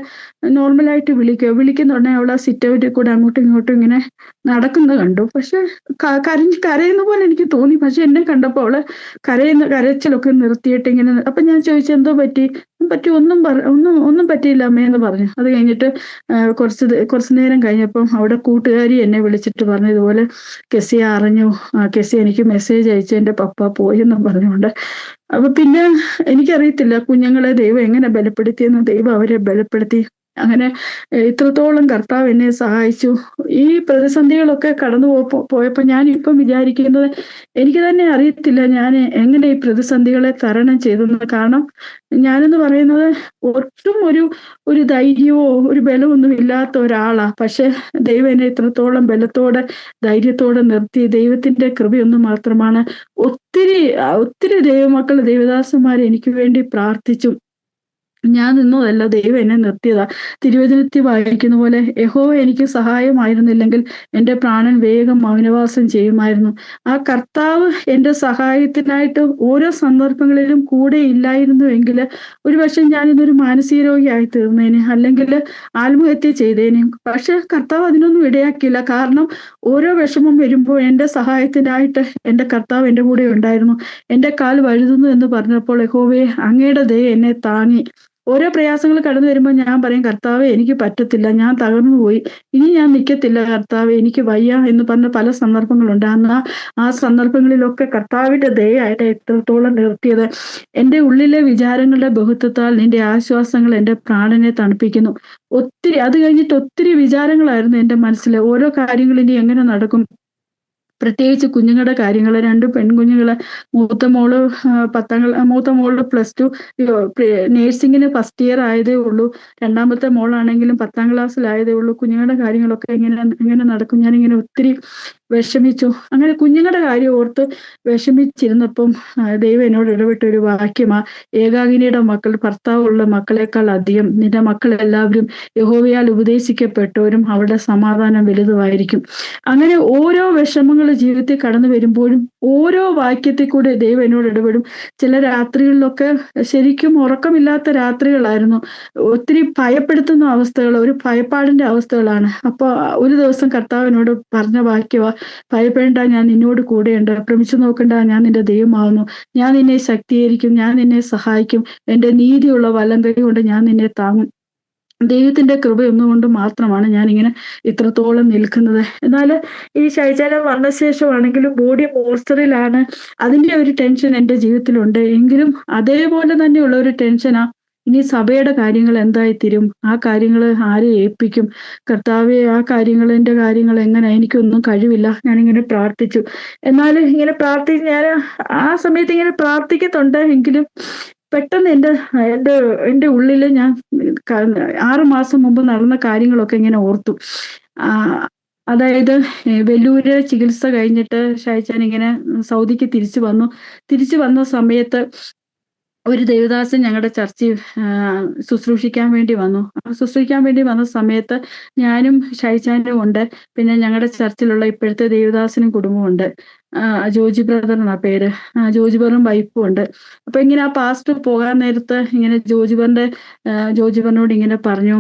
നോർമലായിട്ട് വിളിക്കുന്നുടനെ അവൾ ആ സിറ്റ് ഔട്ടിൽ കൂടെ അങ്ങോട്ടും ഇങ്ങോട്ടും ഇങ്ങനെ നടക്കുന്നത് കണ്ടു. പക്ഷെ കരയുന്ന പോലെ എനിക്ക് തോന്നി. പക്ഷെ എന്നെ കണ്ടപ്പോൾ അവള് കരച്ചിലൊക്കെ നിർത്തിയിട്ട് ഇങ്ങനെ. അപ്പൊ ഞാൻ ചോദിച്ചു എന്തോ പറ്റി? ഒന്നും പറ്റിയില്ല അമ്മയെന്ന് പറഞ്ഞു. അത് കഴിഞ്ഞിട്ട് കുറച്ച് നേരം കഴിഞ്ഞപ്പം അവിടെ കൂട്ടുകാരി എന്നെ വിളിച്ചിട്ട് പറഞ്ഞു ഇതുപോലെ കെസിയ അറിഞ്ഞു, കെസി എനിക്ക് മെസ്സേജ് അയച്ചു എന്റെ പപ്പ പോയെന്നും പറഞ്ഞുകൊണ്ട്. അപ്പൊ പിന്നെ എനിക്കറിയത്തില്ല കുഞ്ഞുങ്ങളെ ദൈവം എങ്ങനെ ബലപ്പെടുത്തിയെന്ന്. ദൈവം അവരെ ബലപ്പെടുത്തി. അങ്ങനെ ഇത്രത്തോളം കർത്താവ് എന്നെ സഹായിച്ചു. ഈ പ്രതിസന്ധികളൊക്കെ കടന്നു പോയപ്പോ ഞാൻ ഇപ്പം വിചാരിക്കുന്നത് എനിക്ക് തന്നെ അറിയത്തില്ല ഞാൻ എങ്ങനെ ഈ പ്രതിസന്ധികളെ തരണം ചെയ്തെന്ന്. കാരണം ഞാനെന്ന് പറയുന്നത് ഒട്ടും ഒരു ധൈര്യമോ ഒരു ബലമൊന്നും ഇല്ലാത്ത ഒരാളാ. പക്ഷെ ദൈവം എന്നെ ഇത്രത്തോളം ബലത്തോടെ ധൈര്യത്തോടെ നിർത്തി. ദൈവത്തിന്റെ കൃപയൊന്നും മാത്രമാണ്. ഒത്തിരി ദൈവമക്കൾ ദൈവദാസന്മാർ എനിക്ക് വേണ്ടി പ്രാർത്ഥിച്ചു. ഞാൻ നിന്നതല്ല, ദൈവം എന്നെ നിർത്തിയതാ. തിരുവചനത്തിൽ വായിക്കുന്ന പോലെ യഹോവ എനിക്ക് സഹായമായിരുന്നില്ലെങ്കിൽ എൻ്റെ പ്രാണൻ വേഗം മൗനവാസം ചെയ്യുമായിരുന്നു. ആ കർത്താവ് എൻ്റെ സഹായത്തിനായിട്ട് ഓരോ സന്ദർഭങ്ങളിലും കൂടെ ഇല്ലായിരുന്നുവെങ്കിൽ ഒരുപക്ഷെ ഞാനിന്നൊരു മാനസിക രോഗിയായി തീർന്നേനെ, അല്ലെങ്കിൽ ആത്മഹത്യ ചെയ്തേനെ. പക്ഷെ കർത്താവ് അതിനൊന്നും ഇടയാക്കിയില്ല. കാരണം ഓരോ വിഷമം വരുമ്പോൾ എൻ്റെ സഹായത്തിനായിട്ട് എൻ്റെ കർത്താവ് എൻ്റെ കൂടെ ഉണ്ടായിരുന്നു. എൻ്റെ കാൽ വഴുതുന്നു എന്ന് പറഞ്ഞപ്പോൾ യഹോവേ അങ്ങയുടെ ദയ എന്നെ താങ്ങി. ഓരോ പ്രയാസങ്ങൾ കടന്നു വരുമ്പോൾ ഞാൻ പറയും കർത്താവെ എനിക്ക് പറ്റത്തില്ല, ഞാൻ തകർന്നു പോയി, ഇനി ഞാൻ നിൽക്കത്തില്ല കർത്താവെ, എനിക്ക് വയ്യ എന്ന് പറഞ്ഞ പല സന്ദർഭങ്ങളുണ്ട്. ആ സന്ദർഭങ്ങളിലൊക്കെ കർത്താവിന്റെ ദയയായിട്ട് എത്രത്തോളം നിർത്തിയത്. എൻ്റെ ഉള്ളിലെ വിചാരങ്ങളുടെ ബഹുത്വത്താൽ നിന്റെ ആശ്വാസങ്ങൾ എൻ്റെ പ്രാണനെ തണുപ്പിക്കുന്നു. അത് കഴിഞ്ഞിട്ട് ഒത്തിരി വിചാരങ്ങളായിരുന്നു എൻ്റെ മനസ്സിൽ. ഓരോ കാര്യങ്ങൾ ഇനി എങ്ങനെ നടക്കും, പ്രത്യേകിച്ച് കുഞ്ഞുങ്ങളുടെ കാര്യങ്ങൾ. 2 പെൺകുഞ്ഞുങ്ങള്. മൂത്ത മോള് +2 നേഴ്സിങ്ങിന് ഫസ്റ്റ് ഇയർ ആയതേ ഉള്ളൂ. രണ്ടാമത്തെ മോളാണെങ്കിലും 10ാം ക്ലാസ്സിലായതേ ഉള്ളൂ. കുഞ്ഞുങ്ങളുടെ കാര്യങ്ങളൊക്കെ എങ്ങനെ നടക്കും? ഞാനിങ്ങനെ ഒത്തിരി വിഷമിച്ചു. അങ്ങനെ കുഞ്ഞുങ്ങളുടെ കാര്യം ഓർത്ത് വിഷമിച്ചിരുന്നപ്പം ദൈവം എന്നോട് ഇടപെട്ട ഒരു വാക്യമാ, ഏകാകിനിയുടെ മക്കൾ ഭർത്താവുള്ള മക്കളെക്കാൾ അധികം നിന്റെ മക്കൾ എല്ലാവരും യഹോവയാൽ ഉപദേശിക്കപ്പെട്ടവരും അവരുടെ സമാധാനം വലുതുമായിരിക്കും. അങ്ങനെ ഓരോ വിഷമങ്ങൾ ജീവിതത്തിൽ കടന്നു വരുമ്പോഴും ഓരോ വാക്യത്തിൽ കൂടെ ദൈവം എന്നോട് ഇടപെടും. ചില രാത്രികളിലൊക്കെ ശരിക്കും ഉറക്കമില്ലാത്ത രാത്രികളായിരുന്നു. ഒത്തിരി ഭയപ്പെടുത്തുന്ന അവസ്ഥകൾ, ഒരു ഭയപ്പാടിന്റെ അവസ്ഥകളാണ്. അപ്പൊ ഒരു ദിവസം കർത്താവിനോട് പറഞ്ഞ വാക്യവാ, ഭയപ്പെടേണ്ട, ഞാൻ നിന്നോട് കൂടെയുണ്ട്, ഭ്രമിച്ചു നോക്കണ്ട, ഞാൻ നിന്റെ ദൈവമാവുന്നു, ഞാൻ നിന്നെ ശക്തീകരിക്കും, ഞാൻ നിന്നെ സഹായിക്കും, എന്റെ നീതിയുള്ള വലങ്കൈ കൊണ്ട് ഞാൻ നിന്നെ താങ്ങും. ദൈവത്തിന്റെ കൃപയൊന്നുകൊണ്ട് മാത്രമാണ് ഞാനിങ്ങനെ ഇത്രത്തോളം നിൽക്കുന്നത്. എന്നാൽ ഈ ശൈശാലം വന്ന ശേഷമാണെങ്കിലും ബോഡി മോർച്ചറിയിലാണ്. അതിന്റെ ഒരു ടെൻഷൻ എൻ്റെ ജീവിതത്തിലുണ്ട്. എങ്കിലും അതേപോലെ തന്നെയുള്ള ഒരു ടെൻഷനാ ഇനി സഭയുടെ കാര്യങ്ങൾ എന്തായിത്തീരും, ആ കാര്യങ്ങൾ ആരെ ഏൽപ്പിക്കും, കർത്താവെ ആ എൻ്റെ കാര്യങ്ങൾ എങ്ങനെ, എനിക്കൊന്നും കഴിവില്ല. ഞാനിങ്ങനെ പ്രാർത്ഥിച്ചു. എന്നാൽ ഇങ്ങനെ ഞാൻ ആ സമയത്ത് ഇങ്ങനെ പ്രാർത്ഥിക്കുന്നുണ്ട്. എങ്കിലും പെട്ടെന്ന് എൻ്റെ ഉള്ളിൽ ഞാൻ 6 മാസം മുമ്പ് നടന്ന കാര്യങ്ങളൊക്കെ ഇങ്ങനെ ഓർത്തു. അതായത് വെല്ലൂര് ചികിത്സ കഴിഞ്ഞിട്ട് ഷായിച്ചാൻ ഇങ്ങനെ സൗദിക്ക് തിരിച്ചു വന്ന സമയത്ത് ഒരു ദേവദാസൻ ഞങ്ങളുടെ ചർച്ചിൽ ശുശ്രൂഷിക്കാൻ വേണ്ടി വന്നു. ശുശ്രൂഷിക്കാൻ വേണ്ടി വന്ന സമയത്ത് ഞാനും ഷൈച്ചാനും ഉണ്ട്. പിന്നെ ഞങ്ങളുടെ ചർച്ചിലുള്ള ഇപ്പോഴത്തെ ദേവദാസനും കുടുംബമുണ്ട്. ജോജി ബ്രദർ എന്നാ പേര്. ജോജി ബ്രദറും വൈഫും ഉണ്ട്. അപ്പൊ ഇങ്ങനെ ആ പാസ്റ്റർ പോകാൻ നേരത്ത് ഇങ്ങനെ ജോജി ബ്രദറിനോട് ഇങ്ങനെ പറഞ്ഞു,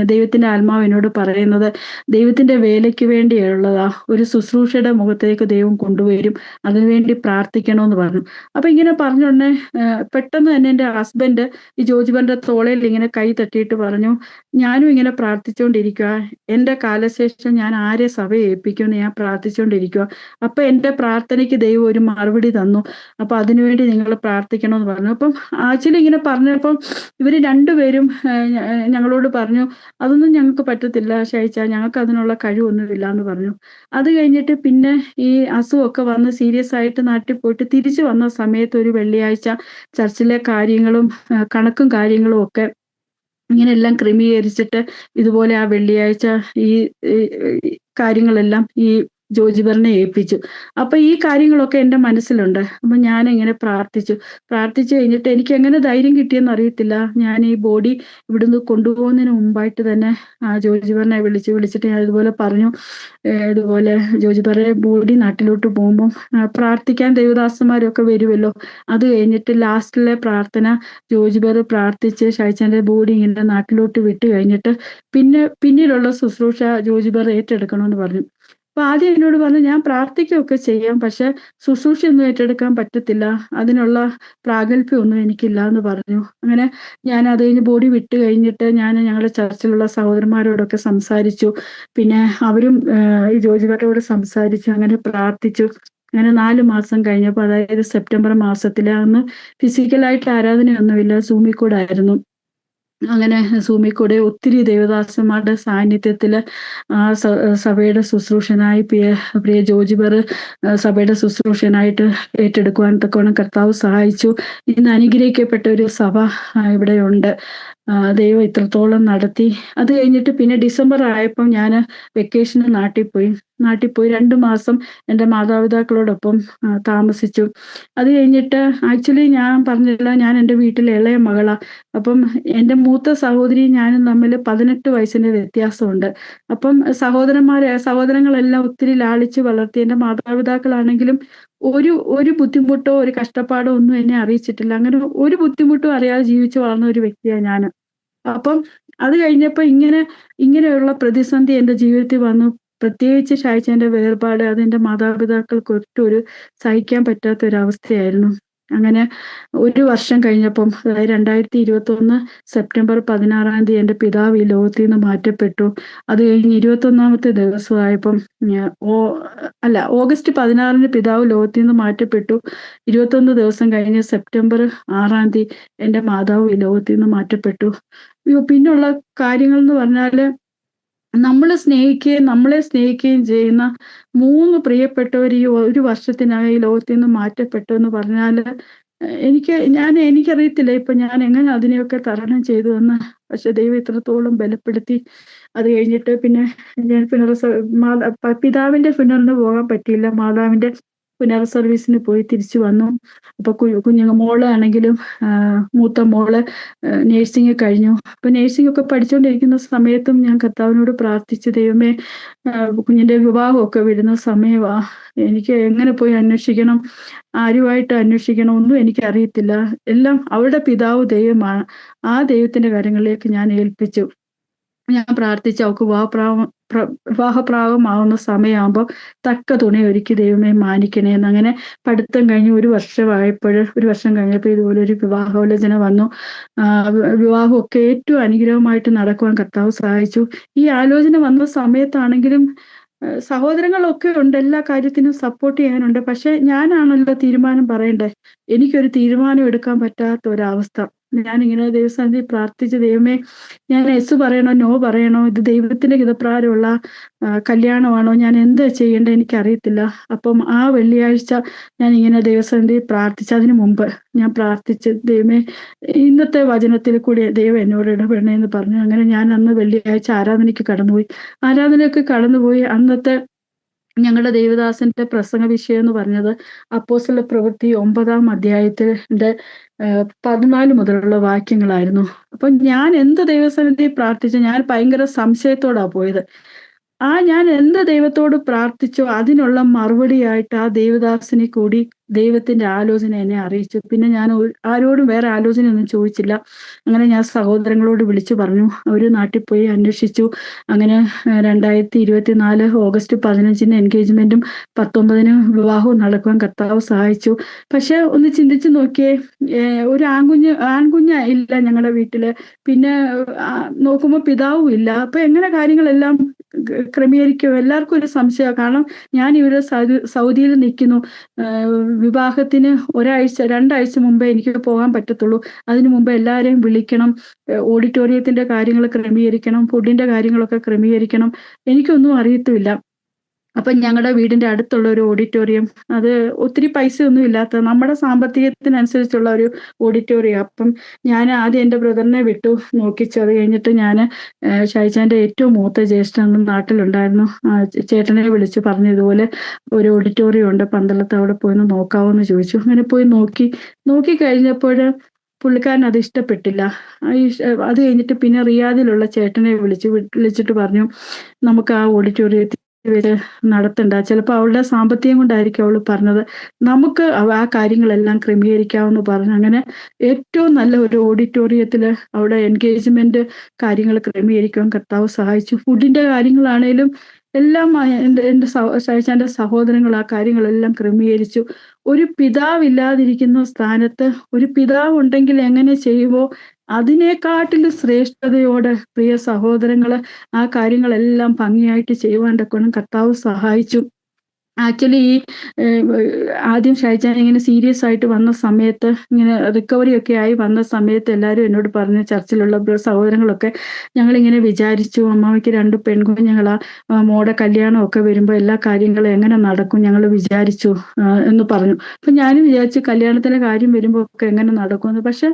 ദൈവത്തിന്റെ ആത്മാവ് എന്നോട് പറയുന്നത് ദൈവത്തിന്റെ വേലയ്ക്ക് വേണ്ടിയുള്ളതാ, ഒരു ശുശ്രൂഷയുടെ മുഖത്തേക്ക് ദൈവം കൊണ്ടുവരും, അതിനുവേണ്ടി പ്രാർത്ഥിക്കണമെന്ന് പറഞ്ഞു. അപ്പൊ ഇങ്ങനെ പറഞ്ഞുടനെ പെട്ടെന്ന് തന്നെ എൻ്റെ ഹസ്ബൻഡ് ഈ ജോജിബന്റെ തോളയിൽ ഇങ്ങനെ കൈ തട്ടിയിട്ട് പറഞ്ഞു, ഞാനും ഇങ്ങനെ പ്രാർത്ഥിച്ചുകൊണ്ടിരിക്കുക, എൻ്റെ കാലശേഷം ഞാൻ ആരെ സഭയെ ഏൽപ്പിക്കുമെന്ന് ഞാൻ പ്രാർത്ഥിച്ചുകൊണ്ടിരിക്കുക. അപ്പൊ എൻ്റെ പ്രാർത്ഥനയ്ക്ക് ദൈവം ഒരു മറുപടി തന്നു, അപ്പൊ അതിനുവേണ്ടി നിങ്ങൾ പ്രാർത്ഥിക്കണമെന്ന് പറഞ്ഞു. അപ്പം ആക്ച്വലി ഇങ്ങനെ പറഞ്ഞപ്പം ഇവര് രണ്ടുപേരും ഞങ്ങളോട് പറഞ്ഞു, അതൊന്നും ഞങ്ങൾക്ക് പറ്റത്തില്ല ഷൈച്ച, ഞങ്ങൾക്ക് അതിനുള്ള കഴിവൊന്നുമില്ല എന്ന് പറഞ്ഞു. അത് കഴിഞ്ഞിട്ട് പിന്നെ ഈ അസുഖമൊക്കെ വന്ന് സീരിയസ് ആയിട്ട് നാട്ടിൽ പോയിട്ട് തിരിച്ചു വന്ന സമയത്ത് ഒരു വെള്ളിയാഴ്ച ചർച്ചിലെ കാര്യങ്ങളും കണക്കും കാര്യങ്ങളും ഒക്കെ ഇങ്ങനെ എല്ലാം ക്രമീകരിച്ചിട്ട് ഇതുപോലെ ആ വെള്ളിയാഴ്ച ഈ കാര്യങ്ങളെല്ലാം ഈ ജോജിബറിനെ ഏൽപ്പിച്ചു. അപ്പൊ ഈ കാര്യങ്ങളൊക്കെ എൻ്റെ മനസ്സിലുണ്ട്. അപ്പൊ ഞാനിങ്ങനെ പ്രാർത്ഥിച്ചു. പ്രാർത്ഥിച്ചു കഴിഞ്ഞിട്ട് എനിക്ക് എങ്ങനെ ധൈര്യം കിട്ടിയെന്ന് അറിയത്തില്ല. ഞാൻ ഈ ബോഡി ഇവിടുന്ന് കൊണ്ടുപോകുന്നതിന് മുമ്പായിട്ട് തന്നെ ജോജിബറിനെ വിളിച്ചിട്ട് ഞാൻ ഇതുപോലെ പറഞ്ഞു, ഇതുപോലെ ജോജിബറെ ബോഡി നാട്ടിലോട്ട് പോകുമ്പം പ്രാർത്ഥിക്കാൻ ദേവദാസന്മാരൊക്കെ വരുമല്ലോ. അത് കഴിഞ്ഞിട്ട് ലാസ്റ്റിലെ പ്രാർത്ഥന ജോജിബർ പ്രാർത്ഥിച്ച് ഷൈജാന്റെ ബോഡി ഇങ്ങനെ നാട്ടിലോട്ട് വിട്ട് കഴിഞ്ഞിട്ട് പിന്നീടുള്ള ശുശ്രൂഷ ജോജിബർ ഏറ്റെടുക്കണമെന്ന് പറഞ്ഞു. അപ്പൊ ആദ്യം എന്നോട് പറഞ്ഞു, ഞാൻ പ്രാർത്ഥിക്കുകയൊക്കെ ചെയ്യാം, പക്ഷെ ശുശ്രൂഷയൊന്നും ഏറ്റെടുക്കാൻ പറ്റത്തില്ല, അതിനുള്ള പ്രാഗൽഭ്യമൊന്നും എനിക്കില്ല എന്ന് പറഞ്ഞു. അങ്ങനെ ഞാൻ അത് കഴിഞ്ഞ് ബോഡി വിട്ട് കഴിഞ്ഞിട്ട് ഞാൻ ഞങ്ങളുടെ ചർച്ചിലുള്ള സഹോദരന്മാരോടൊക്കെ സംസാരിച്ചു. പിന്നെ അവരും ഈ ജോജിബറോട് സംസാരിച്ചു, അങ്ങനെ പ്രാർത്ഥിച്ചു. അങ്ങനെ 4 മാസം കഴിഞ്ഞപ്പോൾ, അതായത് സെപ്റ്റംബർ മാസത്തില്, അന്ന് ഫിസിക്കലായിട്ട് ആരാധനയൊന്നുമില്ല, സൂമിൽ കൂടെ ആയിരുന്നു. അങ്ങനെ സൂമിൽ കൂടെ ഒത്തിരി ദേവദാസന്മാരുടെ സാന്നിധ്യത്തില് സഭയുടെ ശുശ്രൂഷനായി പ്രിയ ജോജിബർ സഭയുടെ ശുശ്രൂഷനായിട്ട് ഏറ്റെടുക്കുവാൻ തക്കവണ്ണം കർത്താവ് സഹായിച്ചു. ഇന്ന് അനുഗ്രഹിക്കപ്പെട്ട ഒരു സഭ ഇവിടെയുണ്ട്. ദൈവം ഇത്രത്തോളം നടത്തി. അത് കഴിഞ്ഞിട്ട് പിന്നെ ഡിസംബർ ആയപ്പം ഞാൻ വെക്കേഷന് നാട്ടിൽ പോയി 2 മാസം എൻ്റെ മാതാപിതാക്കളോടൊപ്പം താമസിച്ചു. അത് കഴിഞ്ഞിട്ട് ആക്ച്വലി ഞാൻ പറഞ്ഞില്ല, ഞാൻ എൻ്റെ വീട്ടിലെ ഇളയ മകളാ. അപ്പം എൻ്റെ മൂത്ത സഹോദരിയും ഞാനും തമ്മിൽ 18 വയസ്സിന്റെ വ്യത്യാസമുണ്ട്. അപ്പം സഹോദരങ്ങളെല്ലാം ഒത്തിരി ലാളിച്ച് വളർത്തി. എൻ്റെ മാതാപിതാക്കളാണെങ്കിലും ഒരു ബുദ്ധിമുട്ടോ ഒരു കഷ്ടപ്പാടോ ഒന്നും എന്നെ അറിയിച്ചിട്ടില്ല. അങ്ങനെ ഒരു ബുദ്ധിമുട്ടും അറിയാതെ ജീവിച്ചു വളർന്ന ഒരു വ്യക്തിയാണ് ഞാൻ. അപ്പം അത് കഴിഞ്ഞപ്പോ ഇങ്ങനെയുള്ള പ്രതിസന്ധി എൻ്റെ ജീവിതത്തിൽ വന്നു. പ്രത്യേകിച്ച് ഷായിച്ചാന്റെ വേർപാട്, അതെന്റെ മാതാപിതാക്കൾക്ക് ഒറ്റൊരു സഹിക്കാൻ പറ്റാത്ത ഒരവസ്ഥയായിരുന്നു. അങ്ങനെ 1 വർഷം കഴിഞ്ഞപ്പം, അതായത് 2021 സെപ്റ്റംബർ 16 എൻ്റെ പിതാവ് ഈ ലോകത്തിൽ നിന്ന് മാറ്റപ്പെട്ടു. അത് കഴിഞ്ഞ് 21ാമത്തെ ദിവസമായപ്പം ഓഗസ്റ്റ് 16 പിതാവ് ലോകത്തിൽ നിന്ന് മാറ്റപ്പെട്ടു. 21 ദിവസം കഴിഞ്ഞ് സെപ്റ്റംബർ 6 എൻ്റെ മാതാവ് ഈ ലോകത്തിൽ നിന്ന് മാറ്റപ്പെട്ടു. പിന്നുള്ള കാര്യങ്ങൾ എന്ന് പറഞ്ഞാല്, നമ്മളെ സ്നേഹിക്കുകയും ചെയ്യുന്ന 3 പ്രിയപ്പെട്ടവർ ഈ 1 വർഷത്തിനകം ഈ ലോകത്തിൽ നിന്ന് മാറ്റപ്പെട്ടു എന്ന് പറഞ്ഞാല്, എനിക്കറിയത്തില്ല ഇപ്പൊ ഞാൻ എങ്ങനെ അതിനെയൊക്കെ തരണം ചെയ്തു എന്ന്. പക്ഷെ ദൈവം ഇത്രത്തോളം ബലപ്പെടുത്തി. അത് കഴിഞ്ഞിട്ട് പിന്നെ ഞാൻ പിതാവിന്റെ ഫിനറലിന് പോകാൻ പറ്റിയില്ല. മാതാവിന്റെ പുനർ സർവീസിന് പോയി തിരിച്ചു വന്നു. അപ്പൊ മോള് ആണെങ്കിലും മൂത്ത മോള് നേഴ്സിംഗ് കഴിഞ്ഞു. അപ്പൊ നേഴ്സിംഗ് ഒക്കെ പഠിച്ചുകൊണ്ടിരിക്കുന്ന സമയത്തും ഞാൻ കർത്താവിനോട് പ്രാർത്ഥിച്ചു, ദൈവമേ, കുഞ്ഞിന്റെ വിവാഹമൊക്കെ വരുന്ന സമയമാ, എനിക്ക് എങ്ങനെ പോയി അന്വേഷിക്കണം, ആരുമായിട്ട് അന്വേഷിക്കണം, ഒന്നും എനിക്ക് അറിയത്തില്ല. എല്ലാം അവളുടെ പിതാവ് ദൈവമാണ്. ആ ദൈവത്തിന്റെ കാര്യങ്ങളിലേക്ക് ഞാൻ ഏൽപ്പിച്ചു. ഞാൻ പ്രാർത്ഥിച്ചു, അവൾക്ക് വിവാഹപ്രായമാവുന്ന സമയമാകുമ്പോൾ തക്ക തുണി ഒരുക്കി ദൈവമേ മാനിക്കണേ എന്ന്. അങ്ങനെ പഠിത്തം കഴിഞ്ഞ് 1 വർഷം കഴിഞ്ഞപ്പോൾ ഇതുപോലെ ഒരു വിവാഹാലോചന വന്നു. വിവാഹമൊക്കെ ഏറ്റവും അനുഗ്രഹമായിട്ട് നടക്കുവാൻ കർത്താവ് സഹായിച്ചു. ഈ ആലോചന വന്ന സമയത്താണെങ്കിലും സഹോദരങ്ങളൊക്കെ ഉണ്ട്, എല്ലാ കാര്യത്തിനും സപ്പോർട്ട് ചെയ്യാനുണ്ട്. പക്ഷെ ഞാനാണല്ലോ തീരുമാനം പറയണ്ടേ. എനിക്കൊരു തീരുമാനം എടുക്കാൻ പറ്റാത്ത ഒരവസ്ഥ. ഞാനിങ്ങനെ ദൈവസന്നിധി പ്രാർത്ഥിച്ച്, ദൈവമേ, ഞാൻ യെസ് പറയണോ നോ പറയണോ, ഇത് ദൈവത്തിന്റെ ഹിതപ്രകാരമുള്ള കല്യാണമാണോ, ഞാൻ എന്താ ചെയ്യേണ്ടത് എനിക്കറിയത്തില്ല. അപ്പം ആ വെള്ളിയാഴ്ച ഞാൻ ഇങ്ങനെ ദൈവസന്നിധി പ്രാർത്ഥിച്ചു. അതിനു മുമ്പ് ഞാൻ പ്രാർത്ഥിച്ച്, ദൈവമേ, ഇന്നത്തെ വചനത്തിൽ കൂടി ദൈവം എന്നോട് ഇടപെടണേ എന്ന് പറഞ്ഞു. അങ്ങനെ ഞാൻ അന്ന് വെള്ളിയാഴ്ച ആരാധനയ്ക്ക് കടന്നുപോയി. അന്നത്തെ ഞങ്ങളുടെ ദേവദാസന്റെ പ്രസംഗ വിഷയം എന്ന് പറഞ്ഞത് അപ്പോസ്തല പ്രവൃത്തി 9-ാം അധ്യായത്തിന്റെ 14 മുതലുള്ള വാക്യങ്ങളായിരുന്നു. അപ്പൊ ഞാൻ എന്ത് ദൈവസന്നിധി പ്രാർത്ഥിച്ചു, ഞാൻ ഭയങ്കര സംശയത്തോടാ പോയത്. ഞാൻ എന്ത് ദൈവത്തോട് പ്രാർത്ഥിച്ചോ അതിനുള്ള മറുപടിയായിട്ട് ആ ദേവദാസനെ കൂടി ദൈവത്തിന്റെ ആലോചന എന്നെ അറിയിച്ചു. പിന്നെ ഞാൻ ആരോടും വേറെ ആലോചനയൊന്നും ചോദിച്ചില്ല. അങ്ങനെ ഞാൻ സഹോദരങ്ങളോട് വിളിച്ചു പറഞ്ഞു. അവര് നാട്ടിൽ പോയി അന്വേഷിച്ചു. അങ്ങനെ 2024 ഓഗസ്റ്റ് 15 എൻഗേജ്മെന്റും 19 വിവാഹവും നടക്കുവാൻ കർത്താവ് സഹായിച്ചു. പക്ഷെ ഒന്ന് ചിന്തിച്ചു നോക്കിയേ, ഒരു ആൺകുഞ്ഞ ഇല്ല ഞങ്ങളുടെ വീട്ടില്. പിന്നെ നോക്കുമ്പോ പിതാവും ഇല്ല. അപ്പൊ എങ്ങനെ കാര്യങ്ങളെല്ലാം ക്രമീകരിക്കും? എല്ലാവർക്കും ഒരു സംശയമാണ്. കാരണം ഞാൻ ഇവിടെ സൗദിയിൽ നിൽക്കുന്നു. വിവാഹത്തിന് 2 ആഴ്ച മുമ്പേ എനിക്ക് പോകാൻ പറ്റത്തുള്ളൂ. അതിനു മുമ്പ് എല്ലാവരെയും വിളിക്കണം, ഓഡിറ്റോറിയത്തിന്റെ കാര്യങ്ങൾ ക്രമീകരിക്കണം, ഫുഡിന്റെ കാര്യങ്ങളൊക്കെ ക്രമീകരിക്കണം. എനിക്കൊന്നും അറിയത്തുമില്ല. അപ്പം ഞങ്ങളുടെ വീടിന്റെ അടുത്തുള്ള ഒരു ഓഡിറ്റോറിയം, അത് ഒത്തിരി പൈസയൊന്നും ഇല്ലാത്ത നമ്മുടെ സാമ്പത്തികത്തിനനുസരിച്ചുള്ള ഒരു ഓഡിറ്റോറിയം. അപ്പം ഞാൻ ആദ്യം എൻ്റെ ബ്രദറിനെ വിട്ടു നോക്കിച്ചു. അത് കഴിഞ്ഞിട്ട് ഞാൻ ഷായിച്ചാൻ്റെ ഏറ്റവും മൂത്ത ജ്യേഷ്ഠൻ അന്ന് നാട്ടിലുണ്ടായിരുന്നു. ചേട്ടനെ വിളിച്ച് പറഞ്ഞു, ഇതുപോലെ ഒരു ഓഡിറ്റോറിയം ഉണ്ട് പന്തളത്ത്, അവിടെ പോയി ഒന്ന് നോക്കാവോ എന്ന് ചോദിച്ചു. അങ്ങനെ പോയി നോക്കി കഴിഞ്ഞപ്പോൾ പുള്ളിക്കാരൻ അത് ഇഷ്ടപ്പെട്ടില്ല. അത് കഴിഞ്ഞിട്ട് പിന്നെ റിയാദിലുള്ള ചേട്ടനെ വിളിച്ചിട്ട് പറഞ്ഞു, നമുക്ക് ആ ഓഡിറ്റോറിയത്തിൽ ഇവര് നടത്തണ്ട, ചിലപ്പോൾ അവളുടെ സാമ്പത്തികം കൊണ്ടായിരിക്കും അവള് പറഞ്ഞത്, നമുക്ക് ആ കാര്യങ്ങളെല്ലാം ക്രമീകരിക്കാമെന്ന് പറഞ്ഞു. അങ്ങനെ ഏറ്റവും നല്ല ഒരു ഓഡിറ്റോറിയത്തില് അവിടെ എൻഗേജ്മെന്റ് കാര്യങ്ങൾ ക്രമീകരിക്കാൻ കർത്താവ് സഹായിച്ചു. ഫുഡിന്റെ കാര്യങ്ങളാണേലും എല്ലാം എൻ്റെ ഷായിച്ചാന്റെ സഹോദരങ്ങൾ ആ കാര്യങ്ങളെല്ലാം ക്രമീകരിച്ചു. ഒരു പിതാവില്ലാതിരിക്കുന്ന സ്ഥാനത്ത് ഒരു പിതാവ് ഉണ്ടെങ്കിൽ എങ്ങനെ ചെയ്യുമോ അതിനെക്കാട്ടിലും ശ്രേഷ്ഠതയോടെ പ്രിയ സഹോദരങ്ങള് ആ കാര്യങ്ങളെല്ലാം ഭംഗിയായിട്ട് ചെയ്യുവാൻ തക്കവണ്ണം കർത്താവ് സഹായിച്ചു. ആക്ച്വലി ഈ ആദ്യം ഷായിച്ചാൻ ഇങ്ങനെ സീരിയസ് ആയിട്ട് വന്ന സമയത്ത്, ഇങ്ങനെ റിക്കവറി ഒക്കെ ആയി വന്ന സമയത്ത് എല്ലാവരും എന്നോട് പറഞ്ഞു, ചർച്ചിലുള്ള സഹോദരങ്ങളൊക്കെ, ഞങ്ങളിങ്ങനെ വിചാരിച്ചു അമ്മാവയ്ക്ക് 2 പെൺകുഞ്ഞുങ്ങളാ, മോടെ കല്യാണമൊക്കെ വരുമ്പോൾ എല്ലാ കാര്യങ്ങളും എങ്ങനെ നടക്കും ഞങ്ങൾ വിചാരിച്ചു എന്ന് പറഞ്ഞു. അപ്പൊ ഞാനും വിചാരിച്ചു കല്യാണത്തിന്റെ കാര്യം വരുമ്പോൾ ഒക്കെ എങ്ങനെ നടക്കുമെന്ന്. പക്ഷെ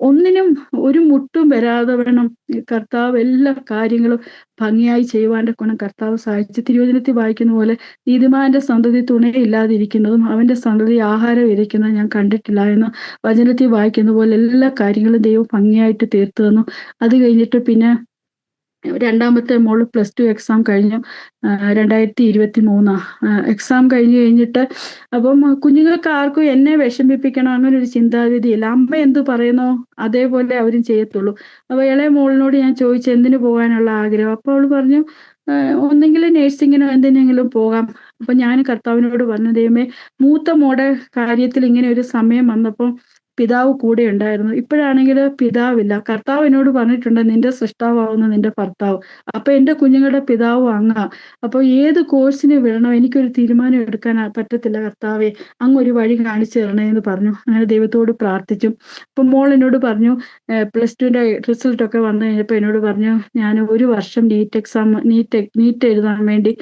ഒന്നിനും ഒരു മുട്ടും വരാതെ വേണം കർത്താവ് എല്ലാ കാര്യങ്ങളും ഭംഗിയായി ചെയ്യുവാൻ്റെ ഗുണം കർത്താവ് സഹായിച്ചു. തിരുവചനത്തിൽ വായിക്കുന്ന പോലെ നീതിമാന്റെ സന്തതി തുണയില്ലാതിരിക്കുന്നതും അവന്റെ സന്തതി ആഹാരം ഇരിക്കുന്നതും ഞാൻ കണ്ടിട്ടില്ല എന്ന് വചനത്തിൽ വായിക്കുന്ന പോലെ എല്ലാ കാര്യങ്ങളും ദൈവം ഭംഗിയായിട്ട് തീർത്തു തന്നു. അത് കഴിഞ്ഞിട്ട് പിന്നെ രണ്ടാമത്തെ മോള് +2 എക്സാം കഴിഞ്ഞു. 2023 എക്സാം കഴിഞ്ഞിട്ട് അപ്പം കുഞ്ഞുങ്ങൾക്ക് ആർക്കും എന്നെ വിഷമിപ്പിക്കണം അങ്ങനെ ഒരു ചിന്താഗതിയില്ല. അമ്മ എന്ത് പറയുന്നോ അതേപോലെ അവരും ചെയ്യത്തുള്ളൂ. അപ്പൊ ഇളയ മോളിനോട് ഞാൻ ചോദിച്ചു എന്തിനു പോകാനുള്ള ആഗ്രഹം. അപ്പൊ അവള് പറഞ്ഞു ഒന്നെങ്കിൽ നേഴ്സിങ്ങിനോ എന്തിനെങ്കിലും പോകാം. അപ്പൊ ഞാൻ കർത്താവിനോട് പറഞ്ഞു, ദൈവമേ, മൂത്ത മോടെ കാര്യത്തിൽ ഇങ്ങനെ ഒരു സമയം വന്നപ്പോൾ പിതാവ് കൂടെ ഉണ്ടായിരുന്നു. ഇപ്പോഴാണെങ്കിൽ പിതാവില്ല. കർത്താവ് എന്നോട് പറഞ്ഞിട്ടുണ്ട്, നിന്റെ സൃഷ്ടാവാവുന്ന നിന്റെ ഭർത്താവ്. അപ്പൊ എന്റെ കുഞ്ഞുങ്ങളുടെ പിതാവും അങ്ങാ. അപ്പൊ ഏത് കോഴ്സിന് വിടണം എനിക്കൊരു തീരുമാനം എടുക്കാൻ പറ്റത്തില്ല കർത്താവെ, അങ്ങ് ഒരു വഴി കാണിച്ചു തരണേ എന്ന് പറഞ്ഞു. അങ്ങനെ ദൈവത്തോട് പ്രാർത്ഥിച്ചു. അപ്പൊ മോൾ എന്നോട് പറഞ്ഞു, +2ന്റെ റിസൾട്ട് ഒക്കെ വന്നു കഴിഞ്ഞപ്പോൾ എന്നോട് പറഞ്ഞു, ഞാൻ 1 വർഷം നീറ്റ് എഴുതാൻ വേണ്ടി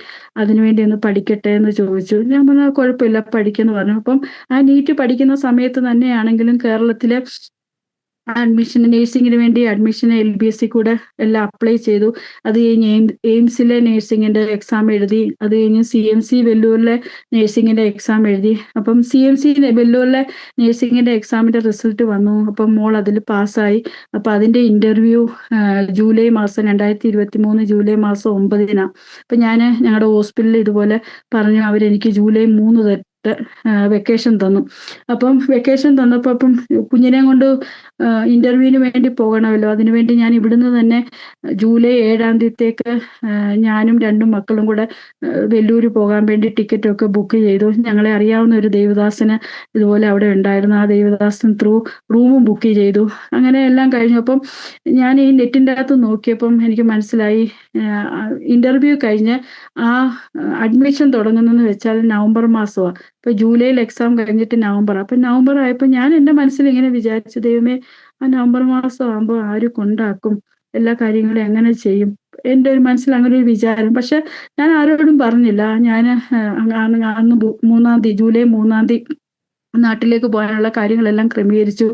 അതിനുവേണ്ടി ഒന്ന് പഠിക്കട്ടെ എന്ന് ചോദിച്ചു. ഞാൻ പറഞ്ഞു കുഴപ്പമില്ല പഠിക്കെന്ന് പറഞ്ഞു. അപ്പം ആ നീറ്റ് പഠിക്കുന്ന സമയത്ത് തന്നെയാണെങ്കിലും കേരളത്തിലെ നേഴ്സിങ്ങിന് വേണ്ടി അഡ്മിഷന് LBSC കൂടെ എല്ലാം അപ്ലൈ ചെയ്തു. അത് കഴിഞ്ഞ് എയിംസിലെ നേഴ്സിങ്ങിന്റെ എക്സാം എഴുതി. അത് കഴിഞ്ഞ് CMC വെല്ലൂരിലെ നേഴ്സിങ്ങിന്റെ എക്സാം എഴുതി. അപ്പം CMC വെല്ലൂരിലെ നേഴ്സിങ്ങിന്റെ എക്സാമിന്റെ റിസൾട്ട് വന്നു. അപ്പം മോൾ അതിൽ പാസ്സായി. അപ്പൊ അതിന്റെ ഇന്റർവ്യൂ ജൂലൈ മാസം 2023 ജൂലൈ മാസം 9 അപ്പൊ ഞാൻ ഞങ്ങളുടെ ഹോസ്പിറ്റലിൽ ഇതുപോലെ പറഞ്ഞു, അവരെനിക്ക് ജൂലൈ 3 തൊട്ട് വെക്കേഷൻ തന്നു. അപ്പം വെക്കേഷൻ തന്നപ്പോൾ അപ്പം കുഞ്ഞിനെ കൊണ്ട് ഇന്റർവ്യൂവിന് വേണ്ടി പോകണമല്ലോ. അതിനുവേണ്ടി ഞാൻ ഇവിടുന്ന് തന്നെ ജൂലൈ 7 ഞാനും 2 മക്കളും കൂടെ വെല്ലൂര് പോകാൻ വേണ്ടി ടിക്കറ്റൊക്കെ ബുക്ക് ചെയ്തു. ഞങ്ങളെ അറിയാവുന്ന ഒരു ദേവദാസന് ഇതുപോലെ അവിടെ ഉണ്ടായിരുന്നു. ആ ദേവദാസൻ ത്രൂ റൂമും ബുക്ക് ചെയ്തു. അങ്ങനെ എല്ലാം കഴിഞ്ഞപ്പം ഞാൻ ഈ നെറ്റിൻ്റെ അകത്ത് നോക്കിയപ്പം എനിക്ക് മനസ്സിലായി, ഇന്റർവ്യൂ കഴിഞ്ഞ് ആ അഡ്മിഷൻ തുടങ്ങുന്നതെന്ന് വെച്ചാൽ നവംബർ മാസമാണ്. ഇപ്പൊ ജൂലൈയിൽ എക്സാം കഴിഞ്ഞിട്ട് നവംബർ. അപ്പൊ നവംബർ ആയപ്പോൾ ഞാൻ എൻ്റെ മനസ്സിൽ ഇങ്ങനെ വിചാരിച്ചു, ദൈവമേ, ആ നവംബർ മാസം ആകുമ്പോൾ ആര് കൊണ്ടാക്കും, എല്ലാ കാര്യങ്ങളും എങ്ങനെ ചെയ്യും, എൻ്റെ ഒരു മനസ്സിൽ അങ്ങനെ ഒരു വിചാരം. പക്ഷെ ഞാൻ ആരോടും പറഞ്ഞില്ല. ഞാൻ അന്ന് ജൂലൈ 3 നാട്ടിലേക്ക് പോകാനുള്ള കാര്യങ്ങളെല്ലാം ക്രമീകരിച്ചു.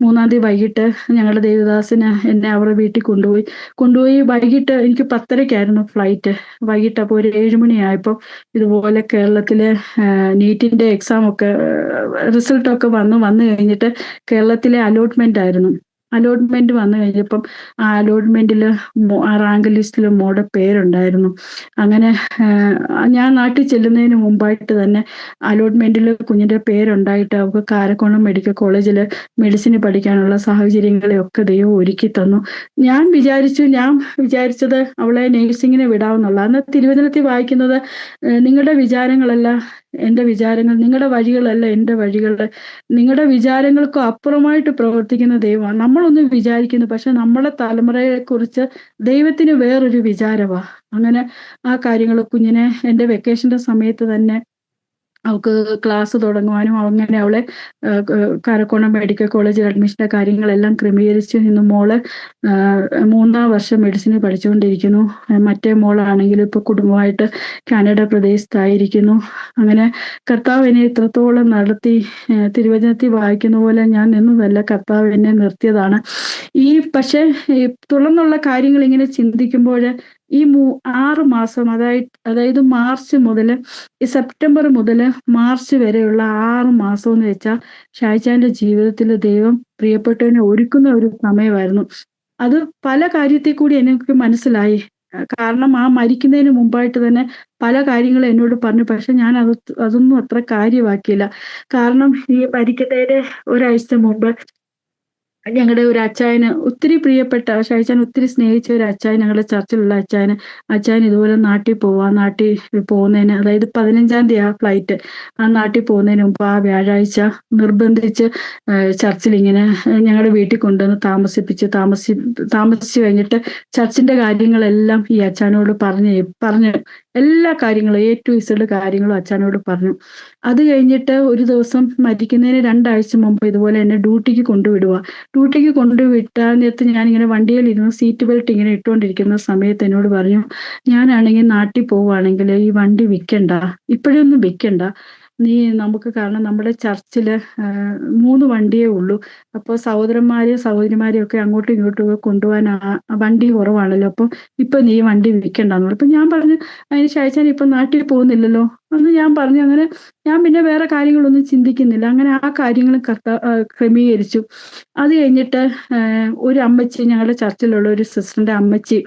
3 വൈകിട്ട് ഞങ്ങളുടെ ദേവദാസന് എന്നെ അവരുടെ വീട്ടിൽ കൊണ്ടുപോയി. വൈകിട്ട് എനിക്ക് 10:30 ഫ്ലൈറ്റ്. വൈകിട്ട് അപ്പോൾ ഒരു 7 മണിയായപ്പോൾ ഇതുപോലെ കേരളത്തിലെ നീറ്റിന്റെ എക്സാം ഒക്കെ റിസൾട്ടൊക്കെ വന്നു കഴിഞ്ഞിട്ട് കേരളത്തിലെ അലോട്ട്മെന്റ് ആയിരുന്നു. അലോട്ട്മെന്റ് വന്നു കഴിഞ്ഞപ്പം ആ അലോട്ട്മെന്റിൽ ആ റാങ്ക് ലിസ്റ്റിൽ മോടെ പേരുണ്ടായിരുന്നു. അങ്ങനെ ഞാൻ നാട്ടിൽ ചെല്ലുന്നതിന് മുമ്പായിട്ട് തന്നെ അലോട്ട്മെന്റിൽ കുഞ്ഞിന്റെ പേരുണ്ടായിട്ട് അവൾക്ക് കാരക്കോണം മെഡിക്കൽ കോളേജിൽ മെഡിസിന് പഠിക്കാനുള്ള സാഹചര്യങ്ങളെയൊക്കെ ദൈവം ഒരുക്കി തന്നു. ഞാൻ വിചാരിച്ചത് അവളെ നേഴ്സിങ്ങിന് വിടാവുന്നുള്ള. അന്ന് തിരുവചനത്തിൽ വായിക്കുന്നത്, നിങ്ങളുടെ വിചാരങ്ങളല്ല എൻ്റെ വിചാരങ്ങൾ, നിങ്ങളുടെ വഴികളല്ല എൻ്റെ വഴികൾ, നിങ്ങളുടെ വിചാരങ്ങൾക്കും അപ്പുറമായിട്ട് പ്രവർത്തിക്കുന്ന ദൈവമാണ്. നമ്മളൊന്ന് വിചാരിക്കുന്നു, പക്ഷെ നമ്മുടെ തലമുറയെ കുറിച്ച് ദൈവത്തിന് വേറൊരു വിചാരമാണ്. അങ്ങനെ ആ കാര്യങ്ങൾ കുഞ്ഞിനെ എൻ്റെ വെക്കേഷന്റെ സമയത്ത് തന്നെ അവൾക്ക് ക്ലാസ് തുടങ്ങുവാനും അങ്ങനെ അവളെ കാരക്കോണം മെഡിക്കൽ കോളേജിൽ അഡ്മിഷൻ്റെ കാര്യങ്ങളെല്ലാം ക്രമീകരിച്ചു. ഇന്ന് മോള് 3-ാം വർഷം മെഡിസിന് പഠിച്ചുകൊണ്ടിരിക്കുന്നു. മറ്റേ മോളാണെങ്കിൽ ഇപ്പോൾ കുടുംബമായിട്ട് കാനഡ പ്രദേശത്തായിരിക്കുന്നു. അങ്ങനെ കർത്താവ് എന്നെ ഇത്രത്തോളം നടത്തി. തിരുവചനത്തിൽ വായിക്കുന്ന പോലെ ഞാൻ നിന്നതല്ല, കർത്താവ് എന്നെ നിർത്തിയതാണ്. പക്ഷേ ഈ തുടർന്നുള്ള കാര്യങ്ങൾ ഇങ്ങനെ ചിന്തിക്കുമ്പോൾ ഈ 6 മാസം, അതായത് മാർച്ച് മുതൽ ഈ സെപ്റ്റംബർ മുതൽ മാർച്ച് വരെയുള്ള 6 മാസം എന്ന് വെച്ചാൽ ഷായിച്ചാന്റെ ജീവിതത്തിൽ ദൈവം പ്രിയപ്പെട്ടവനെ ഒരുക്കുന്ന ഒരു സമയമായിരുന്നു. അത് പല കാര്യത്തിൽ കൂടി എനിക്ക് മനസ്സിലായി. കാരണം ആ മരിക്കുന്നതിന് മുമ്പായിട്ട് തന്നെ പല കാര്യങ്ങളും എന്നോട് പറഞ്ഞു. പക്ഷെ ഞാൻ അതൊന്നും അത്ര കാര്യമാക്കിയില്ല. കാരണം ഈ മരിക്കുന്നതിന് ഒരാഴ്ച മുമ്പ് ഞങ്ങളുടെ ഒരു അച്ചായന് ഒത്തിരി പ്രിയപ്പെട്ട, ഷായിച്ചാൻ ഒത്തിരി സ്നേഹിച്ച ഒരു അച്ചായൻ, ഞങ്ങളുടെ ചർച്ചിലുള്ള അച്ചായൻ ഇതുപോലെ നാട്ടിൽ പോകുന്നതിന്, അതായത് 15-ാം തീയതി ഫ്ലൈറ്റ്. ആ നാട്ടിൽ പോകുന്നതിന് മുമ്പ് ആ വ്യാഴാഴ്ച നിർബന്ധിച്ച് ചർച്ചിൽ ഇങ്ങനെ ഞങ്ങളുടെ വീട്ടിൽ കൊണ്ടുവന്ന് താമസിച്ച് കഴിഞ്ഞിട്ട് ചർച്ചിന്റെ കാര്യങ്ങളെല്ലാം ഈ അച്ചാനോട് പറഞ്ഞു എല്ലാ കാര്യങ്ങളും A to Z കാര്യങ്ങളും അച്ചാനോട് പറഞ്ഞു. അത് കഴിഞ്ഞിട്ട് ഒരു ദിവസം മരിക്കുന്നതിന് 2 ആഴ്ച മുമ്പ് ഇതുപോലെ എന്നെ ഡ്യൂട്ടിക്ക് കൊണ്ടുവിട്ട നേരത്ത് ഞാനിങ്ങനെ വണ്ടിയിലിരുന്ന് സീറ്റ് ബെൽറ്റ് ഇങ്ങനെ ഇട്ടുകൊണ്ടിരിക്കുന്ന സമയത്ത് എന്നോട് പറഞ്ഞു, ഞാനാണെങ്കിൽ നാട്ടിൽ പോവുകയാണെങ്കിൽ ഈ വണ്ടി വിൽക്കണ്ട, ഇപ്പോഴൊന്നും വിൽക്കണ്ട, കാരണം നമ്മുടെ ചർച്ചിൽ 3 വണ്ടിയേ ഉള്ളൂ. അപ്പോൾ സഹോദരിമാരെയും ഒക്കെ അങ്ങോട്ടും ഇങ്ങോട്ടും ഒക്കെ കൊണ്ടുപോകാൻ വണ്ടി കുറവാണല്ലോ, അപ്പം ഇപ്പൊ നീ വണ്ടി വിൽക്കണ്ടെന്ന് പറഞ്ഞു. അപ്പൊ ഞാൻ പറഞ്ഞു, അതിന് ഷായിച്ചാൻ ഇപ്പൊ നാട്ടിൽ പോകുന്നില്ലല്ലോ എന്ന് ഞാൻ പറഞ്ഞു. അങ്ങനെ ഞാൻ പിന്നെ വേറെ കാര്യങ്ങളൊന്നും ചിന്തിക്കുന്നില്ല. അങ്ങനെ ആ കാര്യങ്ങൾ ക്രമീകരിച്ചു. അത് കഴിഞ്ഞിട്ട് ഒരു അമ്മച്ചി, ഞങ്ങളുടെ ചർച്ചിലുള്ള ഒരു സിസ്റ്ററിന്റെ അമ്മച്ചി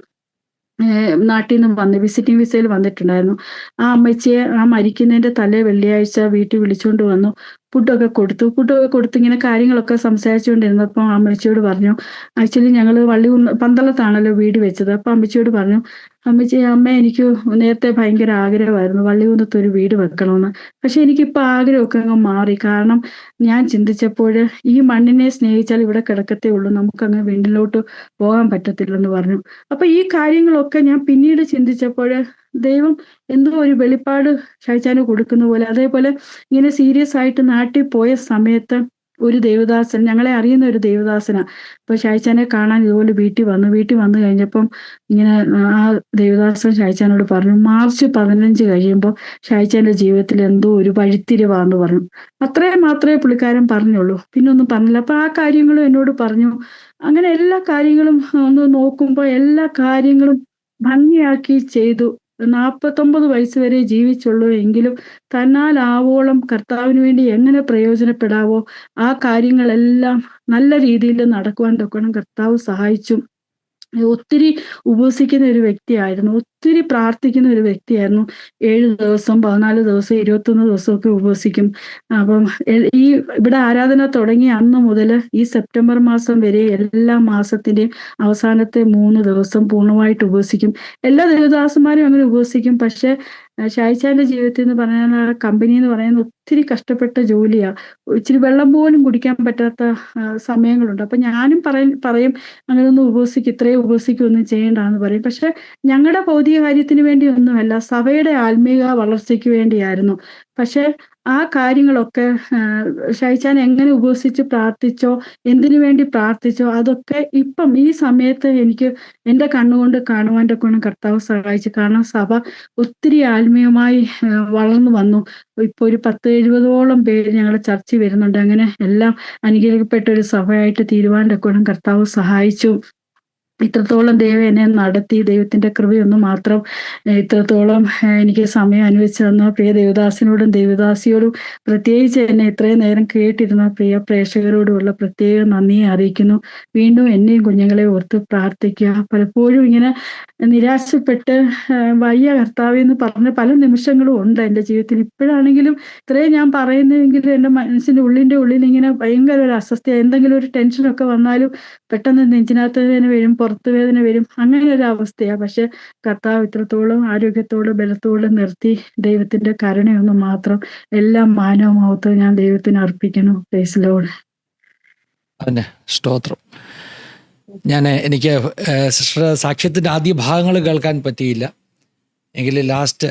നാട്ടിൽ നിന്ന് വിസിറ്റിംഗ് വിസയിൽ വന്നിട്ടുണ്ടായിരുന്നു. ആ അമ്മച്ചിയെ ആ മരിക്കുന്നതിന്റെ വെള്ളിയാഴ്ച വീട്ടിൽ വിളിച്ചുകൊണ്ട് വന്നു. ഫുഡൊക്കെ കൊടുത്ത് ഇങ്ങനെ കാര്യങ്ങളൊക്കെ സംസാരിച്ചുകൊണ്ടിരുന്നപ്പോൾ അമ്മച്ചിയോട് പറഞ്ഞു, ആക്ച്വലി ഞങ്ങൾ പന്തളത്താണല്ലോ വീട് വെച്ചത്. അപ്പൊ അമ്മച്ചിയോട് പറഞ്ഞു, അമ്മ എനിക്ക് നേരത്തെ ഭയങ്കര ആഗ്രഹമായിരുന്നു വള്ളികുന്നത്ത് ഒരു വീട് വെക്കണമെന്ന്. പക്ഷെ എനിക്കിപ്പോൾ ആഗ്രഹമൊക്കെ അങ്ങ് മാറി. കാരണം ഞാൻ ചിന്തിച്ചപ്പോൾ ഈ മണ്ണിനെ സ്നേഹിച്ചാൽ ഇവിടെ കിടക്കത്തേ ഉള്ളൂ, നമുക്കങ്ങ് വീട്ടിലോട്ട് പോകാൻ പറ്റത്തില്ലെന്ന് പറഞ്ഞു. അപ്പൊ ഈ കാര്യങ്ങളൊക്കെ ഞാൻ പിന്നീട് ചിന്തിച്ചപ്പോൾ ദൈവം എന്തോ ഒരു വെളിപ്പാട് ഷായിച്ചാന് കൊടുക്കുന്ന പോലെ. അതേപോലെ ഇങ്ങനെ സീരിയസ് ആയിട്ട് നാട്ടിൽ പോയ സമയത്ത് ഒരു ദേവദാസൻ, ഞങ്ങളെ അറിയുന്ന ഒരു ദേവദാസനാ. അപ്പൊ ഷായിച്ചാനെ കാണാൻ ഇതുപോലെ വീട്ടിൽ വന്നു കഴിഞ്ഞപ്പം ഇങ്ങനെ ആ ദേവദാസൻ ഷായിച്ചാനോട് പറഞ്ഞു, മാർച്ച് 15 കഴിയുമ്പോൾ ഷായിച്ചാന്റെ ജീവിതത്തിൽ എന്തോ ഒരു വഴിത്തിരിവാന്ന് പറഞ്ഞു. അത്രയും മാത്രമേ പുള്ളിക്കാരൻ പറഞ്ഞുള്ളൂ, പിന്നെ ഒന്നും പറഞ്ഞില്ല. അപ്പൊ ആ കാര്യങ്ങളും എന്നോട് പറഞ്ഞു. അങ്ങനെ എല്ലാ കാര്യങ്ങളും ഒന്ന് നോക്കുമ്പോൾ എല്ലാ കാര്യങ്ങളും ഭംഗിയാക്കി ചെയ്തു. 49 വയസ്സ് വരെ ജീവിച്ചുള്ളൂ എങ്കിലും തന്നാലാവോളം കർത്താവിന് വേണ്ടി എങ്ങനെ പ്രയോജനപ്പെടാവോ ആ കാര്യങ്ങളെല്ലാം നല്ല രീതിയിൽ നടക്കുവാൻ തക്കോണം കർത്താവ് സഹായിച്ചു. ഒത്തിരി ഉപവസിക്കുന്ന ഒരു വ്യക്തിയായിരുന്നു, ഒത്തിരി പ്രാർത്ഥിക്കുന്ന ഒരു വ്യക്തിയായിരുന്നു. 7 ദിവസം, 14 ദിവസം, 21 ദിവസമൊക്കെ ഉപവസിക്കും. അപ്പം ഇവിടെ ആരാധന തുടങ്ങിയ അന്ന് മുതൽ ഈ സെപ്റ്റംബർ മാസം വരെ എല്ലാ മാസത്തിന്റെയും അവസാനത്തെ 3 ദിവസം പൂർണ്ണമായിട്ട് ഉപവസിക്കും. എല്ലാ ദേവദാസന്മാരും അങ്ങനെ ഉപവസിക്കും. പക്ഷെ ഷായിച്ചാന്റെ ജീവിതത്തിൽ എന്ന് പറഞ്ഞാൽ കമ്പനി എന്ന് പറയുന്നത് ഒത്തിരി കഷ്ടപ്പെട്ട ജോലിയാ. ഇച്ചിരി വെള്ളം പോലും കുടിക്കാൻ പറ്റാത്ത സമയങ്ങളുണ്ട്. അപ്പൊ ഞാനും പറയും അങ്ങനെയൊന്നും ഇത്രയും ഉപവസിക്കൊന്നും ചെയ്യേണ്ടെന്ന് പറയും. പക്ഷെ ഞങ്ങളുടെ ഭൗതിക കാര്യത്തിന് വേണ്ടി ഒന്നുമല്ല, സഭയുടെ ആത്മീക വളർച്ചയ്ക്ക് വേണ്ടിയായിരുന്നു. പക്ഷെ ആ കാര്യങ്ങളൊക്കെ ഷായിച്ചാൻ എങ്ങനെ ഉപവസിച്ച് പ്രാർത്ഥിച്ചോ, എന്തിനു വേണ്ടി പ്രാർത്ഥിച്ചോ, അതൊക്കെ ഇപ്പം ഈ സമയത്ത് എനിക്ക് എൻ്റെ കണ്ണുകൊണ്ട് കാണുവാൻ്റെ ഗുണം കർത്താവ് സഹായിച്ചു. കാരണം സഭ ഒത്തിരി ആത്മീയമായി വളർന്നു വന്നു. ഇപ്പൊ ഒരു 10-70ഓളം പേര് ഞങ്ങളുടെ ചർച്ചിൽ വരുന്നുണ്ട്. അങ്ങനെ എല്ലാം അനുഗ്രഹിക്കപ്പെട്ട ഒരു സഭയായിട്ട് തീരുവാൻ്റെ ഗുണം കർത്താവ് സഹായിച്ചു. ഇത്രത്തോളം ദൈവം എന്നെ നടത്തി. ദൈവത്തിന്റെ കൃപയൊന്നു മാത്രം ഇത്രത്തോളം എനിക്ക് സമയം അനുവദിച്ചു തന്ന പ്രിയ ദേവദാസിനോടും ദേവദാസിയോടും, പ്രത്യേകിച്ച് എന്നെ ഇത്രയും നേരം കേട്ടിരുന്ന പ്രിയ പ്രേക്ഷകരോടുമുള്ള പ്രത്യേക നന്ദിയെ അറിയിക്കുന്നു. വീണ്ടും എന്നെയും കുഞ്ഞുങ്ങളെ ഓർത്ത് പ്രാർത്ഥിക്കുക. പലപ്പോഴും ഇങ്ങനെ നിരാശപ്പെട്ട് വയ്യ കർത്താവേ എന്ന് പറഞ്ഞ പല നിമിഷങ്ങളും ഉണ്ട് എൻ്റെ ജീവിതത്തിൽ. ഇപ്പോഴാണെങ്കിലും ഇത്രയും ഞാൻ പറയുന്നതെങ്കിലും എൻ്റെ മനസ്സിൻ്റെ ഉള്ളിൽ ഇങ്ങനെ ഭയങ്കര ഒരു അസ്വസ്ഥ, എന്തെങ്കിലും ഒരു ടെൻഷനൊക്കെ വന്നാലും പെട്ടെന്ന് നെഞ്ചിനകത്ത് വേദന വരും, പുറത്ത് വേദന വരും, അങ്ങനെ ഒരു അവസ്ഥയാണ്. പക്ഷെ കർത്താവ് ഇത്രത്തോളം ആരോഗ്യത്തോടെ ബലത്തോടെ നിർത്തി. ദൈവത്തിന്റെ കരുണയൊന്ന് മാത്രം. എല്ലാം മാനവും മഹത്വവും ഞാൻ ദൈവത്തിന് അർപ്പിക്കുന്നു. Praise lord. അതന്നെ, സ്തോത്രം. എനിക്ക് സിസ്റ്റർ സാക്ഷ്യത്തിൻ്റെ ആദ്യ ഭാഗങ്ങൾ കേൾക്കാൻ പറ്റിയില്ല, എങ്കിലും ലാസ്റ്റ്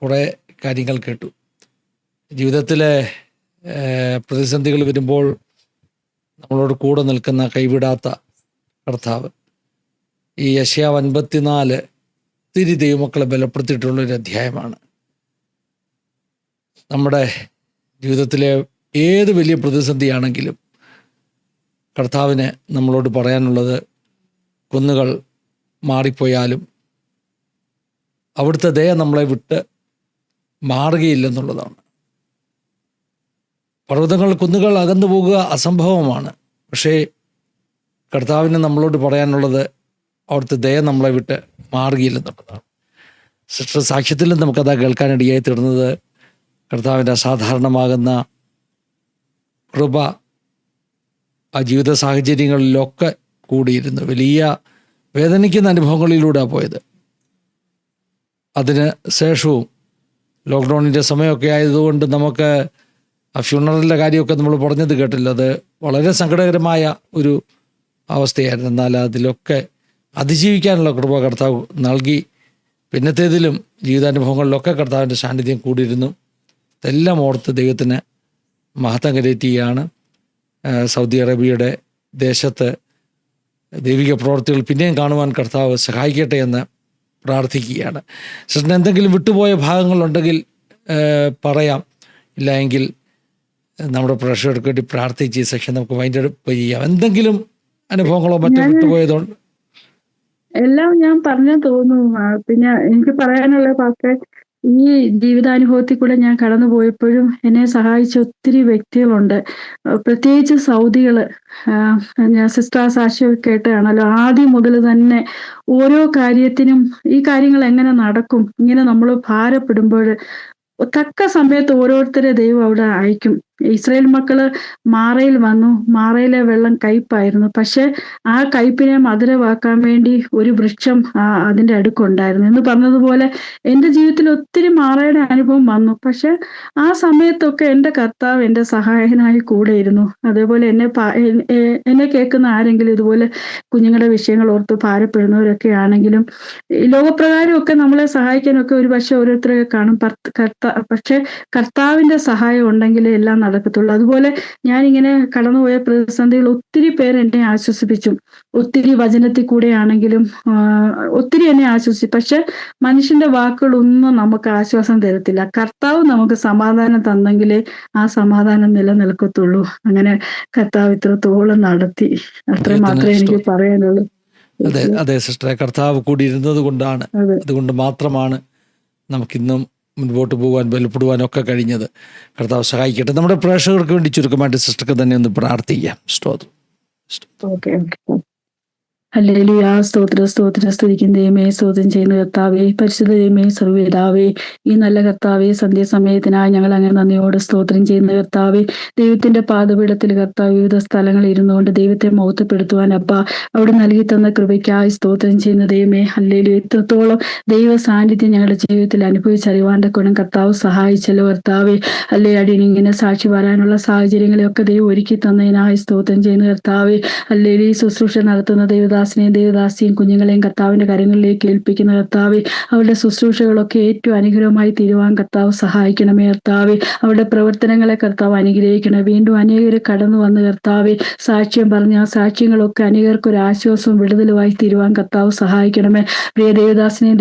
കുറേ കാര്യങ്ങൾ കേട്ടു. ജീവിതത്തിലെ പ്രതിസന്ധികൾ വരുമ്പോൾ നമ്മളോട് കൂടെ നിൽക്കുന്ന കൈവിടാത്ത കർത്താവ്. ഈ യെശയ്യാവ് 54 ഒത്തിരി ദൈവമക്കളെ ബലപ്പെടുത്തിയിട്ടുള്ളൊരു അധ്യായമാണ്. നമ്മുടെ ജീവിതത്തിലെ ഏത് വലിയ പ്രതിസന്ധിയാണെങ്കിലും കർത്താവിന് നമ്മളോട് പറയാനുള്ളത്, കുന്നുകൾ മാറിപ്പോയാലും അവിടുത്തെ ദയ നമ്മളെ വിട്ട് മാറുകയില്ലെന്നുള്ളതാണ്. പർവ്വതങ്ങൾ, കുന്നുകൾ അകന്നു പോകുക അസംഭവമാണ്. പക്ഷേ കർത്താവിന് നമ്മളോട് പറയാനുള്ളത് അവിടുത്തെ ദയ നമ്മളെ വിട്ട് മാറുകയില്ലെന്നുള്ളതാണ്. സിസ്റ്റർ സാക്ഷ്യത്തിലും നമുക്കതാ കേൾക്കാനിടയായി തീർന്നത്. കർത്താവിൻ്റെ അസാധാരണമാകുന്ന കൃപ ആ ജീവിത സാഹചര്യങ്ങളിലൊക്കെ കൂടിയിരുന്നു. വലിയ വേദനിക്കുന്ന അനുഭവങ്ങളിലൂടെ പോയത്. അതിന് ശേഷവും ലോക്ക്ഡൗണിൻ്റെ സമയമൊക്കെ ആയതുകൊണ്ട് നമുക്ക് ആ ഫ്യൂണറലിൻ്റെ കാര്യമൊക്കെ നമ്മൾ പറഞ്ഞത് കേട്ടില്ല. അത് വളരെ സങ്കടകരമായ ഒരു അവസ്ഥയായിരുന്നു. എന്നാൽ അതിലൊക്കെ അതിജീവിക്കാനുള്ള കൃപ കർത്താവ് നൽകി. പിന്നത്തേതിലും ജീവിതാനുഭവങ്ങളിലൊക്കെ കർത്താവിൻ്റെ സാന്നിധ്യം കൂടിയിരുന്നു. ഇതെല്ലാം ഓർത്ത് ദൈവത്തിന് മഹത്വം കരയറ്റുകയാണ്. സൗദി അറേബ്യയുടെ ദേശത്ത് ദൈവിക പ്രവർത്തികൾ പിന്നെയും കാണുവാൻ കർത്താവ് സഹായിക്കട്ടെ എന്ന് പ്രാർത്ഥിക്കുകയാണ്. സിസ്റ്ററിന് എന്തെങ്കിലും വിട്ടുപോയ ഭാഗങ്ങളുണ്ടെങ്കിൽ പറയാം. ഇല്ല എങ്കിൽ നമ്മുടെ പ്രേക്ഷകർക്ക് വേണ്ടി പ്രാർത്ഥിച്ച് ഈ സെക്ഷൻ നമുക്ക് വൈൻഡപ്പ് ചെയ്യാം. എന്തെങ്കിലും അനുഭവങ്ങളോ മറ്റോ വിട്ടുപോയതുകൊണ്ട്? എല്ലാം ഞാൻ പറഞ്ഞു തോന്നുന്നു. പിന്നെ എനിക്ക് പറയാനുള്ള പാസ്റ്റർ, ഈ ജീവിതാനുഭവത്തിൽ കൂടെ ഞാൻ കടന്നു പോയപ്പോഴും എന്നെ സഹായിച്ച ഒത്തിരി വ്യക്തികളുണ്ട്. പ്രത്യേകിച്ച് സൗദികള്. ഞാൻ സിസ്റ്റർ സാക്ഷ്യം കേട്ടാണല്ലോ, ആദ്യം മുതൽ തന്നെ ഓരോ കാര്യത്തിനും ഈ കാര്യങ്ങൾ എങ്ങനെ നടക്കും, ഇങ്ങനെ നമ്മൾ ഭാരപ്പെടുമ്പോൾ തക്ക സമയത്ത് ഓരോരുത്തരെ ദൈവം അവിടെ അയക്കും. ഇസ്രായേൽ മക്കള് മാറയിൽ വന്നു. മാറയിലെ വെള്ളം കയ്പായിരുന്നു. പക്ഷെ ആ കയ്പിനെ മധുരമാക്കാൻ വേണ്ടി ഒരു വൃക്ഷം അതിന്റെ അടുക്കുണ്ടായിരുന്നു എന്ന് പറഞ്ഞതുപോലെ എൻ്റെ ജീവിതത്തിൽ ഒത്തിരി മാറയുടെ അനുഭവം വന്നു. പക്ഷെ ആ സമയത്തൊക്കെ എൻ്റെ കർത്താവ് എൻ്റെ സഹായകനായി കൂടെ ഇരുന്നു. അതേപോലെ എന്നെ കേൾക്കുന്ന ആരെങ്കിലും ഇതുപോലെ കുഞ്ഞുങ്ങളുടെ വിഷയങ്ങൾ ഓർത്ത് ഭാരപ്പെടുന്നവരൊക്കെ ആണെങ്കിലും ഈ ലോകപ്രകാരമൊക്കെ നമ്മളെ സഹായിക്കാനൊക്കെ ഒരു പക്ഷെ ഓരോരുത്തരൊക്കെ കാണും. പക്ഷെ കർത്താവിന്റെ സഹായം ഉണ്ടെങ്കിൽ എല്ലാം നടക്കത്തുള്ളൂ. അതുപോലെ ഞാനിങ്ങനെ കടന്നുപോയ പ്രതിസന്ധികൾ ഒത്തിരി പേര് എന്നെ ആശ്വസിപ്പിച്ചു. ഒത്തിരി വചനത്തിൽ കൂടെ ആണെങ്കിലും ഒത്തിരി എന്നെ ആശ്വസിച്ചു. പക്ഷെ മനുഷ്യന്റെ വാക്കുകളൊന്നും നമുക്ക് ആശ്വാസം തരത്തില്ല. കർത്താവ് നമുക്ക് സമാധാനം തന്നെങ്കിലേ ആ സമാധാനം നിലനിൽക്കത്തുള്ളൂ. അങ്ങനെ കർത്താവ് ഇത്രത്തോളം നടത്തി. അത്ര മാത്രമേ എനിക്ക് പറയാനുള്ളൂ. അതെ അതെ സിസ്റ്ററെ, കർത്താവ് കൂടി ഇരുന്നത് കൊണ്ടാണ്, അതുകൊണ്ട് മാത്രമാണ് നമുക്കിന്നും മുൻപോട്ട് പോകാൻ ബലപ്പെടുവാനും ഒക്കെ കഴിഞ്ഞത്. കർത്താവ് സഹായിക്കട്ടെ. നമ്മുടെ പ്രേക്ഷകർക്ക് വേണ്ടി ചുരുക്കമായിട്ട് സിസ്റ്റർക്ക് തന്നെ ഒന്ന് പ്രാർത്ഥിക്കാം. സ്തോത്രം. ഓക്കെ. ഹല്ലേലൂയ. സ്തോത്ര സ്തോത്ര സ്തുതിക്കും ദൈവമേ, സ്തോത്രം ചെയ്യുന്ന കർത്താവേ, പരിശുദ്ധ ദൈവമേ, സർവ്വപിതാവേ, ഈ നല്ല കർത്താവേ, സന്ധ്യാസമയത്തിനായി ഞങ്ങൾ അങ്ങനെ നന്ദിയോട് സ്തോത്രം ചെയ്യുന്ന കർത്താവേ, ദൈവത്തിന്റെ പാദപീഠത്തിൽ കർത്താവ് വിവിധ സ്ഥലങ്ങളിൽ ഇരുന്നുകൊണ്ട് ദൈവത്തെ മഹത്വപ്പെടുത്തുവാൻ അപ്പ അവിടെ നൽകി തന്ന കൃപയ്ക്കായി സ്തോത്രം ചെയ്യുന്ന ദൈവമേ, ഹല്ലേലൂയ. എത്രത്തോളം ദൈവ സാന്നിധ്യം ഞങ്ങളുടെ ജീവിതത്തിൽ അനുഭവിച്ചറിയുവാൻ്റെ ഗുണം കർത്താവ് സഹായിച്ചല്ലോ കർത്താവേ. അല്ലേ അടിയൻ ഇങ്ങനെ സാക്ഷി വരാനുള്ള സാഹചര്യങ്ങളെയൊക്കെ ദൈവം ഒരുക്കി തന്നതിനായി സ്തോത്രം ചെയ്യുന്ന കർത്താവേ. ഹല്ലേലൂയ. ഈ ശുശ്രൂഷ നടത്തുന്ന ദേവദാസിയും കുഞ്ഞുങ്ങളെയും കർത്താവിന്റെ കരങ്ങളിലേക്ക് ഏൽപ്പിക്കുന്ന കർത്താവേ, അവരുടെ ശുശ്രൂഷകളൊക്കെ ഏറ്റവും അനുഗ്രഹമായി തീരുവാൻ കർത്താവ് സഹായിക്കണമേ കർത്താവേ. അവരുടെ പ്രവർത്തനങ്ങളെ കർത്താവ് അനുഗ്രഹിക്കണം. വീണ്ടും അനേകർ കടന്നു വന്ന് കർത്താവേ സാക്ഷ്യം പറഞ്ഞ ആ സാക്ഷ്യങ്ങളൊക്കെ അനേകർക്ക് ഒരു ആശ്വാസവും വിടുതലുമായി തീരുവാൻ കർത്താവ് സഹായിക്കണമേ. പ്രിയ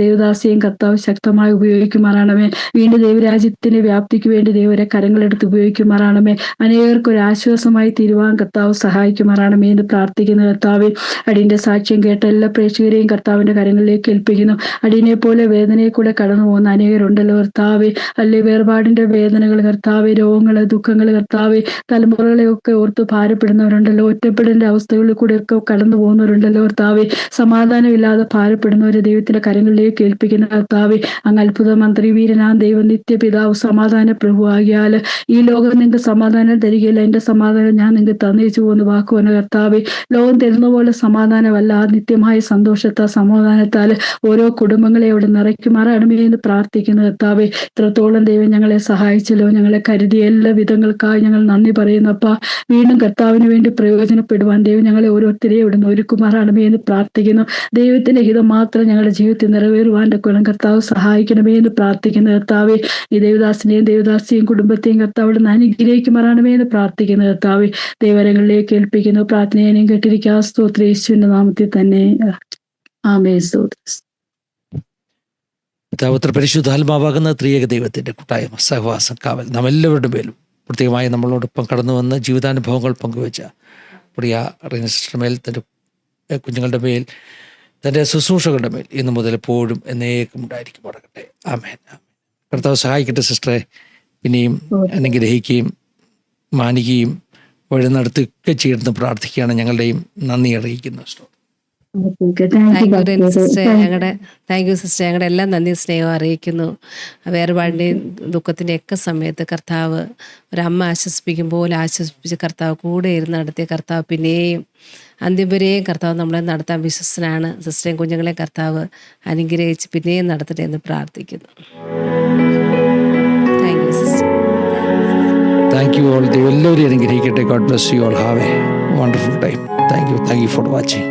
ദേവദാസിയെയും കർത്താവ് ശക്തമായി ഉപയോഗിക്കുമാറാണമേ. വീണ്ടും ദൈവരാജ്യത്തിന്റെ വ്യാപ്തിക്ക് വേണ്ടി ദൈവരെ കരങ്ങളെടുത്ത് ഉപയോഗിക്കുമാറാണമേ. അനേകർക്ക് ഒരു ആശ്വാസമായി തീരുവാൻ കർത്താവ് സഹായിക്കുമാറാണമേ എന്ന് പ്രാർത്ഥിക്കുന്ന കർത്താവേ, അടിയന്റെ സാക്ഷ്യം കേട്ട എല്ലാ പ്രേക്ഷകരെയും കർത്താവിന്റെ കരങ്ങളിലേക്ക് ഏൽപ്പിക്കുന്നു. അടിയനെ പോലെ വേദനയെ കൂടെ കടന്നു പോകുന്ന അനേകരുണ്ടല്ലോ കർത്താവേ. അല്ലെ വേർപാടിന്റെ വേദനകൾ കർത്താവേ, രോഗങ്ങള്, ദുഃഖങ്ങൾ കർത്താവേ, തലമുറകളെയൊക്കെ ഓർത്ത് ഭാരപ്പെടുന്നവരുണ്ടല്ലോ. ഒറ്റപ്പെടലിന്റെ അവസ്ഥകളിൽ കൂടെയൊക്കെ കടന്നു പോകുന്നവരുണ്ടല്ലോ കർത്താവേ. സമാധാനമില്ലാതെ ഭാരപ്പെടുന്നവരെ ദൈവത്തിന്റെ കരങ്ങളിലേക്ക് ഏൽപ്പിക്കുന്ന കർത്താവേ, അങ്ങ് അത്ഭുത മന്ത്രി വീരനാം ദൈവം നിത്യപിതാവ് സമാധാന പ്രഭു ആകിയാൽ ഈ ലോകം നിങ്ങൾക്ക് സമാധാനം തരികയില്ല, എന്റെ സമാധാനം ഞാൻ നിങ്ങൾക്ക് തന്നേച്ചു പോകുന്ന വാക്കുവന്ന കർത്താവേ. ലോകം തരുന്ന പോലെ സമാധാനം മാത്രമല്ല ആ നിത്യമായ സന്തോഷത്താൽ സമാധാനത്താൽ ഓരോ കുടുംബങ്ങളെ അവിടെ നിറയ്ക്കുമാറാണമേ എന്ന് പ്രാർത്ഥിക്കുന്നു കർത്താവെ. ഇത്രത്തോളം ദൈവം ഞങ്ങളെ സഹായിച്ചല്ലോ, ഞങ്ങളെ കരുതിയ എല്ലാ വിധങ്ങൾക്കായി ഞങ്ങൾ നന്ദി പറയുന്നു അപ്പ. വീണ്ടും കർത്താവിന് വേണ്ടി പ്രയോജനപ്പെടുവാൻ ദൈവം ഞങ്ങളെ ഓരോരുത്തരെയും ഇവിടെ നിന്ന് ഒരുക്കുമാറാണമേ എന്ന് പ്രാർത്ഥിക്കുന്നു. ദൈവത്തിന്റെ ഹിതം മാത്രം ഞങ്ങളുടെ ജീവിതത്തിൽ നിറവേറുവാൻ്റെ കൊല്ലം കർത്താവ് സഹായിക്കണമേ എന്ന് പ്രാർത്ഥിക്കുന്നു കർത്താവെ. ഈ ദേവദാസിനെയും ദേവദാസിയെയും കുടുംബത്തെയും കർത്താവ് ഇവിടെ നിന്ന് അനുഗ്രഹിക്കുമാറാണമേ എന്ന് പ്രാർത്ഥിക്കുന്നു കർത്താവെ. ദൈവരങ്ങളിലേക്ക് ഏൽപ്പിക്കുന്നു. പ്രാർത്ഥനയെയും കേട്ടിരിക്കുക. സ്തോത്രം യേശുവിന്റെ നാമത്തിൽ തന്നെ. ആമേൻ. സ്തോത്രം. പിതാവുത്ര പരിശുദ്ധാത്മാവാകുന്ന ത്രിയേക ദൈവത്തിൻ്റെ കൂട്ടായ്മ, സഹവാസം, കാവൽ നാം എല്ലാവരുടെ മേലും പ്രത്യേകമായി നമ്മളോടൊപ്പം കടന്നു വന്ന് ജീവിതാനുഭവങ്ങൾ പങ്കുവെച്ച പ്രിയ റീന സിസ്റ്റർ മേൽ, തൻ്റെ കുഞ്ഞുങ്ങളുടെ മേൽ, തൻ്റെ ശുശ്രൂഷകളുടെ മേൽ ഇന്നു മുതൽ എപ്പോഴും എന്നേക്കും ഉണ്ടായിരിക്കും മടങ്ങട്ടെ. ആമേൻ. കർത്താവ് സഹായിക്കട്ടെ സിസ്റ്ററെ. പിന്നെയും അനുഗ്രഹിക്കുകയും മാനിക്കുകയും വഴി നടത്തുകയൊക്കെ ചെയ്യുന്ന പ്രാർത്ഥിക്കുകയാണ്. ഞങ്ങളുടെയും നന്ദി അറിയിക്കുന്നു. Thank you sister. ഞങ്ങളുടെ എല്ലാം നന്ദി സ്നേഹം അറിയിക്കുന്നു. വേർപാടിൻ്റെയും ദുഃഖത്തിൻ്റെ ഒക്കെ സമയത്ത് കർത്താവ് ഒരമ്മ ആശ്വസിപ്പിക്കും പോലെ ആശ്വസിപ്പിച്ച് കർത്താവ് കൂടെ ഇരുന്ന് നടത്തിയ കർത്താവ് പിന്നെയും അന്ത്യം വരെയും കർത്താവ് നമ്മളെ നടത്താൻ വിശ്വസ്തനാണ്. സിസ്റ്ററേയും കുഞ്ഞുങ്ങളെ കർത്താവ് അനുഗ്രഹിച്ച് പിന്നെയും നടത്തട്ടെ എന്ന് പ്രാർത്ഥിക്കുന്നു. Thank you sister. Thank you all. എല്ലാവരെയും അനുഗ്രഹിക്കട്ടെ. God bless you all. Have A wonderful time. Thank you for watching.